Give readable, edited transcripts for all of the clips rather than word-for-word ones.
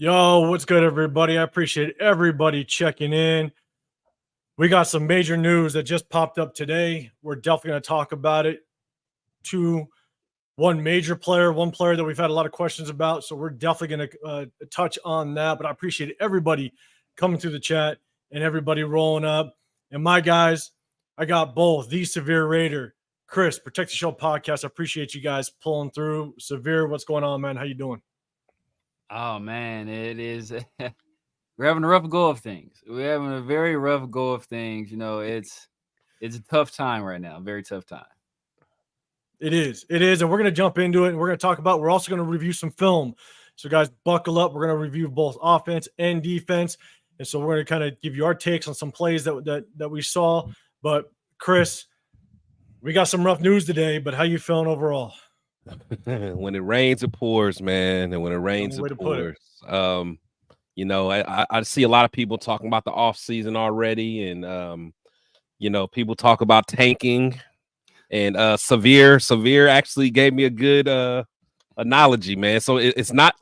Yo, what's good, everybody? I appreciate everybody checking in. We got some major news that just popped up today. We're definitely going to talk about it. One major player, one player that we've had a lot of questions about. So we're definitely going to touch on that. But I appreciate everybody coming through the chat and everybody rolling up. And my guys, I got both the Severe Raider, Chris, Protect the Show podcast. I appreciate you guys pulling through. Severe, what's going on, man? How you doing? Oh man, it is. We're having a rough go of things. We're having a very rough go of things. You know, it's a tough time right now. Very tough time. It is, and we're gonna jump into it. And we're gonna talk about. We're also gonna review some film. So guys, buckle up. We're gonna review both offense and defense, and so we're gonna kind of give you our takes on some plays that we saw. But Chris, we got some rough news today. But how you feeling overall? When it rains, it pours, man. And when it rains, it pours. You know, I see a lot of people talking about the off season already, and you know, people talk about tanking. And Severe actually gave me a good analogy, man. So it's not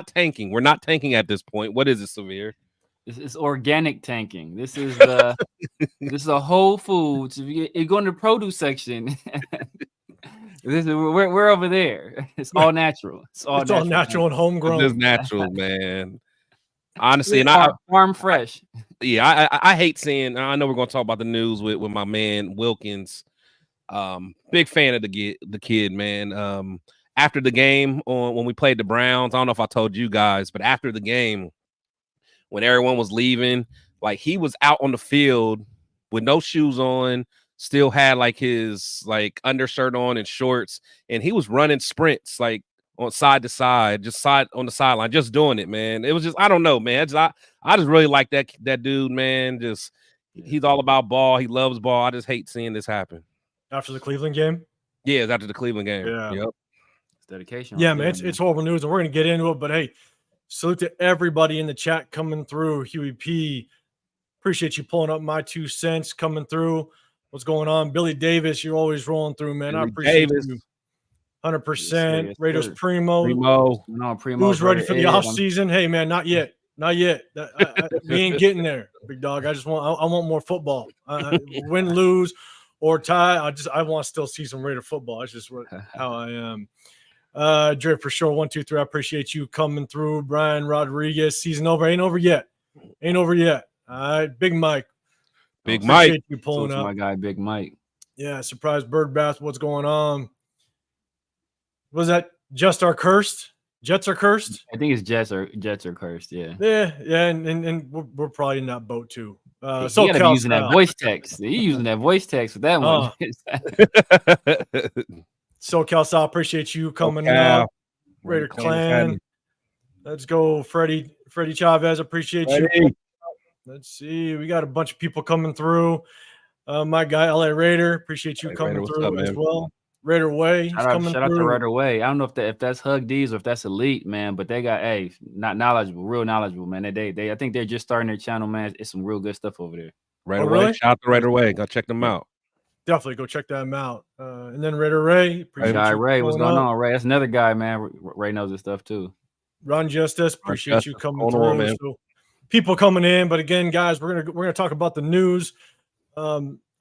tanking. We're not tanking at this point. What is it, Severe? It's organic tanking. This is this is a Whole Foods. If you go in the produce section, we're over there. It's all natural. It's all natural and homegrown. It's natural, man. Honestly, and farm fresh. Yeah, I hate seeing. I know we're gonna talk about the news with my man Wilkins. Big fan of the kid, man. After the game when we played the Browns, I don't know if I told you guys, but after the game, when everyone was leaving, like he was out on the field with no shoes on, still had like his like undershirt on and shorts, and he was running sprints like on side to side, just on the sideline, just doing it, man. It was just, I don't know, man. I just really like that dude, man. Just he's all about ball. He loves ball. I just hate seeing this happen. After the Cleveland game? Yeah, it's after the Cleveland game. Yeah. Yep. It's dedication. Yeah, man. It's horrible news, and we're gonna get into it. But hey, salute to everybody in the chat coming through. Huey P, appreciate you pulling up my 2 cents coming through. What's going on? Billy Davis, you're always rolling through, man. I appreciate you. 100%. Raiders Primo. Who's ready for the off season? Hey, man, not yet. Not yet. We ain't getting there, big dog. I want more football. Win, lose, or tie. I want to still see some Raider football. That's just how I am. Dre for sure. 1, 2, 3. I appreciate you coming through. Brian Rodriguez. Season over. Ain't over yet. All right, Big Mike. Big Mike. You pulling up. My guy, Big Mike. Yeah, surprise bird bath. What's going on? Was that just our cursed? Jets are cursed? I think it's Jets are cursed, yeah. Yeah, and we're probably in that boat too. So you gotta be using that voice text. You're using that voice text with that one. SoCal Sal, appreciate you coming up. Raider Clan. Let's go, Freddie Chavez. Appreciate you. Let's see. We got a bunch of people coming through. My guy, LA Raider. Appreciate you coming through as well. Raider Way. Shout out to Raider Way. I don't know if that's Hug D's or if that's Elite, man, but they got not knowledgeable, real knowledgeable, man. They I think they're just starting their channel, man. It's some real good stuff over there. Raider Way. Really? Shout out to Raider Way. Go check them out. Definitely go check them out. And then Raider Ray. Ray, what's going on, Ray? That's another guy, man. Ray knows this stuff too. Ron Justice, appreciate you coming through. Man. So people coming in, but again, guys, we're gonna talk about the news.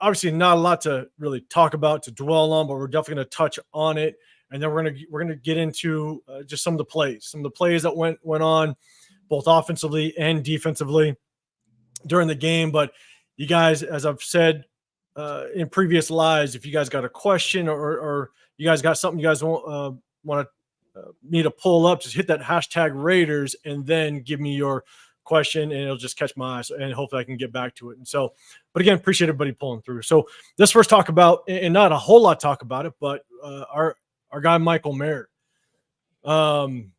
Obviously, not a lot to really talk about, to dwell on, but we're definitely going to touch on it, and then we're gonna get into just some of the plays that went on, both offensively and defensively during the game. But you guys, as I've said in previous lives, if you guys got a question or you guys got something you guys want me to pull up, just hit that hashtag Raiders and then give me your question, and it'll just catch my eyes, and hopefully I can get back to it. And so, but again, appreciate everybody pulling through. So let's first talk about, and not a whole lot talk about it, but our guy Michael Mayer, on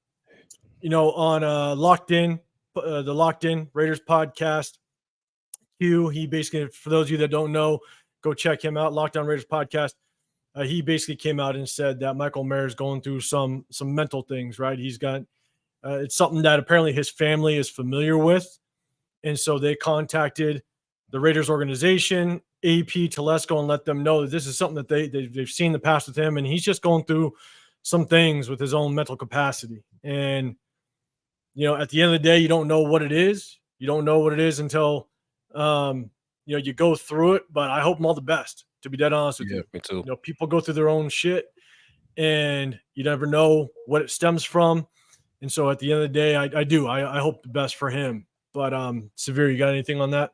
Locked In, the Locked In Raiders podcast. He basically, for those of you that don't know, go check him out. Locked On Raiders podcast. He basically came out and said that Michael Mayer is going through some mental things. Right, he's got. It's something that apparently his family is familiar with. And so they contacted the Raiders organization, AP Telesco, and let them know that this is something that they've seen in the past with him. And he's just going through some things with his own mental capacity. And, at the end of the day, you don't know what it is. You don't know what it is until, you go through it. But I hope them all the best, to be dead honest with you. Me too. People go through their own shit, and you never know what it stems from. And so at the end of the day, I hope the best for him. But Severe, you got anything on that?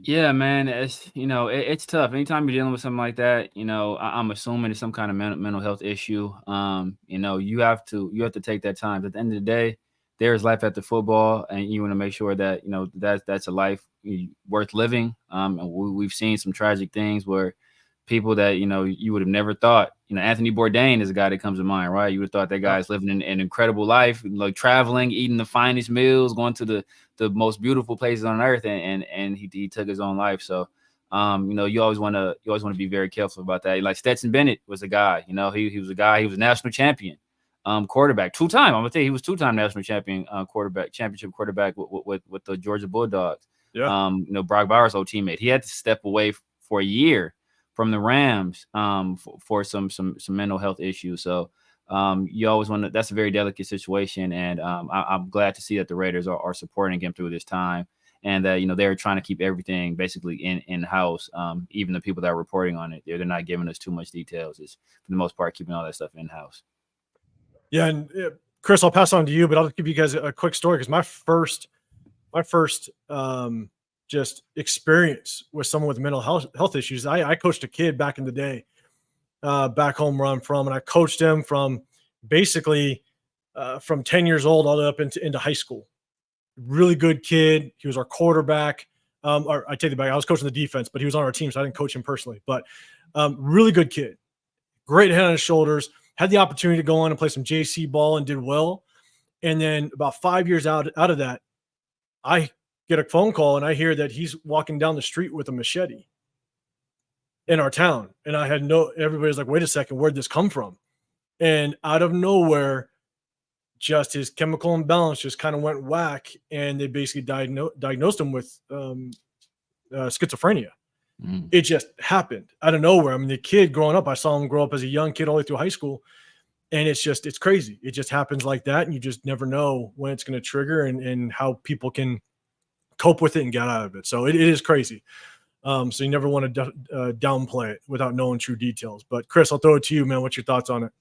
Yeah, man, it's tough. Anytime you're dealing with something like that, I'm assuming it's some kind of mental health issue. You have to take that time. At the end of the day, there is life after football, and you want to make sure that that's a life worth living. And we've seen some tragic things where people that you would have never thought. Anthony Bourdain is a guy that comes to mind, right? You would have thought that guy's living an incredible life, like traveling, eating the finest meals, going to the most beautiful places on earth, and he took his own life. So you always want to be very careful about that. Like Stetson Bennett was a guy, he was a guy, he was a national champion quarterback, two-time. I'm gonna tell you, he was two-time national champion championship quarterback with the Georgia Bulldogs. Yeah. Brock Bowers' old teammate. He had to step away for a year from the Rams for some mental health issues. So you always want to, that's a very delicate situation. And I'm glad to see that the Raiders are supporting him through this time, and that, they're trying to keep everything basically in-house. Even the people that are reporting on it, they're not giving us too much details. It's for the most part keeping all that stuff in-house. Yeah. And Chris, I'll pass on to you, but I'll just give you guys a quick story. Cause my first just experience with someone with mental health issues. I coached a kid back in the day, back home where I'm from, and I coached him from basically from 10 years old all the way up into high school. Really good kid. He was our quarterback. Or I take it back. I was coaching the defense, but he was on our team, so I didn't coach him personally. But really good kid, great head on his shoulders. Had the opportunity to go on and play some JC ball and did well. And then about 5 years out of that, I get a phone call and I hear that he's walking down the street with a machete in our town. And everybody's like, wait a second, where'd this come from? And out of nowhere, just his chemical imbalance just kind of went whack. And they basically diagnosed him with schizophrenia. It just happened out of nowhere. I mean, the kid growing up, I saw him grow up as a young kid all the way through high school. And it's crazy. It just happens like that. And you just never know when it's going to trigger and how people can cope with it and get out of it. So it is crazy. So you never want to downplay it without knowing true details. But Chris, I'll throw it to you, man. What's your thoughts on it?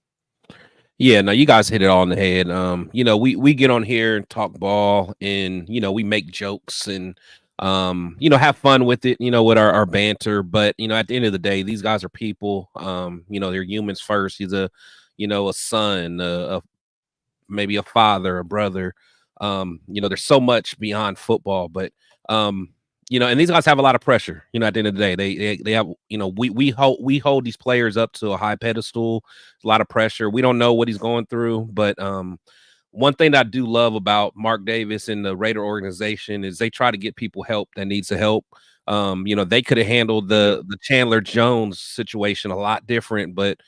Yeah, no, you guys hit it all on the head. We get on here and talk ball, and we make jokes and have fun with it, with our banter. But at the end of the day, these guys are people. They're humans first. He's a son, maybe a father, a brother. There's so much beyond football, but and these guys have a lot of pressure. At the end of the day, they have, we hold these players up to a high pedestal. A lot of pressure. We don't know what he's going through, but one thing that I do love about Mark Davis and the Raider organization is they try to get people help that needs the help. They could have handled the Chandler Jones situation a lot different, but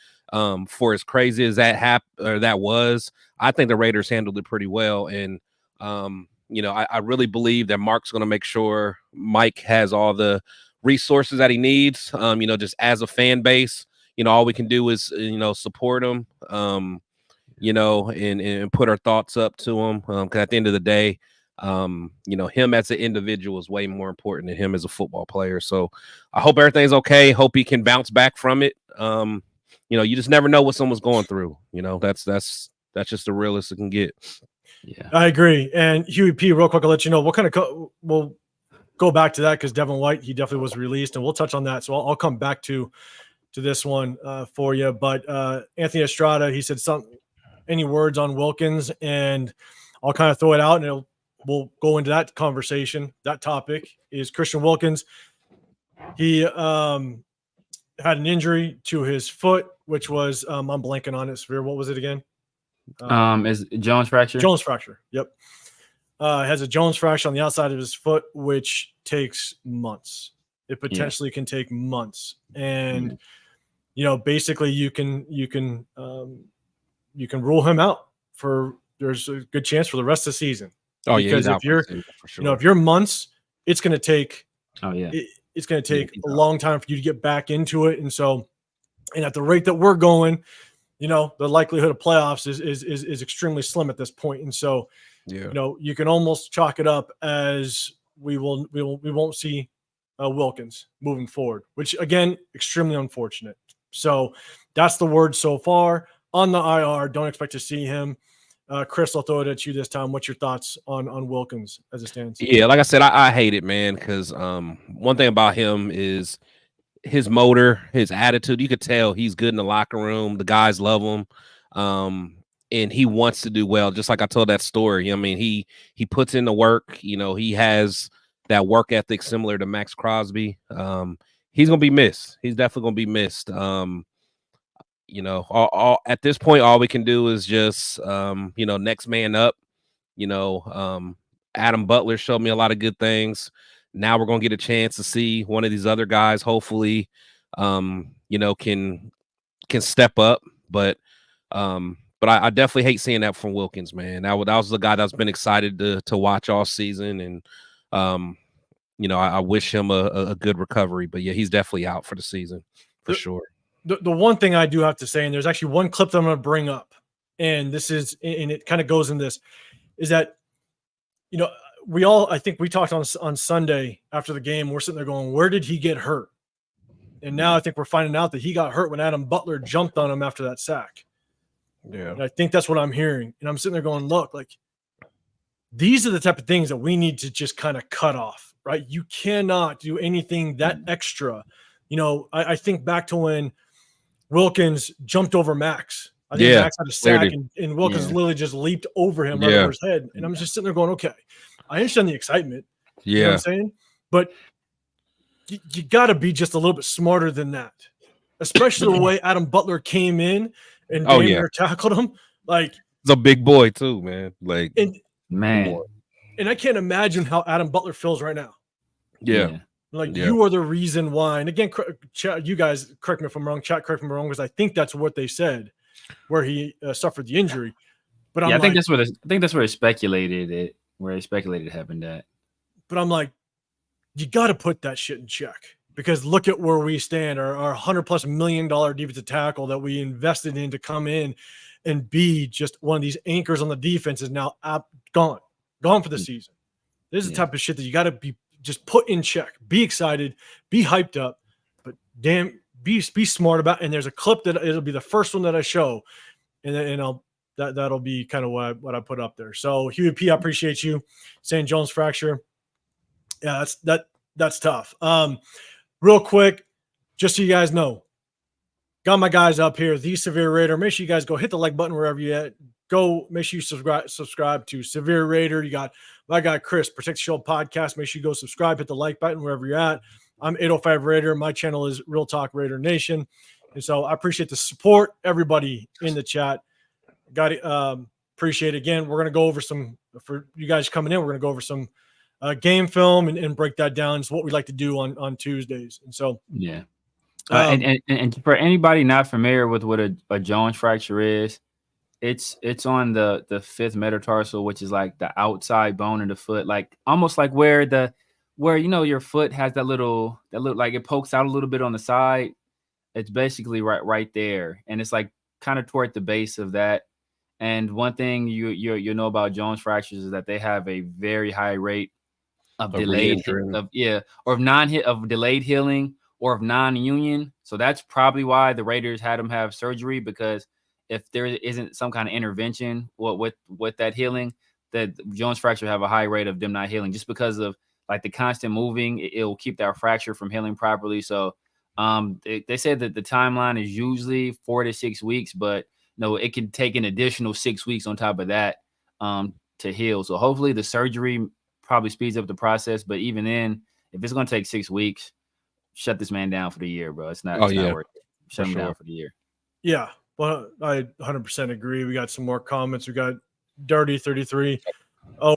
for as crazy as that was, I think the Raiders handled it pretty well. And I really believe that Mark's going to make sure Mike has all the resources that he needs. Just as a fan base, all we can do is support him. And put our thoughts up to him. Because at the end of the day, him as an individual is way more important than him as a football player. So I hope everything's okay. Hope he can bounce back from it. You just never know what someone's going through. That's just the realest it can get. Yeah, I agree. And Huey P, real quick, I'll let you know what kind of we'll go back to that because Devin White, he definitely was released, and we'll touch on that. So I'll come back to this one for you. But Anthony Estrada, he said any words on Wilkins, and I'll kind of throw it out, and we'll go into that conversation. That topic is Christian Wilkins. He had an injury to his foot, which was I'm blanking on it. Severe. What was it again? Is Jones fracture? Jones fracture. Yep. Has a Jones fracture on the outside of his foot, which takes months. It potentially can take months, and basically you can rule him out there's a good chance for the rest of the season. Oh, because if you're months, it's going to take. Oh yeah. It's going to take a long time for you to get back into it, and at the rate that we're going, the likelihood of playoffs is extremely slim at this point. And so, Yeah. You can almost chalk it up as we won't see Wilkins moving forward, which again, extremely unfortunate. So that's the word so far on the IR. Don't expect to see him. Chris, I'll throw it at you this time. What's your thoughts on Wilkins as it stands? Yeah, like I said, I hate it, man, because one thing about him is his motor, his attitude. You could tell he's good in the locker room. The guys love him. And he wants to do well. Just like I told that story. I mean, he puts in the work. He has that work ethic similar to Max Crosby. He's gonna be missed. He's definitely gonna be missed. All at this point, all we can do is just next man up. Adam Butler showed me a lot of good things. Now we're gonna get a chance to see one of these other guys, hopefully, can step up. But I definitely hate seeing that from Wilkins, man. That was the guy that's been excited to watch all season, and I wish him a good recovery. But yeah, he's definitely out for the season for sure. The one thing I do have to say, and there's actually one clip that I'm going to bring up, and it kind of goes in this, is that, I think we talked on Sunday after the game, we're sitting there going, where did he get hurt? And now I think we're finding out that he got hurt when Adam Butler jumped on him after that sack. Yeah. And I think that's what I'm hearing. And I'm sitting there going, look, like, these are the type of things that we need to just kind of cut off, right? You cannot do anything that extra. I think back to when Wilkins jumped over Max. I think Max had a sack and Wilkins literally just leaped over him right over his head. And I'm just sitting there going, okay, I understand the excitement. Yeah. You know what I'm saying? But you got to be just a little bit smarter than that, especially the way Adam Butler came in and tackled him. Like, he's a big boy too, man. Like, man. And I can't imagine how Adam Butler feels right now. Yeah. You are the reason why. And again, chat, you guys correct me if I'm wrong. Chat, correct me if I'm wrong, because I think that's what they said, where he suffered the injury. But I think that's where they speculated it. Where they speculated it happened at. But I'm like, you got to put that shit in check, because look at where we stand. Our $100+ million defensive tackle that we invested in to come in and be just one of these anchors on the defense is now gone for the season. This is the type of shit that you got to be just put in check. Be excited, be hyped up, but damn, be smart about it. And there's a clip that it'll be the first one that I show, and that'll be kind of what I put up there. So Huey P, I appreciate you saying Jones fracture. Yeah, that's tough. Real quick, just so you guys know, got my guys up here, the Severe Raider. Make sure you guys go hit the like button wherever you're at. Go, make sure you subscribe to Severe Raider. You got my guy Chris, Protect the Show podcast. Make sure you go subscribe, hit the like button wherever you're at. I'm 805 Raider. My channel is Real Talk Raider Nation. And so I appreciate the support, everybody in the chat. Got it. Appreciate it. Again, we're going to go over for you guys coming in, we're going to go over some game film and break that down. It's what we like to do on Tuesdays. And so, yeah. And for anybody not familiar with what a Jones fracture is, it's on the fifth metatarsal, which is like the outside bone of the foot, like almost like where your foot has that little like it pokes out a little bit on the side. It's basically right there, and it's like kind of toward the base of that. And one thing you know about Jones fractures is that they have a very high rate of delayed healing or of non-union. So that's probably why the Raiders had him have surgery, because if there isn't some kind of intervention with that healing, that Jones fracture have a high rate of them not healing, just because of like the constant moving. It will keep that fracture from healing properly. So they said that the timeline is usually 4 to 6 weeks, but no, it can take an additional 6 weeks on top of that to heal. So hopefully the surgery probably speeds up the process. But even then, if it's going to take 6 weeks, shut this man down for the year, bro. It's not worth it. Shut him down for the year. Yeah. Well, I 100% agree. We got some more comments. We got Dirty 33. Oh,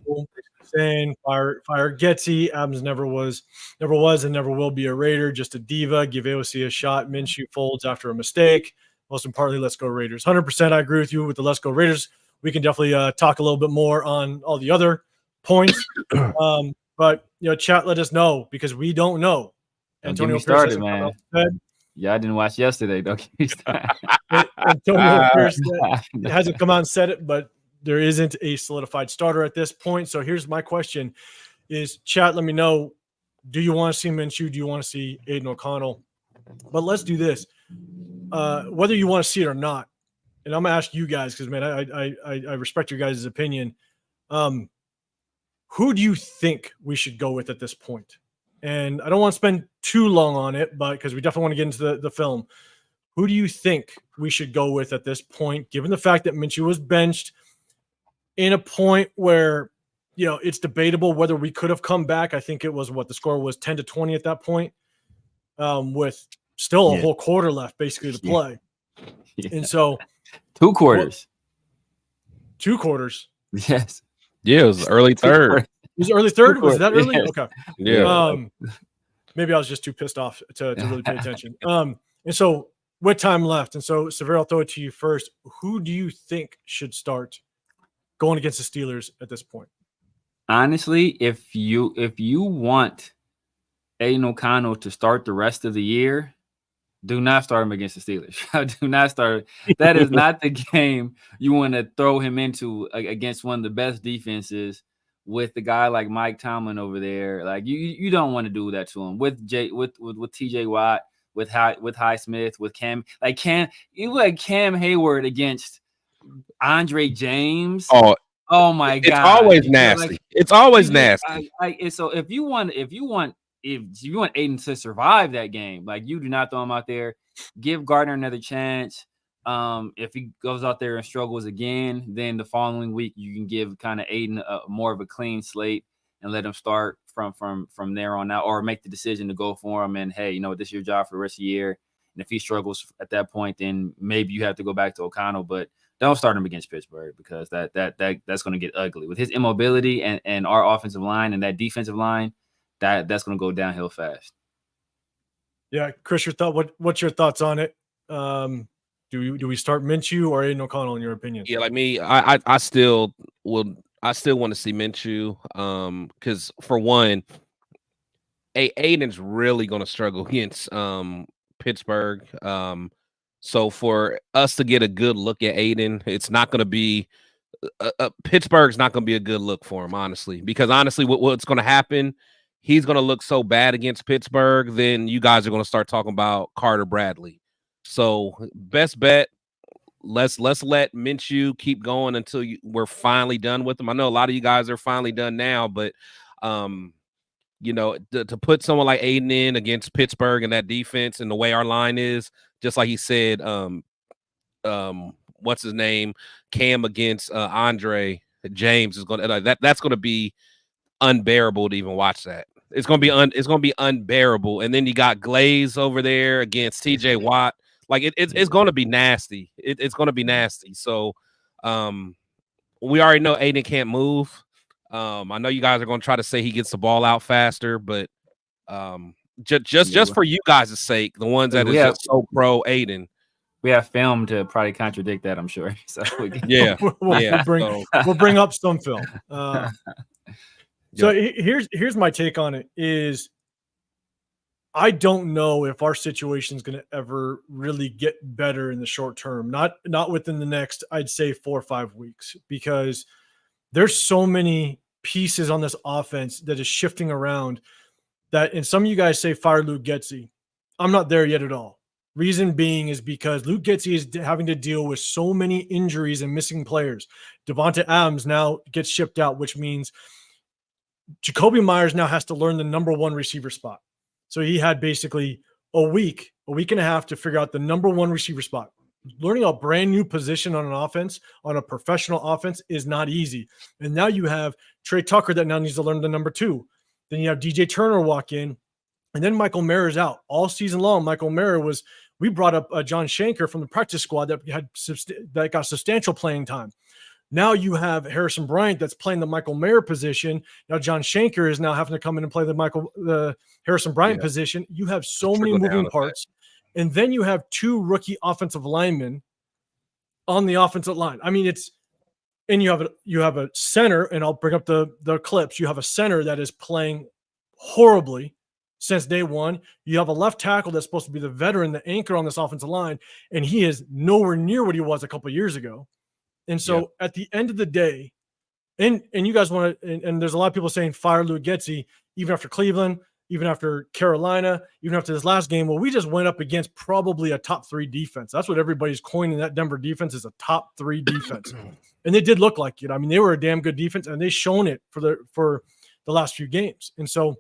saying fire Getsy. Adams never was and never will be a Raider, just a diva. Give AOC a shot. Minshew folds after a mistake. Most importantly, let's go Raiders. 100% I agree with you with the let's go Raiders. We can definitely talk a little bit more on all the other points. But chat, let us know, because we don't know. Antonio Pierce started, man. Yeah, I didn't watch yesterday, though. Antonio Pierce hasn't come out and said it, but there isn't a solidified starter at this point. So here's my question: is chat? Let me know. Do you want to see Minshew? Do you want to see Aiden O'Connell? But let's do this. Whether you want to see it or not, and I'm gonna ask you guys because man, I respect your guys' opinion. Who do you think we should go with at this point? And I don't want to spend too long on it, but because we definitely want to get into the film. Who do you think we should go with at this point, given the fact that Minshew was benched in a point where, it's debatable whether we could have come back. I think it was the score was 10-20 at that point, with still a whole quarter left basically to play. Yeah. And so 2 quarters. 2 quarters. Yes. Yeah, it was early third. It was early third? Was that early? Yes. Okay. Yeah. Maybe I was just too pissed off to really pay attention. And so with time left, and so Severe, I'll throw it to you first. Who do you think should start going against the Steelers at this point? Honestly, if you want Aiden O'Connell to start the rest of the year, do not start him against the Steelers. Do not start. That is not the game you want to throw him into against one of the best defenses with the guy like Mike Tomlin over there. Like you don't want to do that to him with TJ Watt, with Highsmith, with Cam. You like Cam Hayward against Andre James. Oh my God! It's always nasty. It's always nasty. So if you want Aiden to survive that game, like, you do not throw him out there. Give Gardner another chance. If he goes out there and struggles again, then the following week you can give kind of Aiden more of a clean slate and let him start from there on out, or make the decision to go for him. And hey, this is your job for the rest of the year. And if he struggles at that point, then maybe you have to go back to O'Connell. But don't start him against Pittsburgh, because that's going to get ugly with his immobility and our offensive line and that defensive line. That's going to go downhill fast. Yeah, Chris, what's your thoughts on it? Do we start Minshew or Aiden O'Connell in your opinion? Yeah, like me, I still want to see Minshew, because for one, Aiden's really going to struggle against Pittsburgh. So for us to get a good look at Aiden, it's not going to be Pittsburgh's not going to be a good look for him, honestly, because what's going to happen, he's going to look so bad against Pittsburgh, then you guys are going to start talking about Carter Bradley. So best bet, let's let Minshew keep going until we're finally done with him. I know a lot of you guys are finally done now, but to put someone like Aiden in against Pittsburgh and that defense and the way our line is, just like he said, what's his name, Cam against Andre James is going to that's going to be unbearable to even watch that. It's going to be unbearable. And then you got Glaze over there against TJ Watt. Like it's going to be nasty. It's going to be nasty. So we already know Aiden can't move. I know you guys are going to try to say he gets the ball out faster, but just for you guys' sake, the ones that are just so pro Aiden, we have film to probably contradict that, I'm sure. So we'll bring up some film. So here's my take on it is, I don't know if our situation is going to ever really get better in the short term, not within the next, I'd say 4 or 5 weeks, because there's so many pieces on this offense that is shifting around that, and some of you guys say fire Luke Getsy. I'm not there yet at all. Reason being is because Luke Getsy is having to deal with so many injuries and missing players. Devonta Adams now gets shipped out, which means Jacoby Myers now has to learn the number 1 receiver spot. So he had basically a week and a half to figure out the number 1 receiver spot. Learning a brand new position on an offense, on a professional offense, is not easy. And now you have Trey Tucker that now needs to learn the number 2. Then you have DJ Turner walk in, and then Michael Mayer is out all season long. Michael Mayer we brought up John Shanker from the practice squad that got substantial playing time. Now you have Harrison Bryant that's playing the Michael Mayer position. Now John Shanker is now having to come in and play the Harrison Bryant position. You have so many moving parts. And then you have 2 rookie offensive linemen on the offensive line. I mean, and you have a center, and I'll bring up the clips. You have a center that is playing horribly since day one. You have a left tackle that's supposed to be the veteran, the anchor on this offensive line, and he is nowhere near what he was a couple of years ago. And so at the end of the day, and you guys want to, and there's a lot of people saying fire Luke Getsy, even after Cleveland, even after Carolina, even after this last game. Well, we just went up against probably a top 3 defense. That's what everybody's coining that Denver defense is, a top 3 defense. And they did look like it. I mean, they were a damn good defense, and they've shown it for the last few games. And so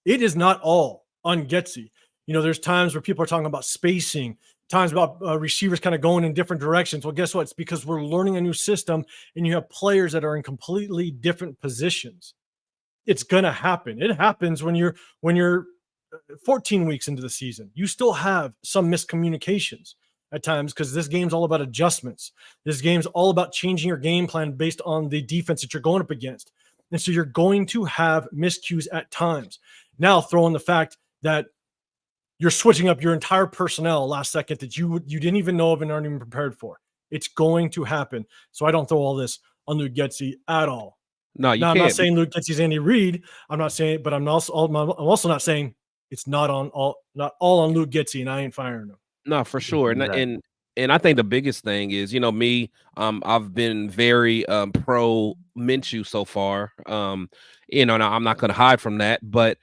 it is not all on Getsy. You know, there's times where people are talking about spacing, times about receivers kind of going in different directions. Well, guess what? It's because we're learning a new system, and you have players that are in completely different positions. It's going to happen. It happens when you're 14 weeks into the season. You still have some miscommunications at times because this game's all about adjustments. This game's all about changing your game plan based on the defense that you're going up against. And so you're going to have miscues at times. Now throw in the fact that you're switching up your entire personnel last second that you didn't even know of and aren't even prepared for. It's going to happen. So I don't throw all this on Luke Getsy at all. No, you now, can't. I'm not saying Luke Getsy's Andy Reid. I'm not saying, but I'm also not saying it's not all on Luke Getsy, and I ain't firing him. No, for sure. And I think the biggest thing is, me, I've been very pro Minshew so far. Now I'm not going to hide from that, but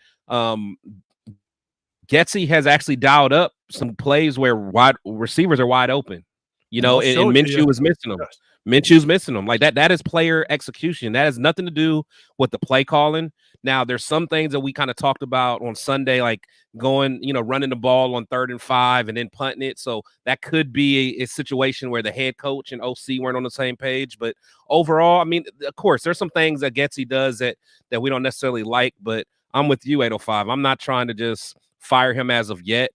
Getsy has actually dialed up some plays where wide receivers are wide open, and Minshew is missing them. Yes. Minshew's missing them. Like that is player execution. That has nothing to do with the play calling. Now, there's some things that we kind of talked about on Sunday, like going, running the ball on 3rd and 5 and then punting it. So that could be a situation where the head coach and OC weren't on the same page. But overall, I mean, of course, there's some things that Getsy does that we don't necessarily like. But I'm with you, 805. I'm not trying to just fire him as of yet.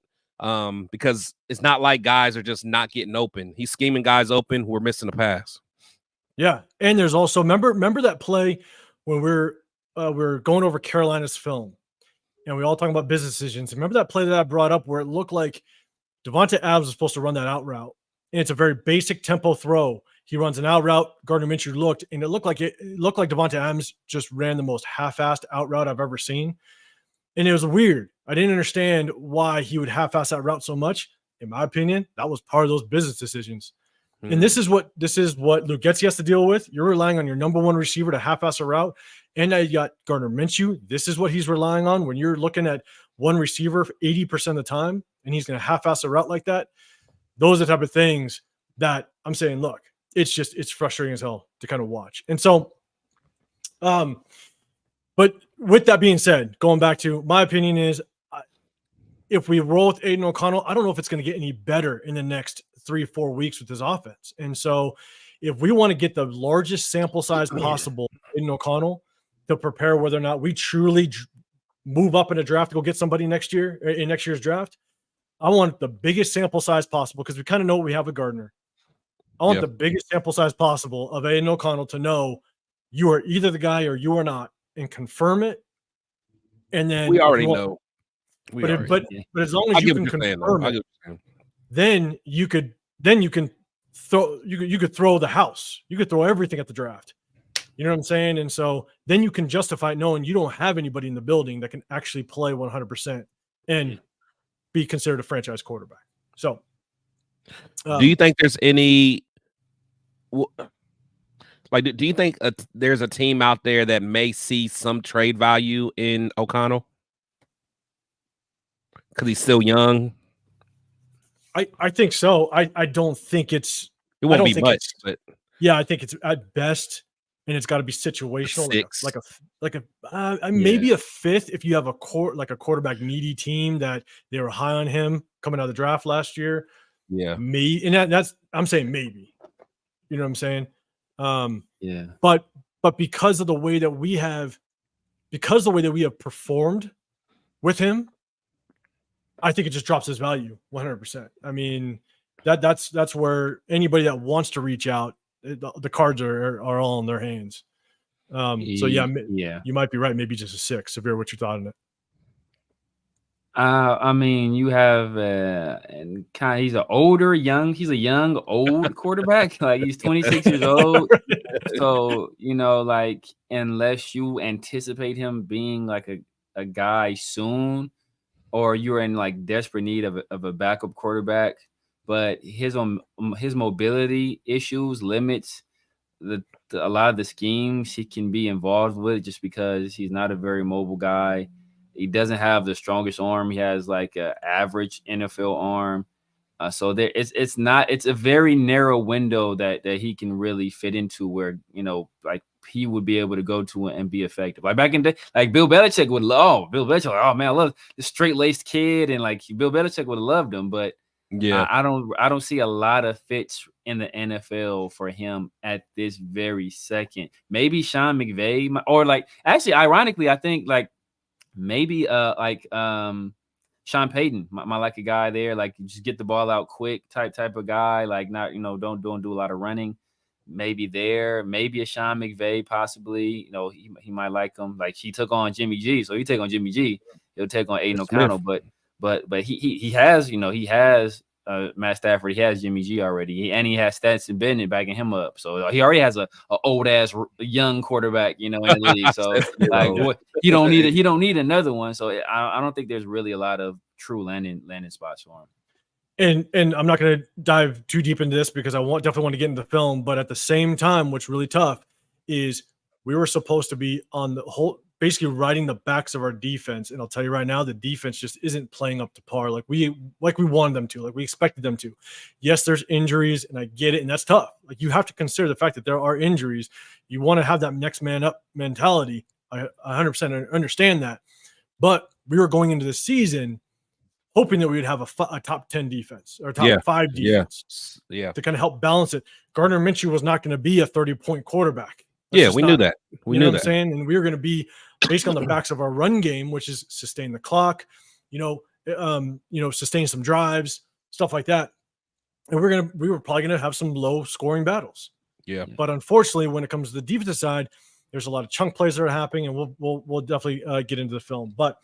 Because it's not like guys are just not getting open. He's scheming guys open who are missing the pass. Yeah, and there's also remember that play when we're going over Carolina's film, and we all talking about business decisions. Remember that play that I brought up where it looked like Devonta Adams was supposed to run that out route, and it's a very basic tempo throw. He runs an out route. Gardner Minshew looked, and it looked like Devonta Adams just ran the most half-assed out route I've ever seen. And it was weird. I didn't understand why he would half-ass that route so much. In my opinion, that was part of those business decisions. Mm-hmm. And this is what Luke Getsy has to deal with. You're relying on your number 1 receiver to half-ass a route. And now you got Gardner Minshew. This is what he's relying on when you're looking at one receiver 80% of the time, and he's going to half-ass a route like that. Those are the type of things that I'm saying, look, it's frustrating as hell to kind of watch. And so, but with that being said, going back to my opinion is if we roll with Aiden O'Connell, I don't know if it's going to get any better in the next 3-4 weeks with his offense. And so if we want to get the largest sample size possible, Aiden O'Connell, to prepare whether or not we truly move up in a draft to go get somebody next year in next year's draft, I want the biggest sample size possible because we kind of know what we have with Gardner. I want the biggest sample size possible of Aiden O'Connell to know you are either the guy or you are not, and confirm it. And then we already know. But as long as you can confirm it, then you can throw the house. You could throw everything at the draft. You know what I'm saying? And so then you can justify it knowing you don't have anybody in the building that can actually play 100% and be considered a franchise quarterback. So do you think there's any do you think there's a team out there that may see some trade value in O'Connell? Because he's still young. I think so. I don't think it won't be much, but yeah, I think it's at best, and it's got to be situational, maybe a 5th if you have a quarterback needy team that they were high on him coming out of the draft last year. Yeah, me, and that's I'm saying maybe. You know what I'm saying? Yeah. But because of the way that we have performed with him, I think it just drops his value 100%. I mean, that's where anybody that wants to reach out, the cards are all in their hands. So yeah, you might be right. Maybe just a 6. Severe, what you thought on it? I mean, you have and kind of he's a young, old quarterback. Like he's 26 years old. So, like unless you anticipate him being like a guy soon, or you're in like desperate need of a backup quarterback, but his mobility issues limits a lot of the schemes he can be involved with, just because he's not a very mobile guy. He doesn't have the strongest arm. He has like an average NFL arm. So it's a very narrow window that he can really fit into, where, like, he would be able to go to and be effective. Like back in the day, like Bill Belichick would love Bill Belichick. Like, oh man, I love this straight-laced kid, and like Bill Belichick would have loved him, but yeah, I don't see a lot of fits in the NFL for him at this very second. Maybe Sean McVay, or like, actually, ironically, I think like maybe Sean Payton might like a guy there, like just get the ball out quick type of guy, like not, don't do a lot of running. Maybe a Sean McVay possibly, he might like him. Like he took on Jimmy G, so he take on Jimmy G, he'll take on Aiden O'Connell, but he has Matt Stafford, he has Jimmy G already, and he has Stetson Bennett backing him up, so he already has a old ass young quarterback, in the league. So like, he don't need another one. So I don't think there's really a lot of true landing spots for him. And I'm not going to dive too deep into this because I definitely want to get into the film, but at the same time, what's really tough is we were supposed to be on the whole, basically riding the backs of our defense. And I'll tell you right now, the defense just isn't playing up to par like we wanted them to, like we expected them to. Yes, there's injuries, and I get it, and that's tough. Like, you have to consider the fact that there are injuries. You want to have that next man up mentality. I 100% understand that. But we were going into the season hoping that we would have a top 10 defense or top 5 defense to kind of help balance it. Gardner Minshew was not going to be a 30-point quarterback. We knew that. We knew what I'm saying? And we were going to be based on the backs of our run game, which is sustain the clock, sustain some drives, stuff like that. And we were probably going to have some low scoring battles. Yeah. But unfortunately, when it comes to the defensive side, there's a lot of chunk plays that are happening, and we'll definitely get into the film. But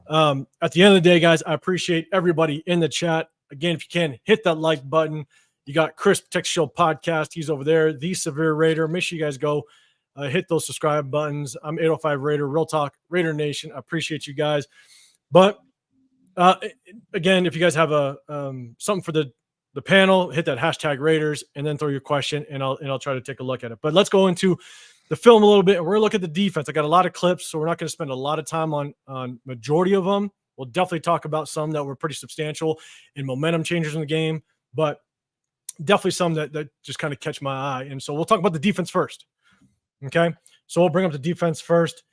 at the end of the day, guys, I appreciate everybody in the chat. Again, if you can, hit that like button. You got Chris Protect Shield Podcast. He's over there. The Severe Raider. Make sure you guys go hit those subscribe buttons. I'm 805 Raider, Real Talk, Raider Nation. I appreciate you guys. But again, if you guys have something for the panel, hit that hashtag Raiders and then throw your question, and I'll try to take a look at it. But let's go into the film a little bit, and we're going to look at the defense. I got a lot of clips, so we're not going to spend a lot of time on majority of them. We'll definitely talk about some that were pretty substantial and momentum changers in the game, but definitely some that just kind of catch my eye. And so we'll talk about the defense first. Okay, so we'll bring up the defense first.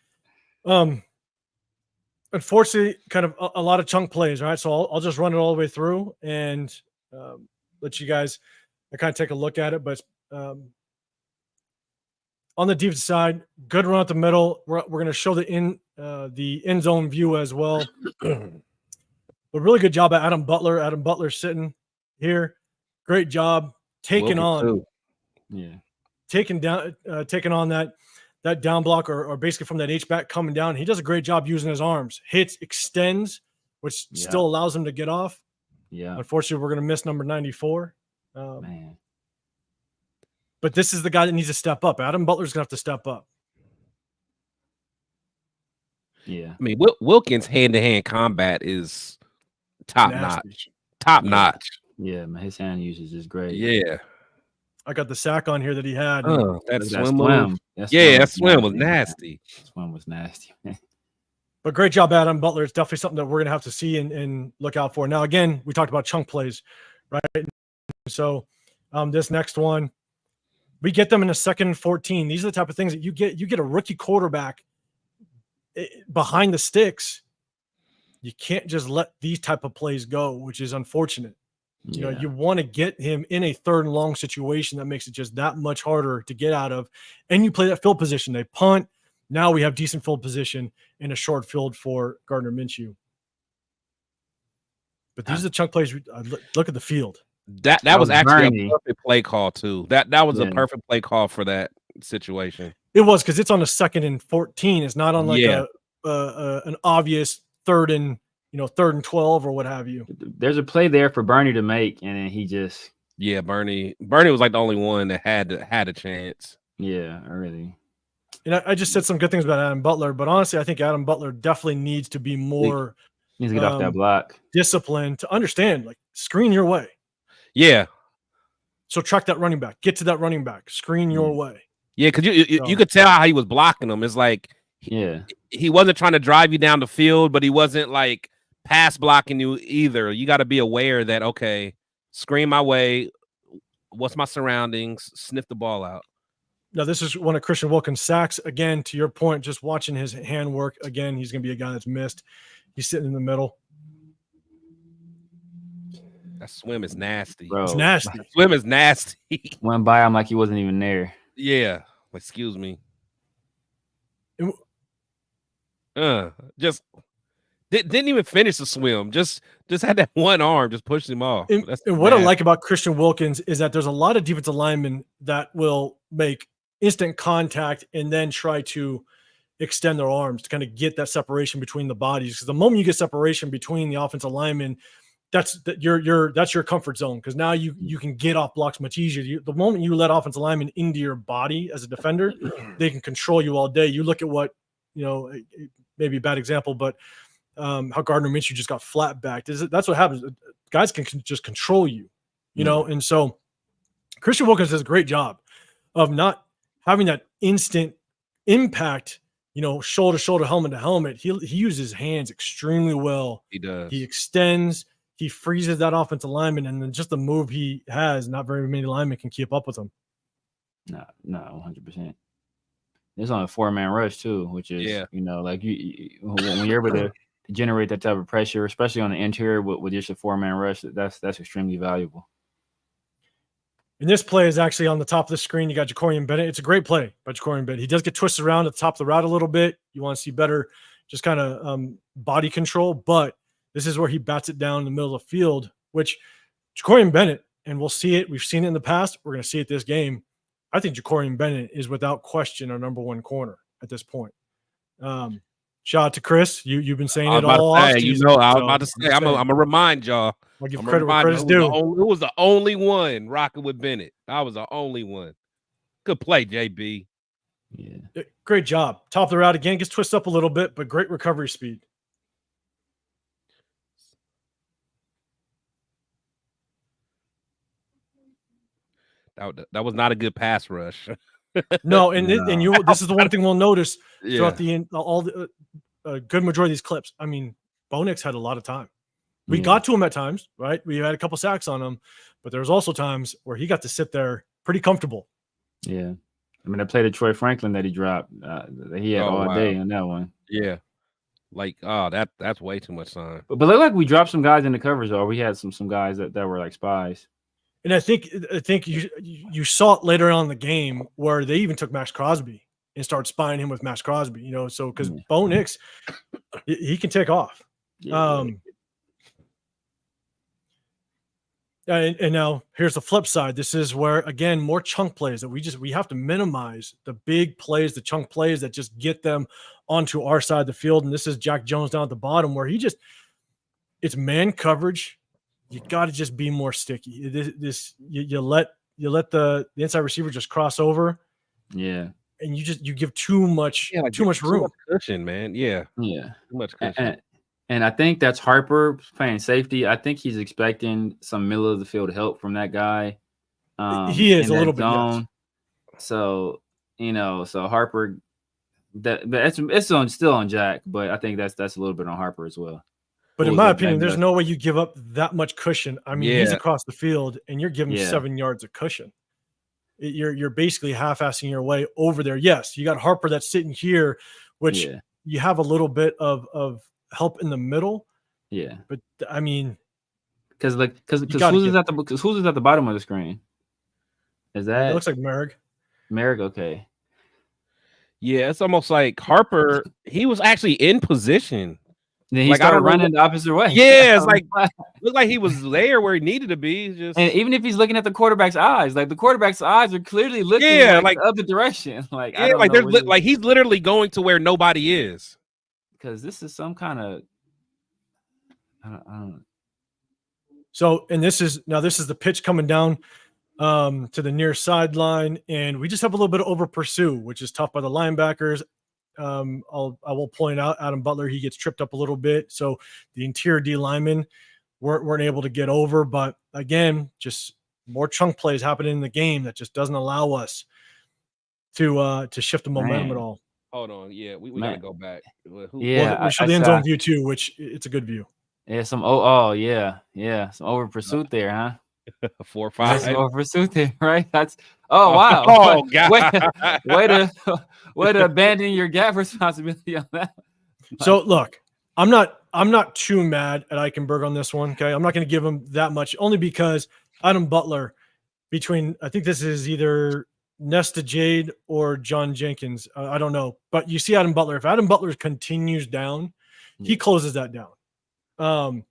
Unfortunately, kind of a lot of chunk plays, right? So I'll just run it all the way through and let you guys kind of take a look at it. But on the defense side, good run up the middle. We're going to show the end zone view as well. But really good job by Adam Butler. Adam Butler sitting here. Great job taking on that down block or basically from that H-back coming down. He does a great job using his arms. Hits, extends, which still allows him to get off. Yeah. Unfortunately, we're going to miss number 94. Man. But this is the guy that needs to step up. Adam Butler's going to have to step up. Yeah. I mean, Wilkins' hand-to-hand combat is top-notch. Top-notch. Yeah, man, his hand usage is great. Yeah. I got the sack on here that he had. Oh, that swim. That swim was nasty. That swim was nasty. But great job, Adam Butler. It's definitely something that we're going to have to see and look out for. Now, again, we talked about chunk plays, right? So this next one, we get them in a 2nd and 14. These are the type of things that you get a rookie quarterback behind the sticks. You can't just let these type of plays go, which is unfortunate. You know, you want to get him in a 3rd and long situation that makes it just that much harder to get out of. And you play that field position. They punt. Now we have decent field position in a short field for Gardner Minshew. But these are the chunk plays. Look at the field. That was actually a perfect play call too. That was a perfect play call for that situation. It was, because it's on a 2nd and 14. It's not on like an obvious 3rd and 12 or what have you. There's a play there for Bernie to make, and then he just Bernie was like the only one that had a chance. Yeah, really. And I just said some good things about Adam Butler, but honestly, I think Adam Butler definitely needs to be more needs to get off that block. Disciplined to understand, like, screen your way. Yeah. So track that running back. Get to that running back. Screen your way. Yeah, because you could tell how he was blocking them. It's like he wasn't trying to drive you down the field, but he wasn't like pass blocking you either. You got to be aware that, okay, screen my way. What's my surroundings? Sniff the ball out. Now, this is one of Christian Wilkins' sacks. Again, to your point, just watching his hand work, again, he's going to be a guy that's missed. He's sitting in the middle. That swim is nasty. Bro, it's nasty. Swim is nasty. Went by him like he wasn't even there. Yeah. Excuse me. Just didn't even finish the swim. Just had that one arm, just pushed him off. And what I like about Christian Wilkins is that there's a lot of defensive linemen that will make instant contact and then try to extend their arms to kind of get that separation between the bodies. Because the moment you get separation between the offensive linemen, that's your comfort zone, because now you can get off blocks much easier. The moment you let offensive linemen into your body as a defender, they can control you all day. You look at what, maybe a bad example, but how Gardner Minshew just got flat backed. That's what happens. Guys can just control you, and so Christian Wilkins does a great job of not having that instant impact, shoulder to shoulder, helmet to helmet. He uses his hands extremely well. He does. He extends. He freezes that offensive lineman, and then just the move he has, not very many linemen can keep up with him. No, 100%. It's on a 4-man rush too, which is like when you're able to generate that type of pressure, especially on the interior with just a 4-man rush, that's extremely valuable. And this play is actually on the top of the screen. You got Jacorian Bennett. It's a great play by Jacorian Bennett. He does get twisted around at the top of the route a little bit. You want to see better, just kind of body control, but this is where he bats it down in the middle of the field, which Jacorian Bennett, and we'll see it. We've seen it in the past. We're going to see it this game. I think Jacorian Bennett is without question our number one corner at this point. Shout out to Chris. You've been saying it all offseason. I was about to say, I'm going to remind y'all. I'll give credit where credit's due. Who was the only one rocking with Bennett? I was the only one. Good play, JB. Yeah. Great job. Top of the route again. Gets twisted up a little bit, but great recovery speed. That was not a good pass rush. No, and this is the one thing we'll notice throughout all the good majority of these clips. I mean, Bo Nix had a lot of time. We got to him at times, right? We had a couple sacks on him, but there was also times where he got to sit there pretty comfortable. Yeah. I mean, I played a Troy Franklin that he dropped. He had all day on that one. Yeah. Like, that's way too much time. But look like we dropped some guys in the coverage, or we had some guys that were like spies. And I think you saw it later on in the game where they even took Max Crosby and started spying him with Max Crosby, so because Bo Nix, he can take off. Yeah. And now here's the flip side. This is where, again, more chunk plays that we have to minimize the big plays, the chunk plays that just get them onto our side of the field. And this is Jack Jones down at the bottom where it's man coverage. You got to just be more sticky. You let the inside receiver just cross over. Yeah. And you give too much room. Too much cushion, man. Yeah. Yeah. Too much cushion. And I think that's Harper playing safety. I think he's expecting some middle of the field help from that guy. He is a little bit. Yes. So so Harper, it's still on Jack, but I think that's a little bit on Harper as well. But in my opinion, there's no way you give up that much cushion. I mean, he's across the field, and you're giving 7 yards of cushion. You're basically half-assing your way over there. Yes, you got Harper that's sitting here, which you have a little bit of help in the middle. Yeah, but I mean, because who's at the bottom of the screen? Is that? It looks like Merrick. Merrick, okay. Yeah, it's almost like Harper. He was actually in position. Then he started running the opposite way. Yeah, it's like looked like he was there where he needed to be. And even if he's looking at the quarterback's eyes, like the quarterback's eyes are clearly looking like the other direction. Like he's literally going to where nobody is. Because this is some kind of I don't know. So, and this is the pitch coming down to the near sideline, and we just have a little bit of over pursue, which is tough by the linebackers. I will point out Adam Butler, he gets tripped up a little bit. So the interior D lineman weren't able to get over. But again, just more chunk plays happening in the game that just doesn't allow us to shift the momentum at all. Hold on, yeah, we gotta go back. Well, we show the end zone view too, which it's a good view. Yeah, some some over pursuit there, huh? 4 or 5. Some over pursuit there, right? That's wow. Oh god. Way to abandon your gap responsibility on that. So look, I'm not too mad at Eichenberg on this one. Okay, I'm not going to give him that much, only because Adam Butler, I think this is either Nesta Jade or John Jenkins. I don't know, but you see Adam Butler. If Adam Butler continues down, he closes that down. And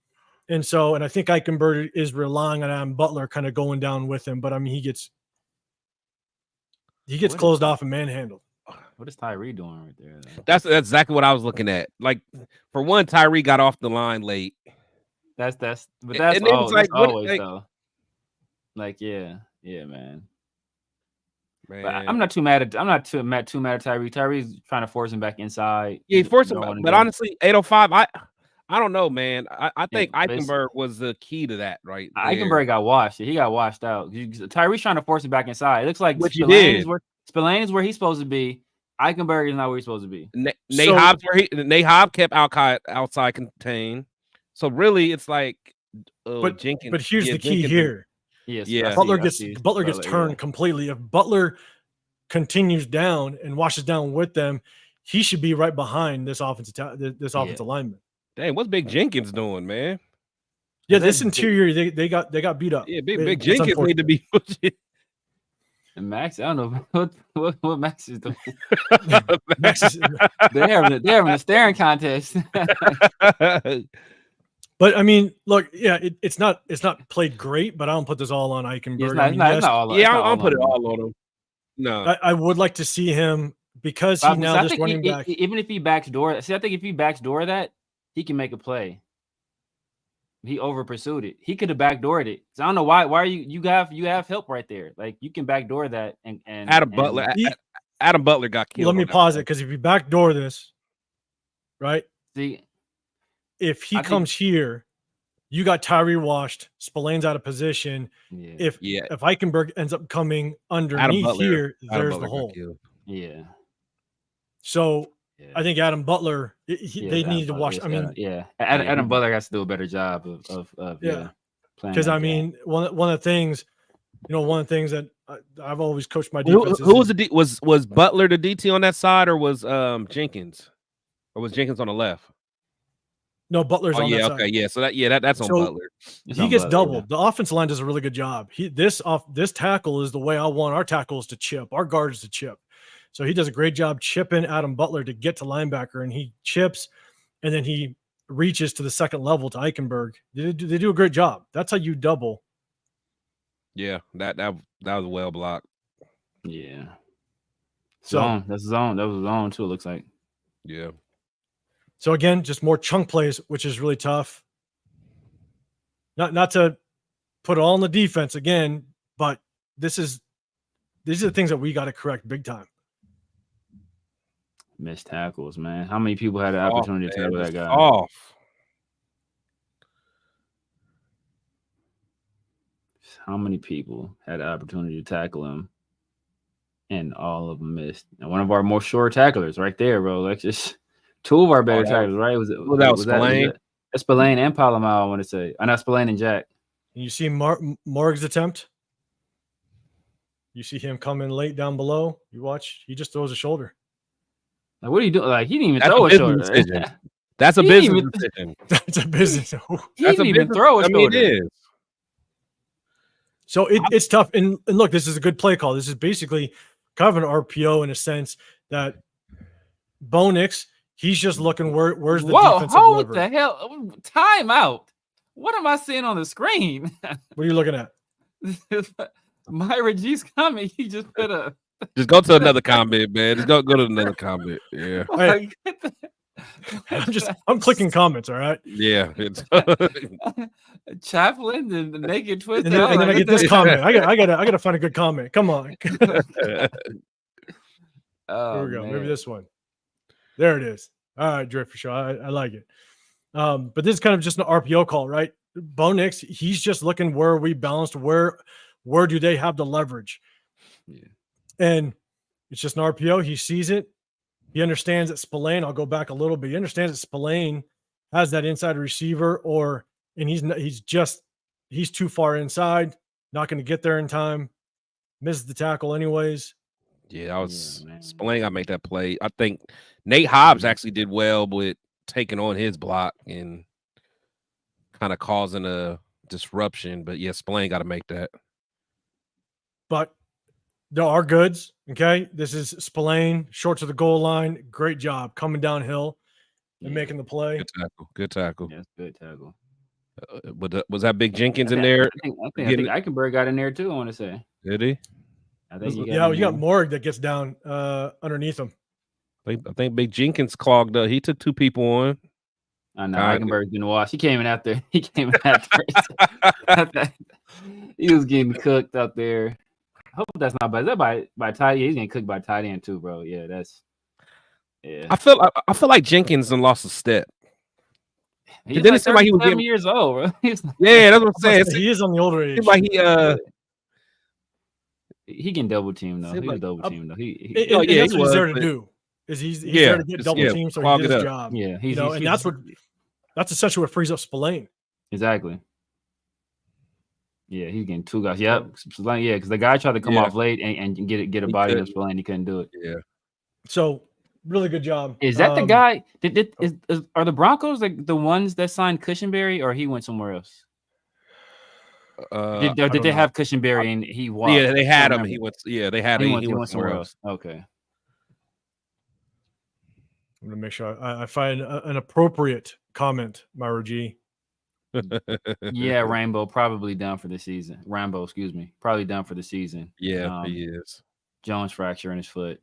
I think Eichenberg is relying on Adam Butler kind of going down with him, but I mean he gets closed off and manhandled. What is Tyree doing right there? That's exactly what I was looking at. Like, for one, Tyree got off the line late. That's always though. Like, yeah, man. But I'm not too mad at Tyree. Tyree's trying to force him back inside. Yeah, he forced him. But honestly, 805, I don't know, man. I think Eichenberg was the key to that, right? Eichenberg got washed. He got washed out. Tyree's trying to force him back inside. It looks like Spillane is where he's supposed to be. Eichenberg is not where he's supposed to be. Nahab kept outside contained. So really, it's like, Jenkins. But here's the key here. Yes, yeah. Butler gets turned completely. If Butler continues down and washes down with them, he should be right behind this offensive lineman. Dang, what's Big Jenkins doing, man? Yeah, this interior they got beat up. Yeah, Big Jenkins need to be. And Max, I don't know what Max is doing. They're having a staring contest. But I mean, look, yeah, it's not played great, but I don't put this all on Eichenberg. It's not I'll put it all on him. No, I would like to see him, because he's now just running back. Even if he backdoor, I think if he backdoor that, he can make a play. He over pursued it. He could have backdoored it. So I don't know why. Why are you have help right there? Like, you can backdoor that and Adam Butler got killed. Let me pause it, because if you backdoor this, right? See, if he comes here, you got Tyree washed. Spillane's out of position. Yeah. If Eichenberg ends up coming underneath there's the hole. Yeah. So I think Adam Butler, they need to watch. I mean, Adam Butler has to do a better job of playing. Because I mean, one of the things that I've always coached my defense. Who was was Butler the DT on that side, or was Jenkins, on the left? No, Butler's on that side. Okay, yeah. So that's on Butler. He gets doubled. Yeah. The offensive line does a really good job. This tackle is the way I want our tackles to chip, our guards to chip. So he does a great job chipping Adam Butler to get to linebacker, and he chips, and then he reaches to the second level to Eichenberg. They do a great job. That's how you double. Yeah, that was well blocked. Yeah. So that's zone. That was zone too. It looks like. Yeah. So again, just more chunk plays, which is really tough. Not to put it all on the defense again, but these are the things that we got to correct big time. Missed tackles, man. How many people had the opportunity to tackle that guy? How many people had the opportunity to tackle him, and all of them missed? And one of our more sure tacklers, right there, bro. Like, just two of our better tacklers, right? Was Spillane? That's Spillane and Palomar, I want to say. Not Spillane and Jack. And you see Morg's attempt. You see him coming late down below. You watch. He just throws a shoulder. Like, what are you doing? Like, he didn't even throw a shoulder. That's a business decision. That's a business. He didn't even throw a shoulder. It is. So it's tough. And look, this is a good play call. This is basically kind of an RPO in a sense that Bo Nix, he's just looking where's the defensive hold the hell. Time out. What am I seeing on the screen? What are you looking at? Myra G's comment. He just put a. Just go to another comment, man. Just go to another comment. Yeah. Hey, I'm clicking comments. All right. Yeah. Chaplain and the naked twist. And then I get this comment. I gotta find a good comment. Come on. Here we go. Man. Maybe this one. There it is. All right, Drift for sure. I like it. But this is kind of just an RPO call, right? Bo Nix, he's just looking where we balanced, where do they have the leverage? Yeah. And it's just an RPO. He sees it. He understands that Spillane, I'll go back a little bit. He understands that Spillane has that inside receiver, and he's too far inside, not going to get there in time, misses the tackle anyways. Yeah, Spillane got to make that play. I think Nate Hobbs actually did well with taking on his block and kind of causing a disruption. But yeah, Spillane got to make that. But there are goods. Okay. This is Spillane, short to the goal line. Great job coming downhill and making the play. Good tackle. Yes, good tackle. Was that Big Jenkins in there? I think Eichenberg got in there too, I want to say. Did he? I think you got Morg that gets down underneath him. I think Big Jenkins clogged up. He took 2 people on. I know Eichenberg's been washed. He came in after. He came in after. He was getting cooked up there. I hope that's not bad. Is that by tight end? He's getting cooked by tight end too, bro. Yeah, that's. Yeah. I feel like Jenkins done lost a step. He's like 37 years old, bro. Yeah, that's what I'm saying. He is on the older age. Like he can double team though. He was double team though. That's what he's there to do. Is he's there to get double team, so he did his job. Yeah, that's essentially what frees up Spillane. Exactly. Yeah, he's getting 2 guys. Yep. Yeah, because the guy tried to come off late and get a body of Spillane. He couldn't do it. Yeah. So really good job. Is that the guy? Are the Broncos the ones that signed Cushenberry, or he went somewhere else? Did they have Cushenberry and he walked? Yeah, they had him. He went. Yeah, they had him. He went somewhere else. Okay. I'm gonna make sure I find an appropriate comment, Myro G. Yeah, Rainbow probably done for the season. Rambo, excuse me, probably done for the season. Yeah, he is. Jones fracture in his foot.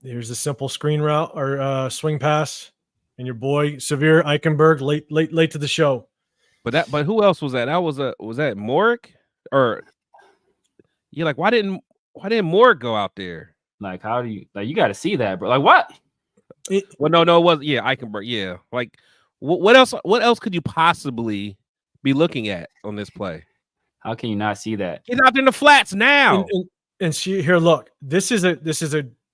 Here's a simple screen route or swing pass, and your boy Severe Eichenberg late to the show. But who else was that? Was that Mork? Or you're like, why didn't Mork go out there? Like, how do you you got to see that, bro? Like what? No, it wasn't. Yeah, Eichenberg. Yeah, like what else? What else could you possibly be looking at on this play? How can you not see that? He's out there in the flats now. And see here, look. This is a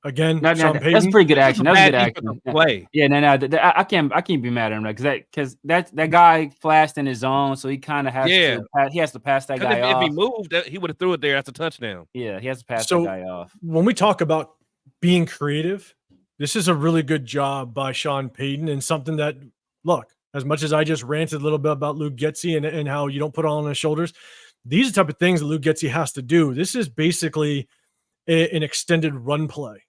again. That's pretty good action. That's good action. Play. Yeah, I can't be mad at him because that guy flashed in his zone, so he kind of has to pass that guy off. If he moved, he would have threw it there. That's a touchdown. Yeah, he has to pass that guy off. When we talk about being creative, this is a really good job by Sean Payton, and something that, look, as much as I just ranted a little bit about Luke Getsy and how you don't put it on his shoulders, these are the type of things that Luke Getsy has to do. This is basically an extended run play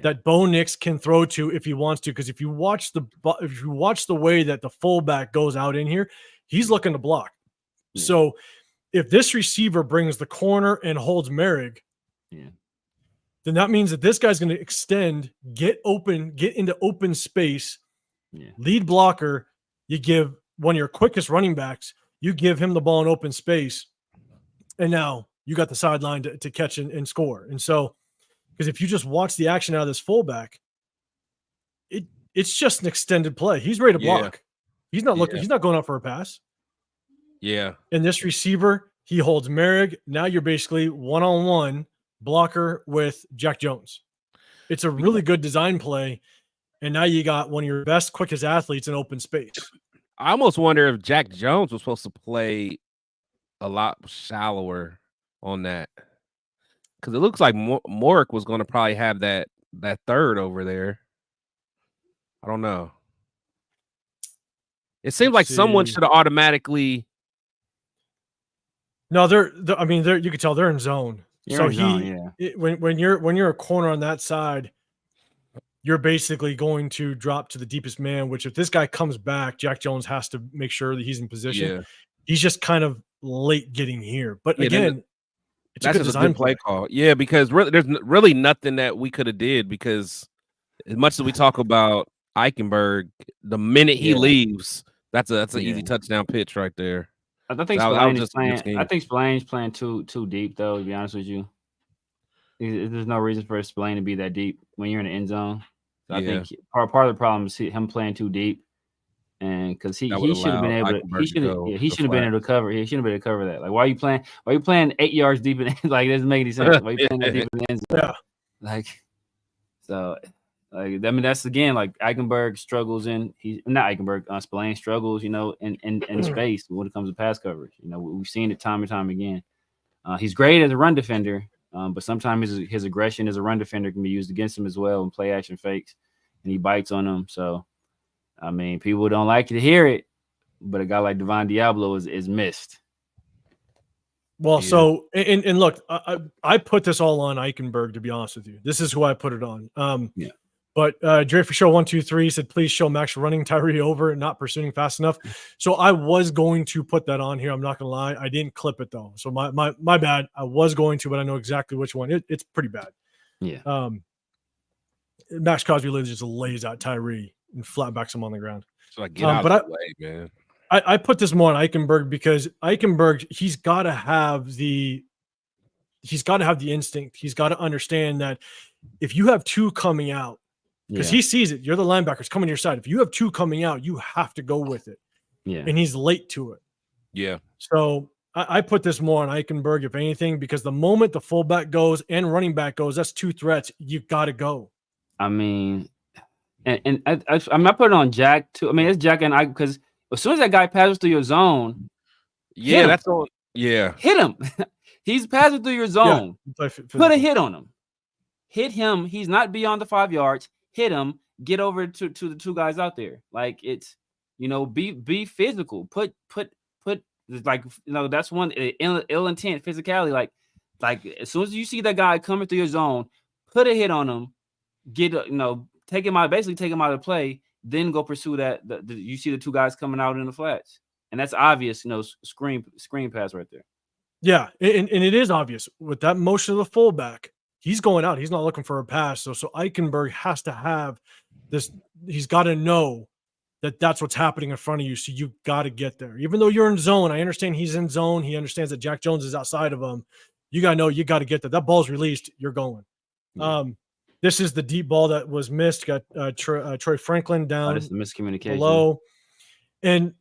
that Bo Nix can throw to if he wants to. Because if you watch the way that the fullback goes out in here, he's looking to block. Yeah. So if this receiver brings the corner and holds Merrick, then that means that this guy's going to extend, get into open space, lead blocker. You give one of your quickest running backs, you give him the ball in open space, and now you got the sideline to catch and score. And so, because if you just watch the action out of this fullback, it's just an extended play. He's ready to block. He's not looking. He's not going out for a pass. Yeah. And this receiver, he holds Merrick. Now you're basically one-on-one blocker with Jack Jones. It's a really good design play. And now you got one of your best, quickest athletes in open space. I almost wonder if Jack Jones was supposed to play a lot shallower on that, because it looks like Mork was going to probably have that third over there. I don't know. It seems like someone should have automatically. No, I mean, you can tell they're in zone. When you're a corner on that side, you're basically going to drop to the deepest man, which if this guy comes back, Jack Jones has to make sure that he's in position. Yeah. He's just kind of late getting here. But again, it's a good design play call. Yeah, because there's really nothing that we could have did, because as much as we talk about Eichenberg, the minute he leaves, that's an easy touchdown pitch right there. I think Spillane's playing too deep, though, to be honest with you. There's no reason for Spillane to be that deep when you're in the end zone. So I think part of the problem is him playing too deep. And because he That would should have been allow able to, Eichenberg he to should have go he to should have been flat. able to cover. He shouldn't have been able to cover that. Like, why are you playing? Why are you playing 8 yards deep in? Like, it doesn't make any sense. Why are you playing that deep in the end zone? Yeah. Like, so, like, I mean, that's again like Eichenberg struggles in. He's not Eichenberg. Spillane struggles, you know, in space when it comes to pass coverage. You know, we've seen it time and time again. He's great as a run defender, but sometimes his aggression as a run defender can be used against him as well in play action fakes, and he bites on them. So, I mean, people don't like to hear it, but a guy like Devon Diablo is missed. Well, so and look, I put this all on Eichenberg, to be honest with you. This is who I put it on. Yeah. But Dre for show 123 said, please show Max running Tyree over and not pursuing fast enough. So I was going to put that on here. I'm not gonna lie. I didn't clip it though. So my bad. I was going to, but I know exactly which one. It's pretty bad. Yeah. Max Crosby literally just lays out Tyree and flatbacks him on the ground. So like, get out of the way, man. I put this more on Eichenberg because Eichenberg, he's got to have the instinct. He's got to understand that if you have two coming out, because he sees it, you're the linebackers coming to your side. If you have two coming out, you have to go with it. Yeah. And he's late to it. Yeah. So I put this more on Eichenberg, if anything, because the moment the fullback goes and running back goes, that's two threats. You've got to go. I mean, and I'm not putting on Jack too. I mean, it's Jack and I, because as soon as that guy passes through your zone, that's on. Yeah, hit him. He's passing through your zone. Yeah, put a hit on him. Hit him. He's not beyond the 5 yards. Hit him. Get over to the two guys out there. Like, it's, you know, be physical. Put like, you know, that's one ill intent physicality. Like as soon as you see that guy coming through your zone, put a hit on him. Get take him out. Basically, take him out of play. Then go pursue that. You see the two guys coming out in the flats, and that's obvious. You know, screen pass right there. Yeah, and it is obvious with that motion of the fullback. He's going out. He's not looking for a pass. So Eichenberg has to have this. He's got to know that that's what's happening in front of you. So you got to get there. Even though you're in zone, I understand he's in zone. He understands that Jack Jones is outside of him. You got to know you got to get there. That ball's released. You're going. Yeah. This is the deep ball that was missed. Got Troy Franklin down. This is the miscommunication. Below. And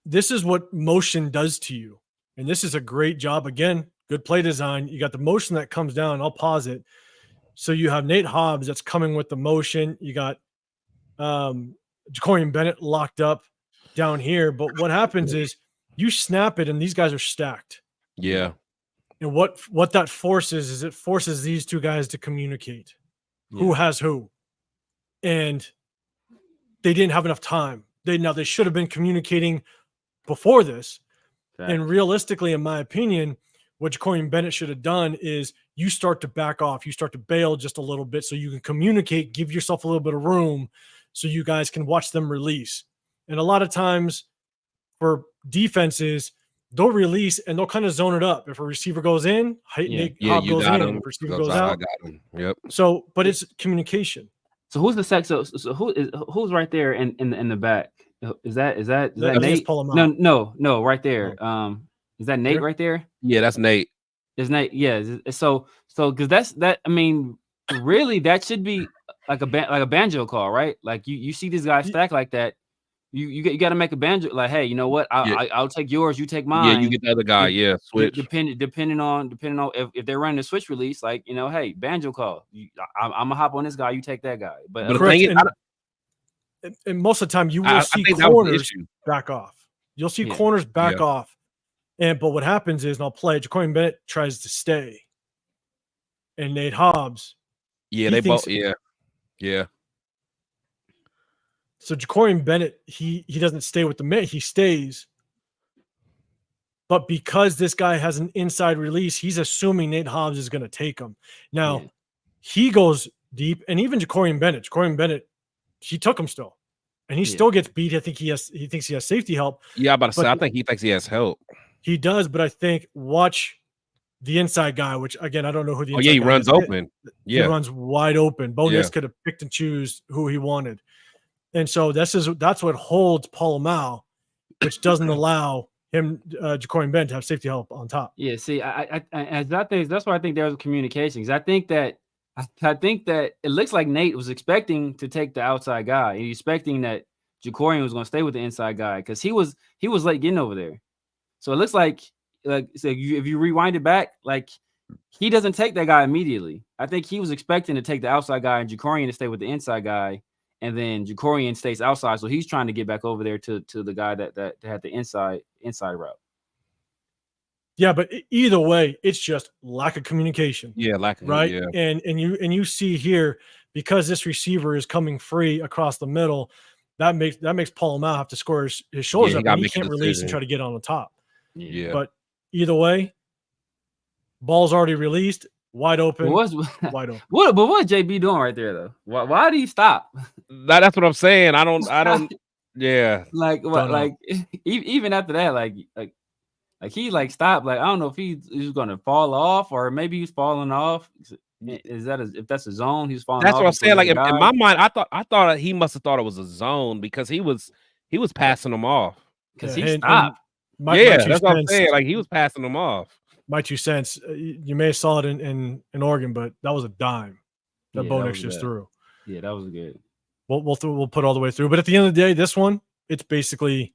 this is what motion does to you. And this is a great job. Again, good play design. You got the motion that comes down. I'll pause it. So you have Nate Hobbs that's coming with the motion. You got Jacorian Bennett locked up down here. But what happens is you snap it and these guys are stacked. Yeah. And what that forces is it forces these two guys to communicate who has who. And they didn't have enough time. They should have been communicating before this. Fact. And realistically, in my opinion, what Jacorian Bennett should have done is you start to back off. You start to bail just a little bit so you can communicate, give yourself a little bit of room so you guys can watch them release. And a lot of times for defenses, they'll release and they'll kind of zone it up. If a receiver goes in, Nate Hobbs goes in. If a receiver goes out, I got him. Yep. So, but it's communication. So who's the sex? So who's right there in the back? Is that Nate? No, right there. Is that Nate right there? Yeah, that's Nate. Is Nate? Yeah. So because that. I mean, really, that should be like a banjo call, right? Like you see these guys stack like that. You got to make a banjo like, hey, you know what? I'll take yours, you take mine. Yeah, you get the other guy. Yeah, switch. Depending on if they're running a switch release, like, you know, hey, banjo call. I'm gonna hop on this guy, you take that guy. But the thing is, and most of the time you will see corners back off. You'll see corners back off. But what happens is, and I'll play, Jacorian Bennett tries to stay. And Nate Hobbs. Yeah, they both. Yeah. So Jacorian Bennett, he doesn't stay with the man, he stays. But because this guy has an inside release, he's assuming Nate Hobbs is going to take him. Now, he goes deep, and even Jacorian Bennett, he took him still. And he still gets beat. I think he thinks he has safety help. Yeah, I'm about to say, I think he thinks he has help. He does, but I think watch the inside guy, which again, I don't know who the inside guy guy runs is. open. He runs wide open. Bo Nix could have picked and choose who he wanted. And so that's what holds Polamalu, which doesn't allow him, Jacorian Bennett, to have safety help on top. Yeah, see, that's why I think there was communications. I think that it looks like Nate was expecting to take the outside guy. He's expecting that Jacorian was going to stay with the inside guy because he was late getting over there. So it looks like so if you rewind it back, like he doesn't take that guy immediately. I think he was expecting to take the outside guy and Jacorian to stay with the inside guy, and then Jacorian stays outside. So he's trying to get back over there to the guy that had the inside route. Yeah, but either way, it's just lack of communication. Yeah, right. Yeah. And you see here, because this receiver is coming free across the middle, that makes Paul Mao have to score his shoulders up, and he can't release and try to get on the top. Yeah. But either way, ball's already released, wide open. Wide open. What JB doing right there though? Why did he stop? That's what I'm saying. I don't. Yeah. Like what? Like even after that, like he like stopped. Like I don't know if he's gonna fall off or maybe he's falling off. Is that if that's a zone? He's falling. That's off what I'm saying. Like in my mind, I thought he must have thought it was a zone because he was passing them off because he stopped. That's what I'm saying. Like he was passing them off. My 2 cents. You may have saw it in Oregon, but that was a dime that Bo Nix just threw. Yeah, that was good. We'll put all the way through. But at the end of the day, this one, it's basically.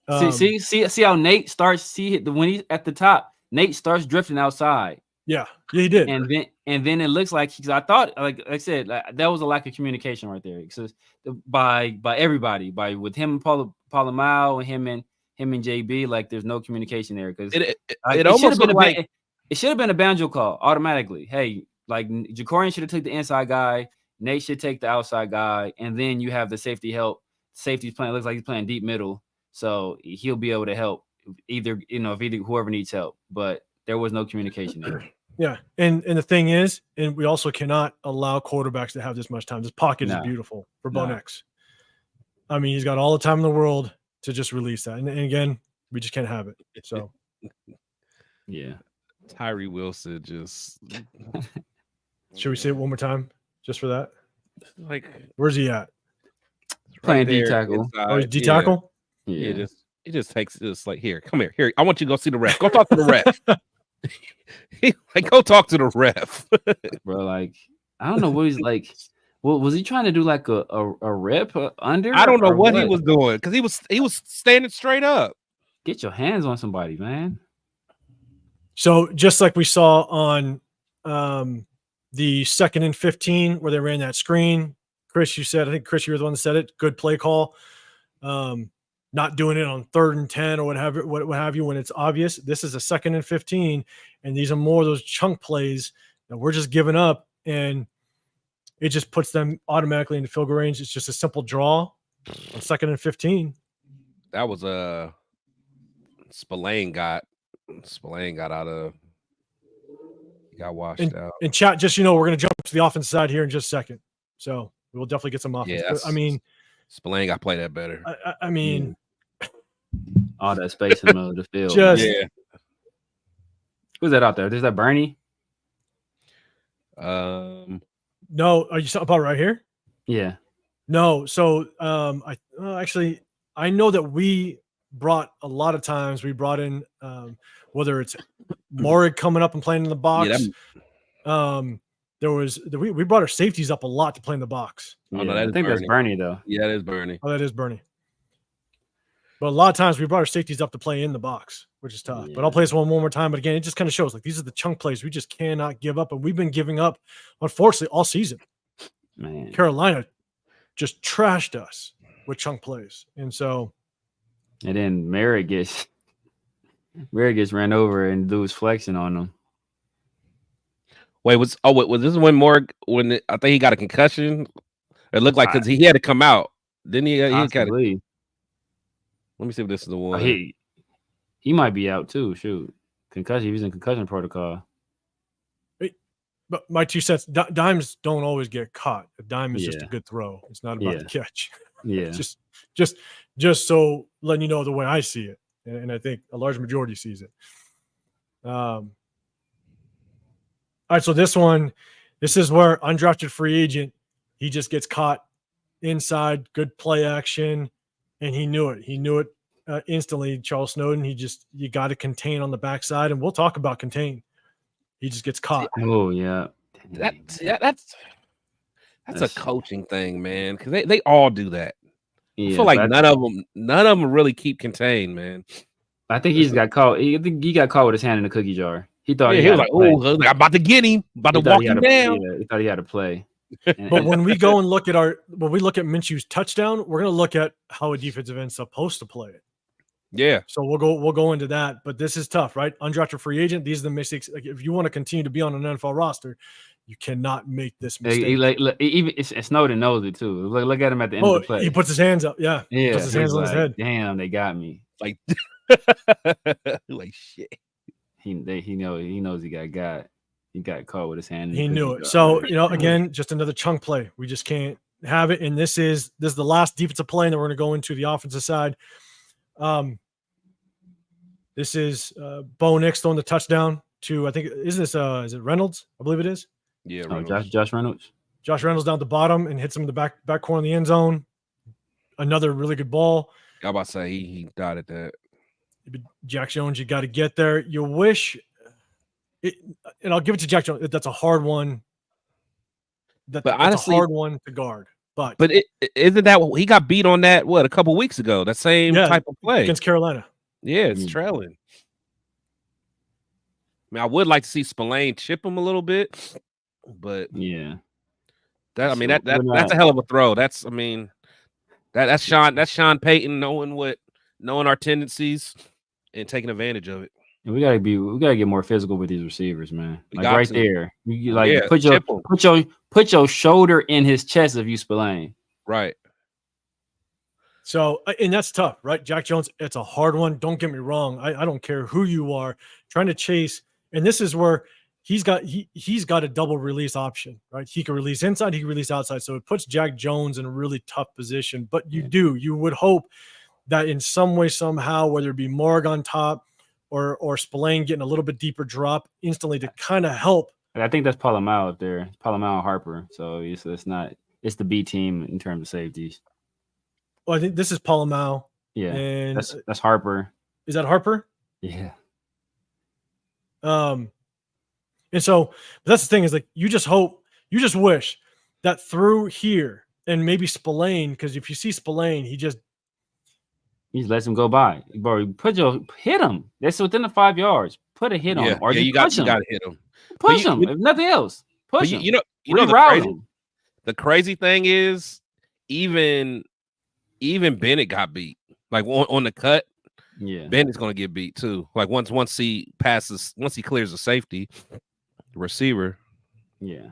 See how Nate starts. When he's at the top, Nate starts drifting outside. Yeah, he did. And then it looks like I thought, like I said, that was a lack of communication right there. Because by everybody, with him and Paul Mao and him and JB, like there's no communication there. Because it almost it should have been a banjo call automatically. Hey, like Jacorian should have took the inside guy, Nate should take the outside guy, and then you have the safety help. Safety's playing. Looks like he's playing deep middle. So he'll be able to help if whoever needs help, but there was no communication there. Yeah. And the thing is, and we also cannot allow quarterbacks to have this much time. This pocket is beautiful for Bo Nix. I mean, he's got all the time in the world to just release that. And again, we just can't have it. So yeah. Tyree Wilson just should we say it one more time just for that? Like, where's he at? Playing D tackle. Oh, he's D tackle? Yeah, he just takes this like here. Come here. I want you to go see the ref. Go talk to the ref. Go talk to the ref, bro. Like I don't know what he's like. Well, was he trying to do like a rip under? I don't know what he was doing because he was standing straight up. Get your hands on somebody, man. So just like we saw on the 2nd and 15 where they ran that screen, Chris, you said, I think Chris, you were the one that said it. Good play call. Not doing it on 3rd and 10 or what have you when it's obvious. This is a 2nd and 15, and these are more of those chunk plays that we're just giving up, and it just puts them automatically into field goal range. It's just a simple draw on 2nd and 15. That was Spillane got out of. He got washed out. In chat, just we're going to jump to the offense side here in just a second, so we'll definitely get some offense. Yeah, I mean, Spillane got to play that better. I mean, all that space in the middle of the field. Who's that out there? Is that Bernie? No, are you talking about right here? Yeah. No. So actually, I know that we brought a lot of times. We brought in whether it's Morrig coming up and playing in the box. We brought our safeties up a lot to play in the box. Oh, no, I think that's Bernie though. Yeah, that is Bernie. Oh, that is Bernie. But a lot of times we brought our safeties up to play in the box, which is tough. Yeah. But I'll play this one more time. But again, it just kind of shows like these are the chunk plays we just cannot give up, and we've been giving up, unfortunately, all season. Man, Carolina just trashed us with chunk plays, and so. And then Merritt gets ran over and dude's flexing on him. Wait, was this when I think he got a concussion? It looked like because he had to come out. Didn't he? Let me see if this is the one. He might be out too. Shoot, concussion. He was in concussion protocol. But my 2 cents: dimes don't always get caught. A dime is just a good throw. It's not about the catch. Yeah, just so letting you know the way I see it, and I think a large majority sees it. All right, so this is where undrafted free agent, he just gets caught inside, good play action, and he knew it. He knew it instantly. Charles Snowden, you got to contain on the backside, and we'll talk about contain. He just gets caught. Oh yeah, that's a coaching thing, man. Because they all do that. I feel like none of them really keep contained, man. I think he just got caught. I think he got caught with his hand in the cookie jar. He thought he was like, "Oh, I'm about to get him, about to walk him down." He thought he had to play. But when we go and look at Minshew's touchdown, we're going to look at how a defensive end is supposed to play it. Yeah. So we'll go into that, but this is tough, right? Undrafted free agent. These are the mistakes. Like if you want to continue to be on an NFL roster, you cannot make this mistake. Even Snowden knows it too. Look at him at the end of the play. He puts his hands up. Yeah. He puts his hands on his head. Damn, they got me. Like shit. He knows he got. He got caught with his hand. He knew it. So, again, just another chunk play. We just can't have it. And this is the last defensive play, and then we're going to go into the offensive side. This is Bo Nix throwing the touchdown to, I think, is it Reynolds? I believe it is. Yeah, Josh Reynolds. Josh Reynolds down at the bottom and hits him in the back corner of the end zone. Another really good ball. I was about to say he dotted that. Jack Jones, you got to get there. You wish it, and I'll give it to Jack Jones. That's a hard one. That's honestly a hard one to guard. But isn't that what he got beat on that? What, a couple weeks ago? That same type of play against Carolina. Yeah, it's trailing. I mean, I would like to see Spillane chip him a little bit, but yeah, that's a hell of a throw. That's Sean Payton knowing our tendencies and taking advantage of it. And we gotta get more physical with these receivers, man. There, you put your shoulder in his chest if you Spillane. Right. So, and that's tough, right? Jack Jones, it's a hard one. Don't get me wrong. I don't care who you are trying to chase. And this is where he's got a double release option, right? He can release inside, he can release outside. So it puts Jack Jones in a really tough position. But you would hope that in some way, somehow, whether it be Morg on top or Spillane getting a little bit deeper drop instantly to kind of help. I think that's Palomar up there. Palomar and Harper. So it's the B team in terms of safeties. Well, I think this is Palomar. Yeah, and that's Harper. Is that Harper? Yeah. And so that's the thing is like you just wish that through here and maybe Spillane, because if you see Spillane, he just lets him go by. Bro, hit him. That's within the 5 yards. Put a hit on him, or you got to hit him. Push him. If nothing else, push him. You know the crazy thing is even Bennett got beat. Like on the cut. Yeah, Bennett's gonna get beat too. Like once he clears the safety, the receiver. Yeah.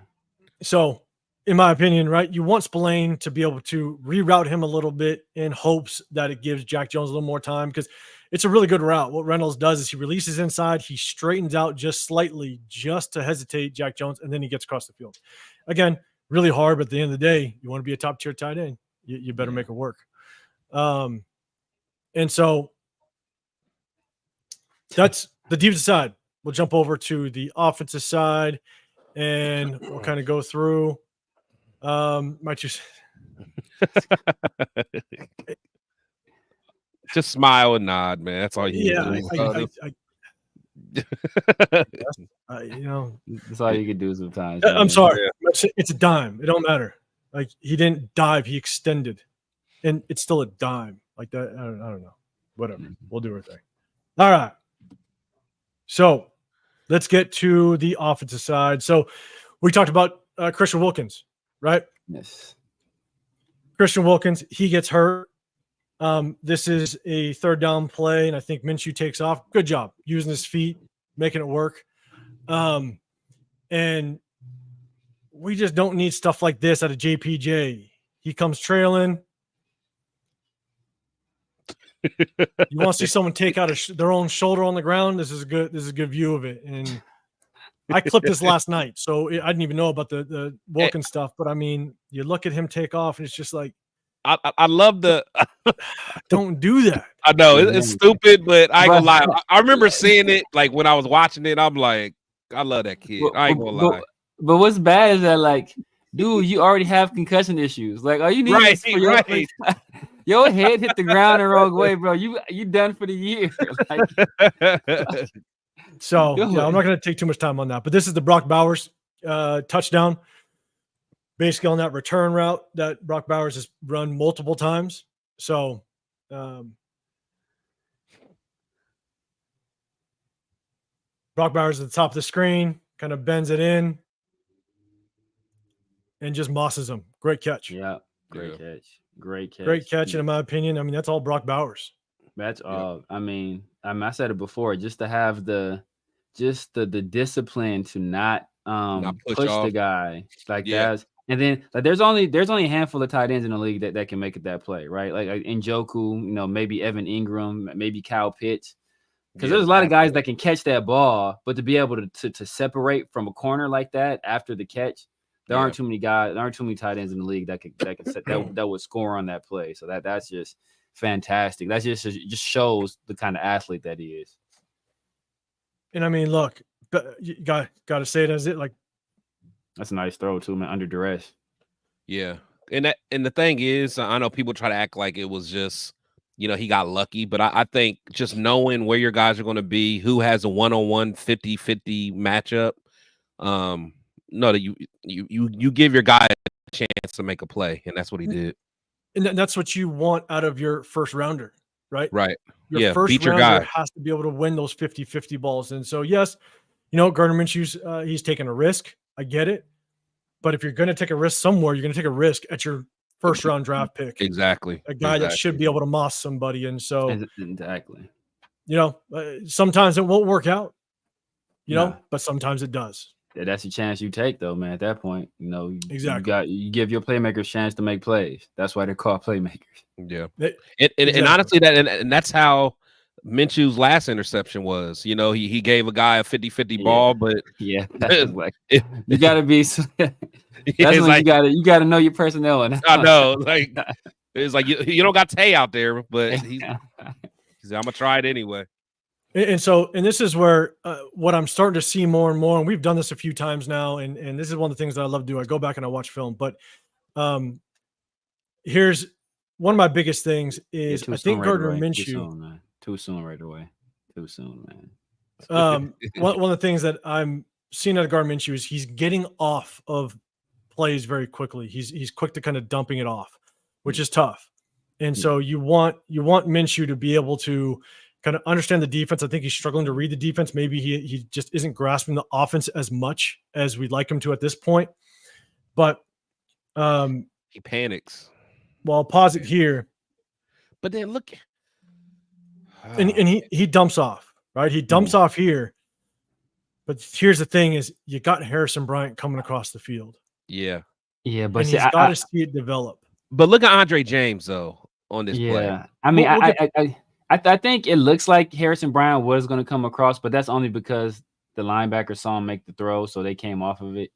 So, in my opinion, right, you want Spillane to be able to reroute him a little bit in hopes that it gives Jack Jones a little more time because it's a really good route. What Reynolds does is he releases inside, he straightens out just slightly, just to hesitate Jack Jones, and then he gets across the field. Again, really hard, but at the end of the day, you want to be a top tier tight end. You better make it work. And so that's the defensive side. We'll jump over to the offensive side and we'll kind of go through. Might you just smile and nod, man. That's all you do. That's all you can do sometimes. I'm sorry. It's a dime. It don't matter. Like he didn't dive, he extended. And it's still a dime. Like that. I don't know. Whatever. We'll do our thing. All right. So let's get to the offensive side. So we talked about Christian Wilkins, right? Yes. Christian Wilkins, he gets hurt. This is a third down play, and I think Minshew takes off. Good job using his feet, making it work. And we just don't need stuff like this out of JPJ. He comes trailing. You want to see someone take out their own shoulder on the ground? This is a good view of it. And I clipped this last night, so I didn't even know about the Wilkins stuff. But I mean, you look at him take off, and it's just like I love the. Don't do that. I know it's stupid, but I ain't gonna lie. I remember seeing it like when I was watching it. I'm like, I love that kid. I ain't gonna lie. But what's bad is that like, dude, you already have concussion issues. Like, all you need is your head hit the ground the wrong way, bro. You done for the year. So I'm not going to take too much time on that. But this is the Brock Bowers touchdown. Basically on that return route that Brock Bowers has run multiple times. So, Brock Bowers at the top of the screen, kind of bends it in and just mosses him. Great catch. Yeah. Great catch. Great catch. Great catch. And in my opinion, I mean, that's all Brock Bowers. That's all. I mean, I said it before, just to have the discipline to not push the guy like that. And then like there's only a handful of tight ends in the league that can make it that play, right? Like Njoku, maybe Evan Ingram, maybe Kyle Pitts. Because there's a lot of guys that can catch that ball, but to be able to separate from a corner like that after the catch, there aren't too many guys, there aren't too many tight ends in the league that would score on that play. So that's just fantastic. That just shows the kind of athlete that he is. And I mean, look, you got to say it as it like. That's a nice throw too, man, under duress. Yeah, and the thing is, I know people try to act like it was just, he got lucky, but I think just knowing where your guys are going to be, who has a one-on-one 50-50 matchup, that you give your guy a chance to make a play, and that's what he did. And that's what you want out of your first rounder, right? Right. Your first beat your rounder guy. has to be able to win those 50-50 balls. And so, yes, Gardner Minshew's he's taking a risk. I get it. But if you're going to take a risk somewhere, you're going to take a risk at your first round draft pick. Exactly. A guy that should be able to moss somebody. And so, exactly. Sometimes it won't work out, but sometimes it does. Yeah, that's a chance you take, though, man. At that point, exactly. You give your playmakers a chance to make plays. That's why they're called playmakers. Yeah, exactly. And honestly, and that's how Minshew's last interception was. He gave a guy a 50-50 ball, but that's like you gotta be. That's when like, you gotta know your personnel. I know, like it's like you don't got Tay out there, but he's I'm gonna try it anyway. And this is where what I'm starting to see more and more, and we've done this a few times now, and this is one of the things that I love to do. I go back and I watch film, but here's one of my biggest things is I think Gardner Minshew. Too soon right away. Too soon, man. One of the things that I'm seeing out of Gardner Minshew is he's getting off of plays very quickly. He's quick to kind of dumping it off, which is tough. And so you want Minshew to be able to kind of understand the defense. I think he's struggling to read the defense. Maybe he just isn't grasping the offense as much as we'd like him to at this point. But he panics. Well, I'll pause it here. But then look. And he dumps off, right? He dumps off here. But here's the thing is you got Harrison Bryant coming across the field. Yeah. Yeah, but he's got to see it develop. But look at Andre James, though, on this play. I mean, I think it looks like Harrison Bryant was going to come across, but that's only because the linebacker saw him make the throw, so they came off of it.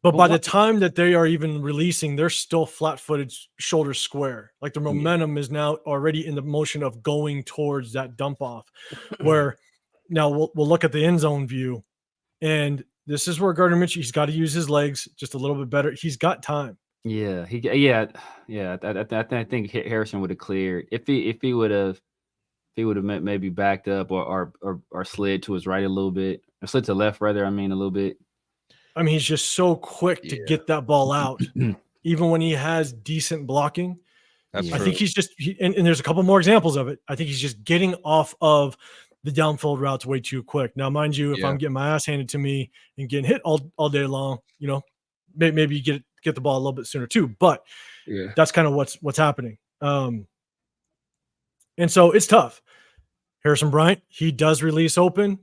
But by the time that they are even releasing, they're still flat-footed, shoulders square. Like the momentum is now already in the motion of going towards that dump off. Where now we'll look at the end zone view, and this is where Gardner Minshew, he's got to use his legs just a little bit better. He's got time. Yeah. I think Harrison would have cleared if he would have maybe backed up or slid to his right a little bit, or slid to left rather. I mean, a little bit. I mean, he's just so quick to get that ball out, even when he has decent blocking. That's I think he's just, and there's a couple more examples of it. I think he's just getting off of the downfield routes way too quick. Now, mind you, if I'm getting my ass handed to me and getting hit all day long, maybe you get the ball a little bit sooner too. But that's kind of what's happening. And so it's tough. Harrison Bryant, he does release open.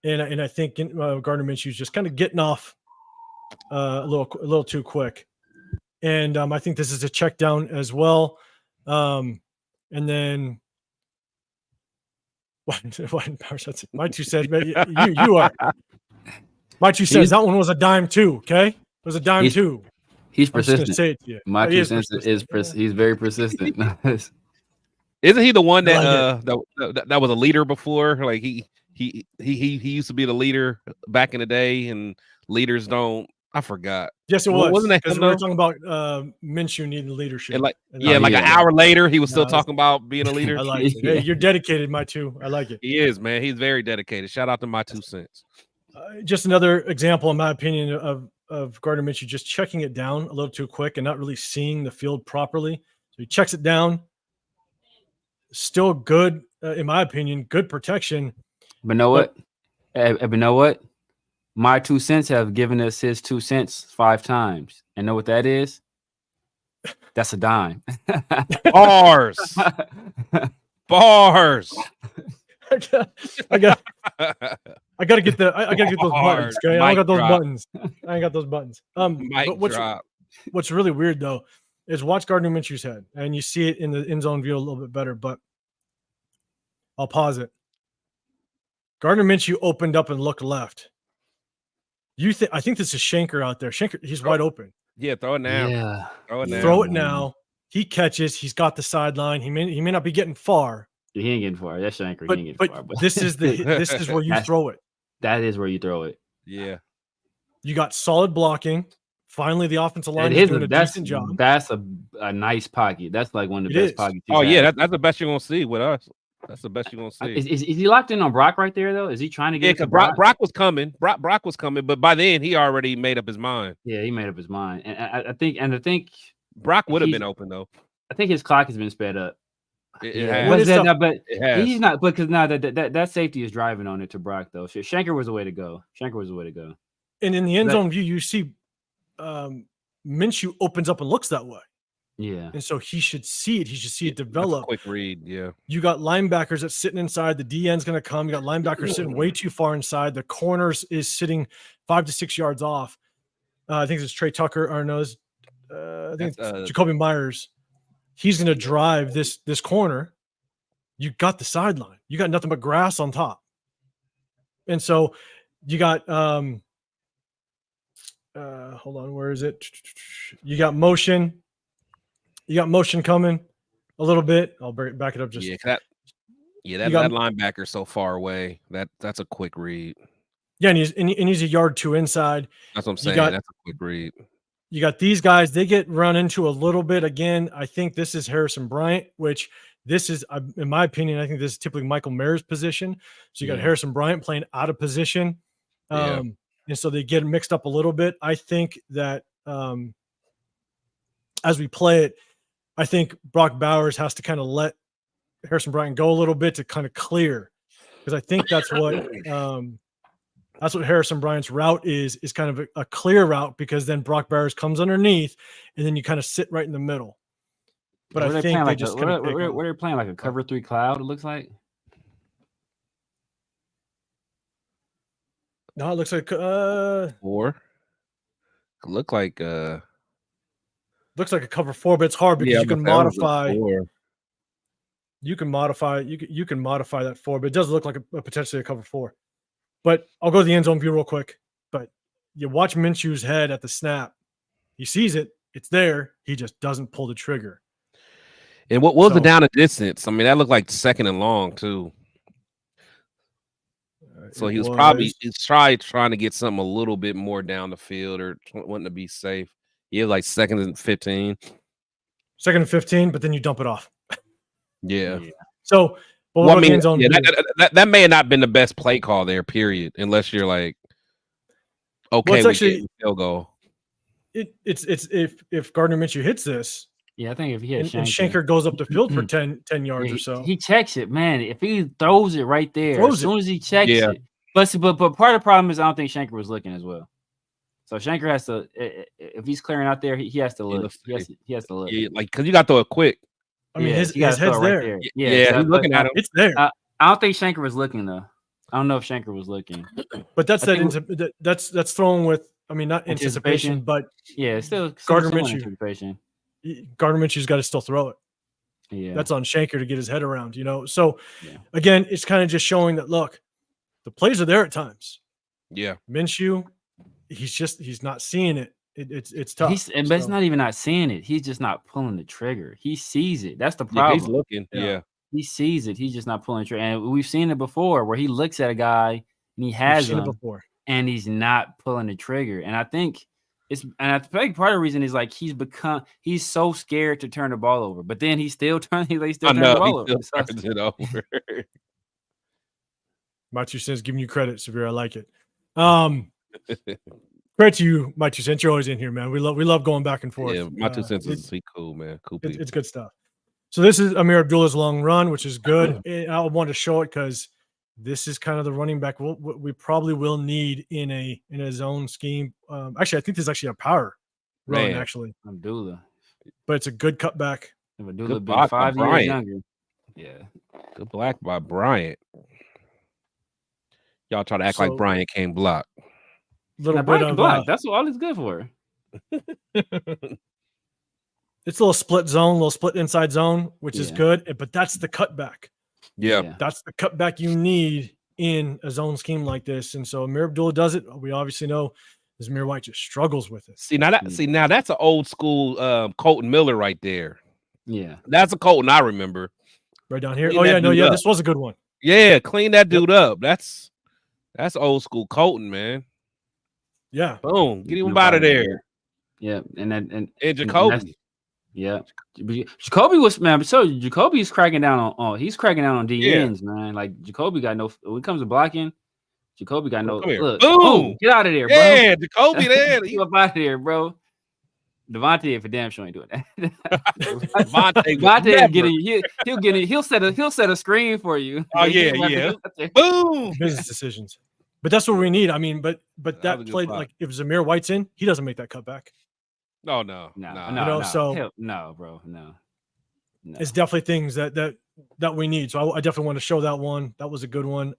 And I think Gardner Minshew is just kind of getting off a little too quick, and I think this is a check down as well. And then my 2 cents. You are my 2 cents. That one was a dime too. Okay, it was a dime too. He's persistent. Say it to you. My 2 cents is he's very persistent. Isn't he the one that that was a leader before? Like he used to be the leader back in the day, and leaders don't. I forgot. Yes, it was. Wasn't that because we were talking about Minshew needing leadership? And an hour later, he was still talking about being a leader. I like it. Hey, you're dedicated, my 2. I like it. He is, man. He's very dedicated. Shout out to my 2 cents. Just another example, in my opinion, of Gardner Minshew just checking it down a little too quick and not really seeing the field properly. he checks it down. Still good, in my opinion, good protection. But know what? But know what? My 2 cents have given us his 2 cents 5 times. And know what that is? That's a dime. Bars. Bars. I got to get those buttons. Okay, I don't got those buttons. I ain't got those buttons. But what's really weird though is watch Gardner Minshew's head, and you see it in the end zone view a little bit better. But I'll pause it. Gardner Minshew opened up and looked left. I think this is Shanker out there. Shanker, he's wide open. Yeah, throw it now. Yeah. Throw it now. He catches. He's got the sideline. He may not be getting far. He ain't getting far. That's Shanker. But, he ain't getting far. But this is where you throw it. That is where you throw it. Yeah. You got solid blocking. Finally, the offensive line is doing a decent job. That's a nice pocket. That's like one of the best pockets. Oh yeah, that's the best you're gonna see with us. That's the best you're gonna see. Is he locked in on Brock right there though? Is he trying to get? Yeah, because Brock was coming. Brock was coming, but by then he already made up his mind. Yeah, he made up his mind, and I think Brock would have been open though. I think his clock has been sped up. But he's not, because now that safety is driving on it to Brock though. Shanker was the way to go. And in the end zone view, you see Minshew opens up and looks that way. Yeah. And so he should see it. He should see it develop. Quick read. Yeah. You got linebackers that's sitting inside. The DN's going to come. You got linebackers sitting way too far inside. The corners is sitting 5 to 6 yards off. I think it's Trey Tucker. Or no, I think it's Jacoby Myers. He's going to drive this corner. You got the sideline. You got nothing but grass on top. And so you got hold on, where is it? You got motion. You got motion coming a little bit. I'll back it up just. That linebacker's so far away. That's a quick read. Yeah, and he's a yard 2 inside. That's what I'm saying. That's a quick read. You got these guys. They get run into a little bit. Again, I think this is Harrison Bryant, which this is, in my opinion, I think this is typically Michael Mayer's position. So you got Harrison Bryant playing out of position. And so they get mixed up a little bit. I think that as we play it, I think Brock Bowers has to kind of let Harrison Bryant go a little bit to kind of clear, because I think that's what Harrison Bryant's route is kind of a clear route, because then Brock Bowers comes underneath and then you kind of sit right in the middle. But I think they just where they're playing like a cover 3 cloud, it looks like. No, it looks like 4. Looks like a cover 4, but it's hard because you can modify. You can modify that 4, but it does look like a potentially a cover 4. But I'll go to the end zone view real quick. But you watch Minshew's head at the snap. He sees it. It's there. He just doesn't pull the trigger. And what was the down and distance? I mean, that looked like 2nd and long too. So he was probably trying to get something a little bit more down the field, or wanting to be safe. Yeah, like 2nd and 15. 2nd and 15, but then you dump it off. Yeah. So, that may have not been the best play call there, period, unless you're like, okay, well, actually field goal. It's if Gardner Minshew hits this. Yeah, I think if he hits and Shanker goes up the field for 10 yards or so. He checks it, man. If he throws it right there, as soon as he checks it. But part of the problem is I don't think Shanker was looking as well. So Shanker has to, if he's clearing out there, he has to look. He has to look. Yeah, like, because you got to throw it quick. I mean, his head's there. Right there. He's looking at him. It's there. I don't think Shanker was looking though. I don't know if Shanker was looking. But that's that's throwing with. I mean, not anticipation, but it's still Gardner Minshew. Gardner Minshew's got to still throw it. Yeah, that's on Shanker to get his head around. So again, it's kind of just showing that look, the plays are there at times. Yeah, Minshew, he's not seeing it. It's tough. But it's not even not seeing it. He's just not pulling the trigger. He sees it. That's the problem. He's looking. Yeah. He sees it. He's just not pulling the trigger. And we've seen it before where he looks at a guy and he has him and he's not pulling the trigger. And I think I think part of the reason is like he's so scared to turn the ball over, but then he still turns the ball over. Turns it over. My 2 cents giving you credit, Severe. I like it. Credit to you, my 2 cents. You're always in here, man. We love going back and forth. Yeah, my 2 cents is he cool, man. Cool people. It's good stuff. So this is Amir Abdullah's long run, which is good. I want to show it because this is kind of the running back we probably will need in a zone scheme. Actually, I think this is actually a power run, actually. Abdullah. But it's a good cutback. If Abdullah been 5 years younger. Yeah. Good block by Bryant. Y'all try to act like Bryant can't block. Little bit of block. That's all it's good for. It's a little split zone, little split inside zone, which is good. But that's the cutback. Yeah. That's the cutback you need in a zone scheme like this. And so Amir Abdullah does it. We obviously know Zamir White just struggles with it. Now that's an old school Colton Miller right there. Yeah. That's a Colton I remember. Right down here. This was a good one. Yeah, clean that dude up. That's old school Colton, man. Yeah. Boom. Get him out of there. Yeah. And Jacoby. Yeah. Jacoby was, man, so Jacoby's cracking down on he's cracking down on DNs, man. Like Jacoby got no when it comes to blocking, Jacoby got no look. Boom. Get out of there, bro. Yeah, Jacoby there. Get up out of there, bro. Devontae for damn sure ain't doing that. Devontae he'll set a screen for you. Oh yeah. Boom. Business decisions. But that's what we need. I mean, but that play, like if Zamir White's in, he doesn't make that cutback. No. So no, bro, no. It's definitely things that we need. So I definitely want to show that one. That was a good one.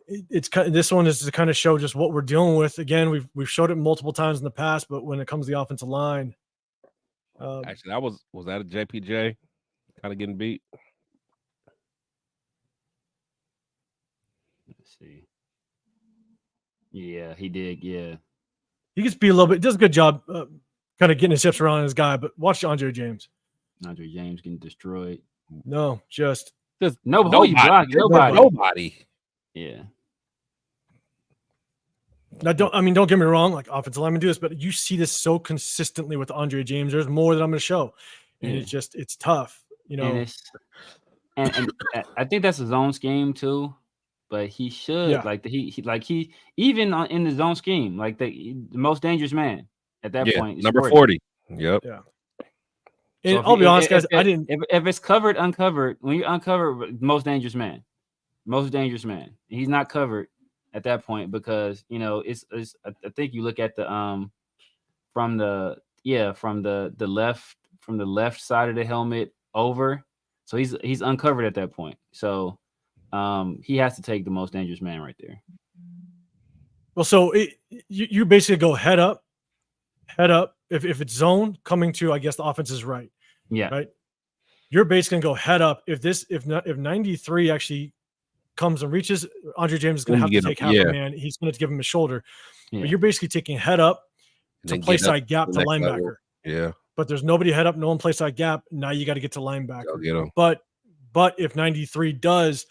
It's kind of, this one is to kind of show just what we're dealing with. Again, we've showed it multiple times in the past, but when it comes to the offensive line, actually, that was that a JPJ kind of getting beat? Let's see. Yeah, he did. Yeah, he gets beat a little bit. Does a good job, kind of getting his hips around his guy. But watch Andre James. Andre James getting destroyed. No, just nobody. Yeah. Now, don't get me wrong. Like offensive linemen do this, but you see this so consistently with Andre James. There's more that I'm going to show, and it's tough, you know. And I think that's a zone scheme too. But he should he even in the zone scheme, like the most dangerous man at that point. Number 40. Yep. Yeah. And I'll be honest, guys. If it's uncovered, when you're uncovered, most dangerous man. He's not covered at that point because it's I think you look at the from the left side of the helmet over, so he's uncovered at that point. So he has to take the most dangerous man right there. Well, so you basically go head up. If it's zone coming to, I guess the offense is right. Yeah. Right. You're basically gonna go head up. If 93 actually comes and reaches, Andre James is gonna have to take half a man. He's gonna give him a shoulder. Yeah. But you're basically taking head up to play side gap to linebacker. Level. Yeah. But there's nobody head up, no one play side gap. Now you got to get to linebacker. Go get him. But if 93 does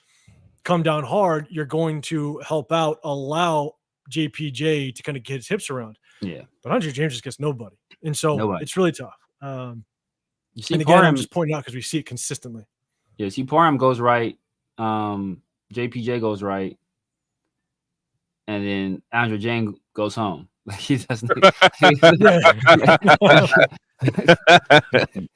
come down hard, you're going to help out, allow JPJ to kind of get his hips around. Yeah. But Andre James just gets nobody. And so it's really tough. You see, and again, I'm just pointing out because we see it consistently. Yeah, see, Parham goes right. JPJ goes right. And then Andre James goes home. Like he doesn't.